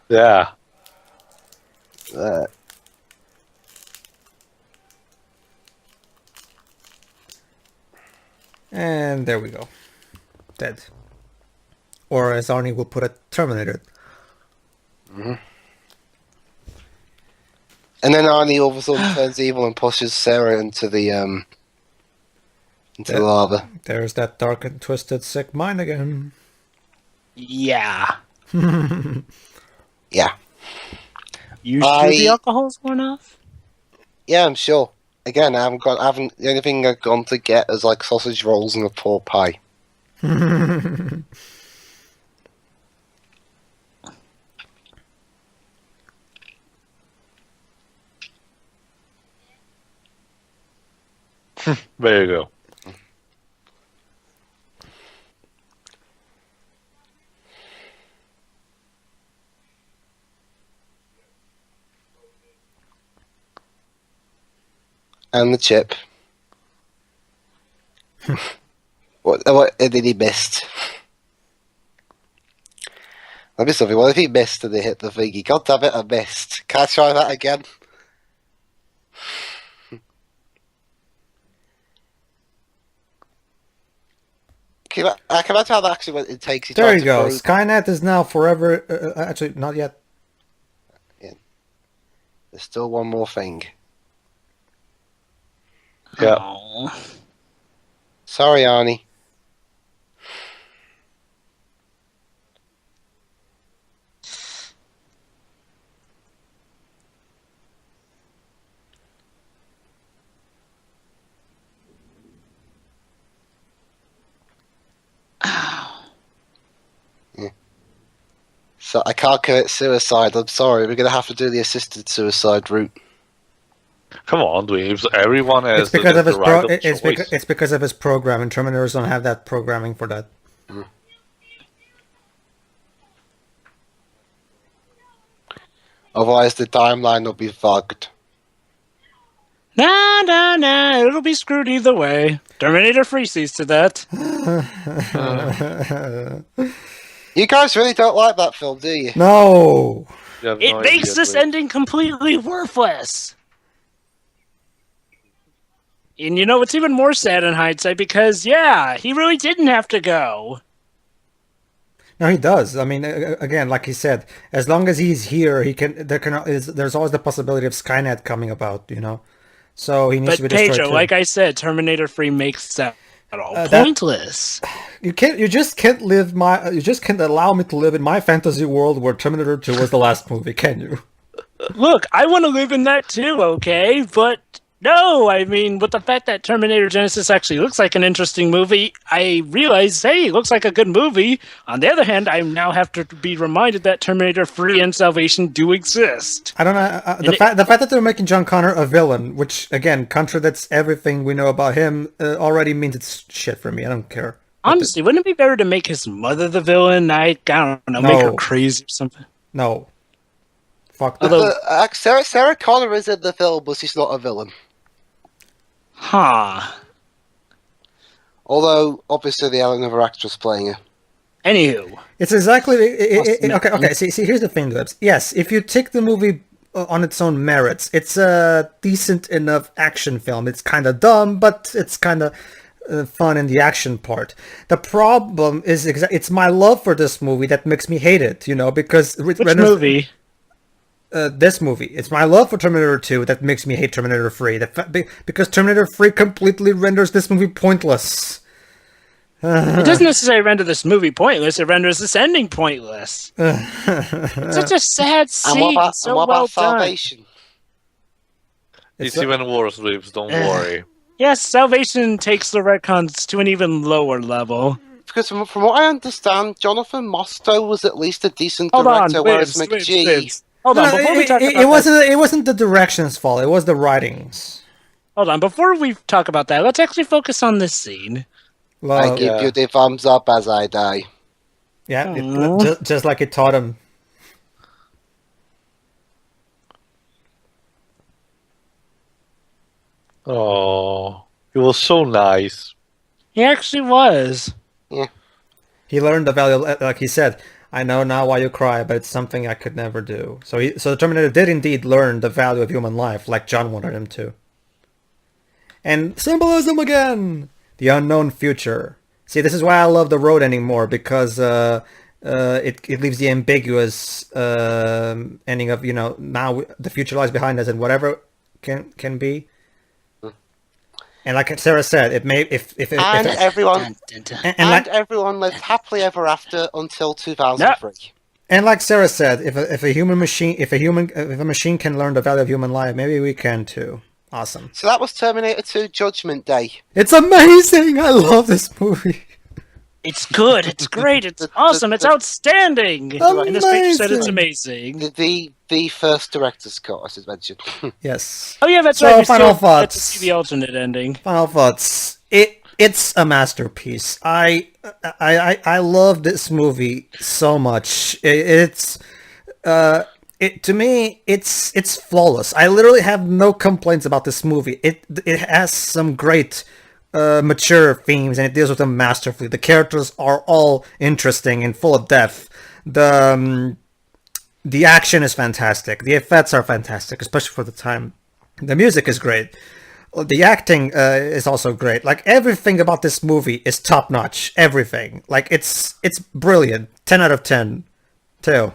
Yeah. And there we go. Dead. Or as Arnie will put it, Terminator. And then Arnie all of a sudden turns evil and pushes Sarah into the lava. There's that dark and twisted sick mind again. Yeah. Yeah. You sure the alcohol's worn off? Yeah, I'm sure. Again, the only thing I've gone to get is like sausage rolls and a pork pie. There you go. And the chip. What did he miss? Let me something. What if he missed and they hit the thing? God damn it, I missed. Can I try that again? I can imagine how that actually went. It takes. There you go. Skynet is now forever. Actually, not yet. Yeah. There's still one more thing. Yeah. Oh. Sorry, Arnie. So I can't commit suicide. I'm sorry. We're going to have to do the assisted suicide route. Come on, Dweebs. Everyone has It's because of his the right of it's, choice. it's because of his programming. Terminators don't have that programming for that. Otherwise, the timeline will be bugged. Nah. It'll be screwed either way. Terminator Free sees to that. You guys really don't like that film, do you? No. You have It no makes idea, this Dweebs. ending completely worthless. And you know, it's even more sad in hindsight because, yeah, he really didn't have to go. No, he does. I mean, again, like he said, as long as he's here, he can. There's always the possibility of Skynet coming about. You know, so he needs But to be destroyed Pedro, too. like I said, Terminator Free makes that all that- pointless. You can't. You just can't live my. You just can't allow me to live in my fantasy world where Terminator 2 was the last movie. Can you? Look, I want to live in that too, okay? But no, I mean, with the fact that Terminator Genesis actually looks like an interesting movie, I realize, hey, it looks like a good movie. On the other hand, I now have to be reminded that Terminator Free and Salvation do exist. I don't know. The fact that they're making John Connor a villain, which again contradicts everything we know about him, already means it's shit for me. I don't care. Honestly, wouldn't it be better to make his mother the villain? I don't know, make her No. crazy or something. No. Fuck that. Although- Sarah Connor is in the film, but she's not a villain. Huh. Although, obviously, they have another actress playing her. Anywho. It's exactly Must okay. See, here's the thing, Libs. Yes, if you take the movie on its own merits, it's a decent enough action film. It's kind of dumb, but it's kind of fun in the action part. The problem is it's my love for this movie that makes me hate it. You know, because Which movie? This movie. It's my love for Terminator 2 that makes me hate Terminator 3. Because Terminator 3 completely renders this movie pointless. It doesn't necessarily render this movie pointless, it renders this ending pointless. It's such a sad scene. And what so about well done. Salvation? It's even worse, Dweebs. Don't worry. Yes, Salvation takes the retcons to an even lower level. Because from what I understand, Jonathan Mostow was at least a decent Hold on, director, whereas Wibbs, McGee... Wibbs. Hold on, before we talk about it wasn't the direction's fault. It was the writings. Hold on, before we talk about that, let's actually focus on this scene. Well, I give you the thumbs up as I die. yeah, just like it taught him. Oh, it was so nice. He actually was. He learned the value, like he said, I know now why you cry, but it's something I could never do. So the Terminator did indeed learn the value of human life, like John wanted him to. And symbolism again! The unknown future. See, this is why I love The Road anymore, because it leaves the ambiguous ending of, you know, now the future lies behind us and whatever can be. And like Sarah said, it may Everyone and like everyone lived happily ever after until 2003. And like Sarah said, if a machine can learn the value of human life, maybe we can too. Awesome. So that was Terminator 2 Judgment Day. It's amazing. I love this movie. It's good. It's great. It's awesome. It's outstanding. And the speaker said it's amazing. The first director's cut, as I mentioned. Yes. Oh yeah, that's So, right. We final still get to thoughts. see the alternate ending. Final thoughts. It's a masterpiece. I love this movie so much. To me, it's flawless. I literally have no complaints about this movie. It has some great mature themes, and it deals with them masterfully. The characters are all interesting and full of depth. The action is fantastic. The effects are fantastic, especially for the time. The music is great. The acting is also great. Like, everything about this movie is top notch. Everything. Like, it's brilliant. 10 out of 10. Too.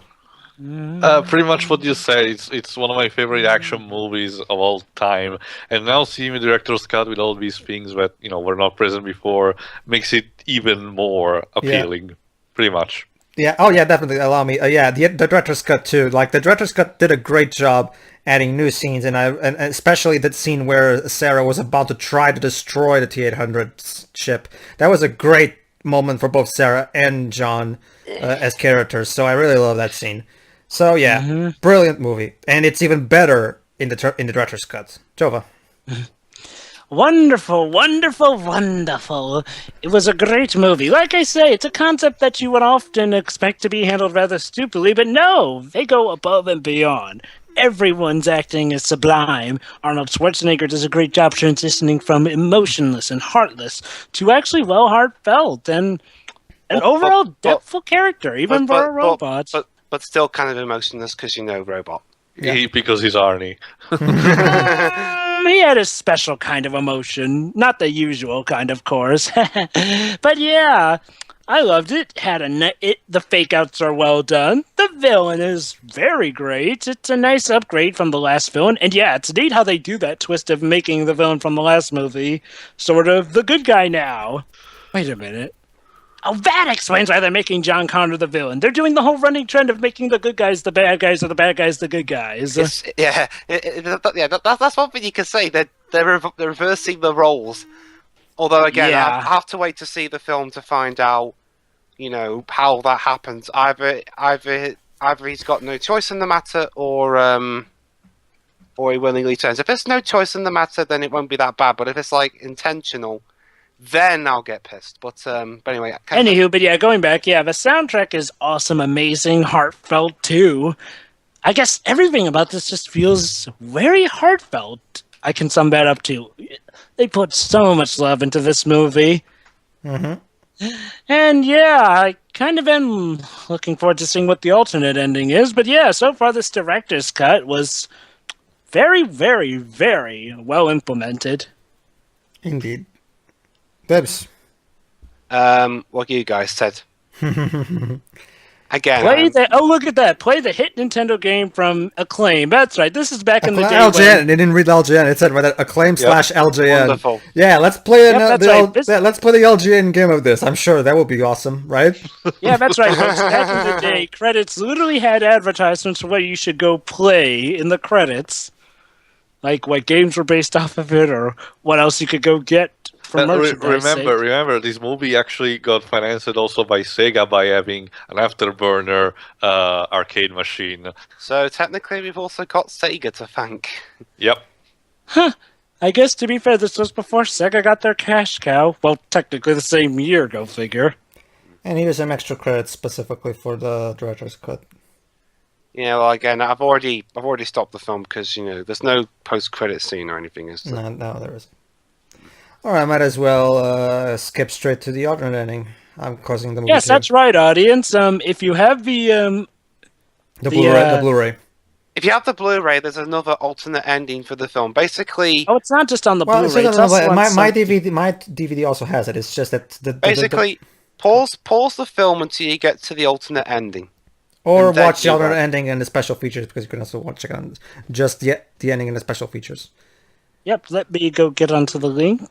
Pretty much what you said. It's one of my favorite action movies of all time, and now seeing the director's cut with all these things that were not present before makes it even more appealing. Pretty much. Yeah. Oh yeah, definitely. Allow me. The director's cut too. Like, the director's cut did a great job adding new scenes, and especially that scene where Sarah was about to try to destroy the T-800 ship. That was a great moment for both Sarah and John as characters. So I really love that scene. So yeah, brilliant movie, and it's even better in the director's cut. Jova. Wonderful, wonderful, wonderful. It was a great movie. Like I say, it's a concept that you would often expect to be handled rather stupidly, but no, they go above and beyond. Everyone's acting is sublime. Arnold Schwarzenegger does a great job transitioning from emotionless and heartless to actually well heartfelt and an overall depthful character, even for a robot. But still kind of emotionless because robot. Yeah. Because he's Arnie. He had a special kind of emotion, not the usual kind, of course. But yeah, I loved it. The fake outs are well done. The villain is very great. It's a nice upgrade from the last villain. And yeah, it's neat how they do that twist of making the villain from the last movie sort of the good guy now. Wait a minute. Oh, that explains why they're making John Connor the villain. They're doing the whole running trend of making the good guys the bad guys or the bad guys the good guys. That's one thing you can say. They're reversing the roles. Although, again, I have to wait to see the film to find out, how that happens. Either he's got no choice in the matter, or he willingly turns. If there's no choice in the matter, then it won't be that bad. But if it's intentional, then I'll get pissed. But anyway. Going back, the soundtrack is awesome, amazing, heartfelt too. I guess everything about this just feels very heartfelt. I can sum that up to. They put so much love into this movie. Mm-hmm. And I kind of am looking forward to seeing what the alternate ending is. But so far this director's cut was very, very, very well implemented. Indeed. Debs. What you guys said. Again. Look at that. Play the hit Nintendo game from Acclaim. That's right. This is back in the day. LJN. They didn't read LJN. It said Acclaim / LJN. Wonderful. Yeah, let's play let's play the LJN game of this. I'm sure that would be awesome, right? Yeah, that's right. Back in the day, credits literally had advertisements for what you should go play in the credits. Like what games were based off of it or what else you could go get. Remember, this movie actually got financed also by Sega by having an afterburner arcade machine. So technically, we've also got Sega to thank. Yep. Huh. I guess to be fair, this was before Sega got their cash cow. Well, technically the same year, go figure. And here's some extra credits specifically for the director's cut. Yeah, well, again, I've already stopped the film because there's no post-credit scene or anything, is there? No, there isn't. All right, I might as well skip straight to the alternate ending. I'm causing the movie. Yes, that's right, audience. If you have the Blu-ray. If you have the Blu-ray, there's another alternate ending for the film. Basically, it's not just on the Blu-ray. My DVD also has it. It's just that pause the film until you get to the alternate ending, or watch the alternate ending and the special features, because you can also watch it on just the ending and the special features. Yep, let me go get onto the link.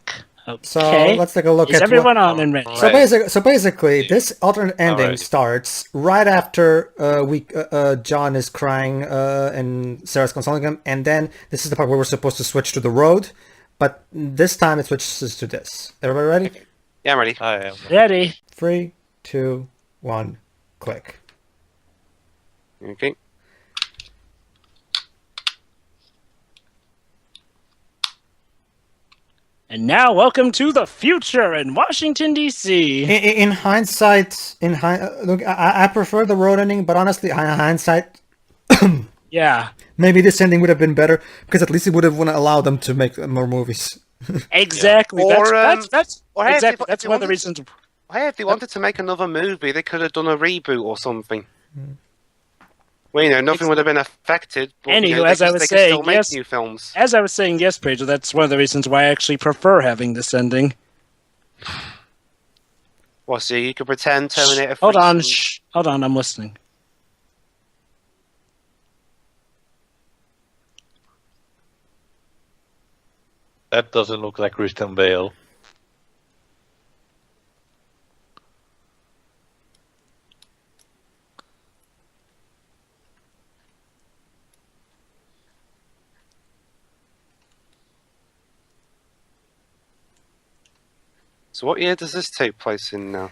So Okay. let's take a look Is at everyone what... on and ready? Right. So basically, this alternate ending ready. starts right after John is crying and Sarah's consoling him, and then this is the part where we're supposed to switch to the road, but this time it switches to this. Everybody ready? Yeah, I'm ready. I am. Ready. 3, 2, 1, click. Okay. And now, welcome to the future in Washington, D.C. In hindsight, look, I prefer the road ending, but honestly, in hindsight, Yeah, maybe this ending would have been better because at least it would have allowed them to make more movies. exactly. Yeah. That's Or hey, exactly. if That's they one of the wanted- reasons. Hey, if they wanted to make another movie, they could have done a reboot or something. Well, you know, nothing would have been affected. But, Anywho, you know, as I was they can still saying, make yes. new films. As I was saying, yes, Pedro. That's one of the reasons why I actually prefer having this ending. Well, so you could pretend Terminator. Hold on, 3 hold on. I'm listening. That doesn't look like Christian Bale. So, what year does this take place in now?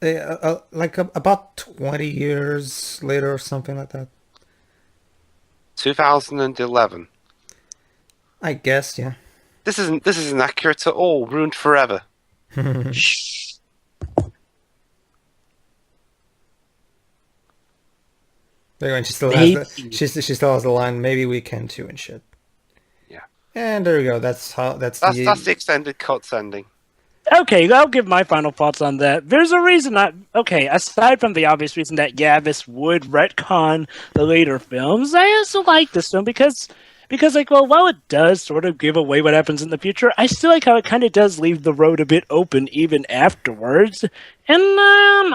About 20 years later or something like that. 2011. I guess, yeah. This isn't accurate at all. Ruined forever. Shh. There, and she still Maybe. has she still has the line. Maybe we can too and shit. Yeah. And there we go. That's That's the extended cuts ending. Okay, I'll give my final thoughts on that. There's a reason aside from the obvious reason that, yeah, this would retcon the later films, I also like this film because, like, well, while it does sort of give away what happens in the future, I still like how it kind of does leave the road a bit open even afterwards. And,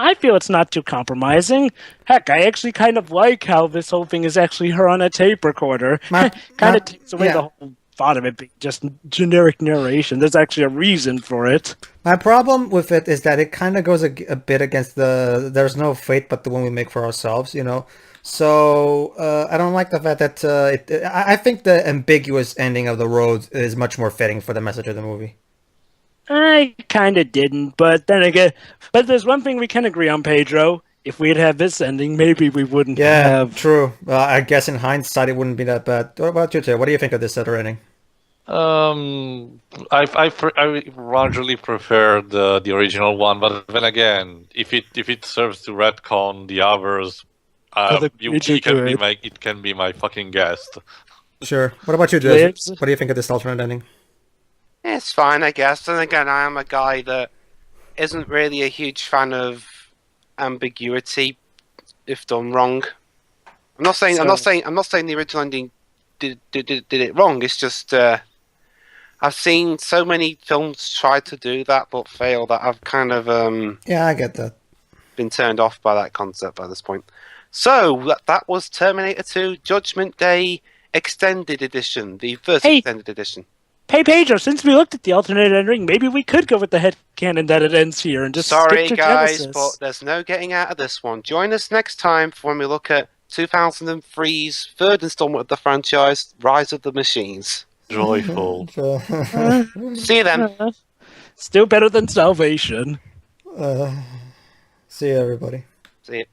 I feel it's not too compromising. Heck, I actually kind of like how this whole thing is actually her on a tape recorder. Kind of takes away the whole thought of it being just generic narration. There's actually a reason for it. My problem with it is that it kind of goes a bit against the "there's no fate but the one we make for ourselves," you know. So I don't like the fact that I think the ambiguous ending of the road is much more fitting for the message of the movie. I kind of didn't, but then again, but there's one thing we can agree on, Pedro. If we'd had this ending, maybe we wouldn't Yeah, have. true. I guess in hindsight it wouldn't be that bad. What about you, Jay? What do you think of this other ending? I largely prefer the original one, but then again, if it serves to retcon the others, it can be my fucking guest. Sure. What about you, Jay? Lives. What do you think of this alternate ending? Yeah, it's fine, I guess. And again, I am a guy that isn't really a huge fan of ambiguity if done wrong. I'm not saying the original ending did it wrong. It's just I've seen so many films try to do that but fail that I've kind of Yeah, I get that. been turned off by that concept by this point. So that was Terminator 2 Judgment Day Extended Edition, the first extended edition. Hey, Pedro, since we looked at the alternate ending, maybe we could go with the headcanon that it ends here and just Sorry, skip to guys, Genesis. but there's no getting out of this one. Join us next time for when we look at 2003's third installment of the franchise, Rise of the Machines. Joyful. See you then. Still better than Salvation. See you, everybody. See you.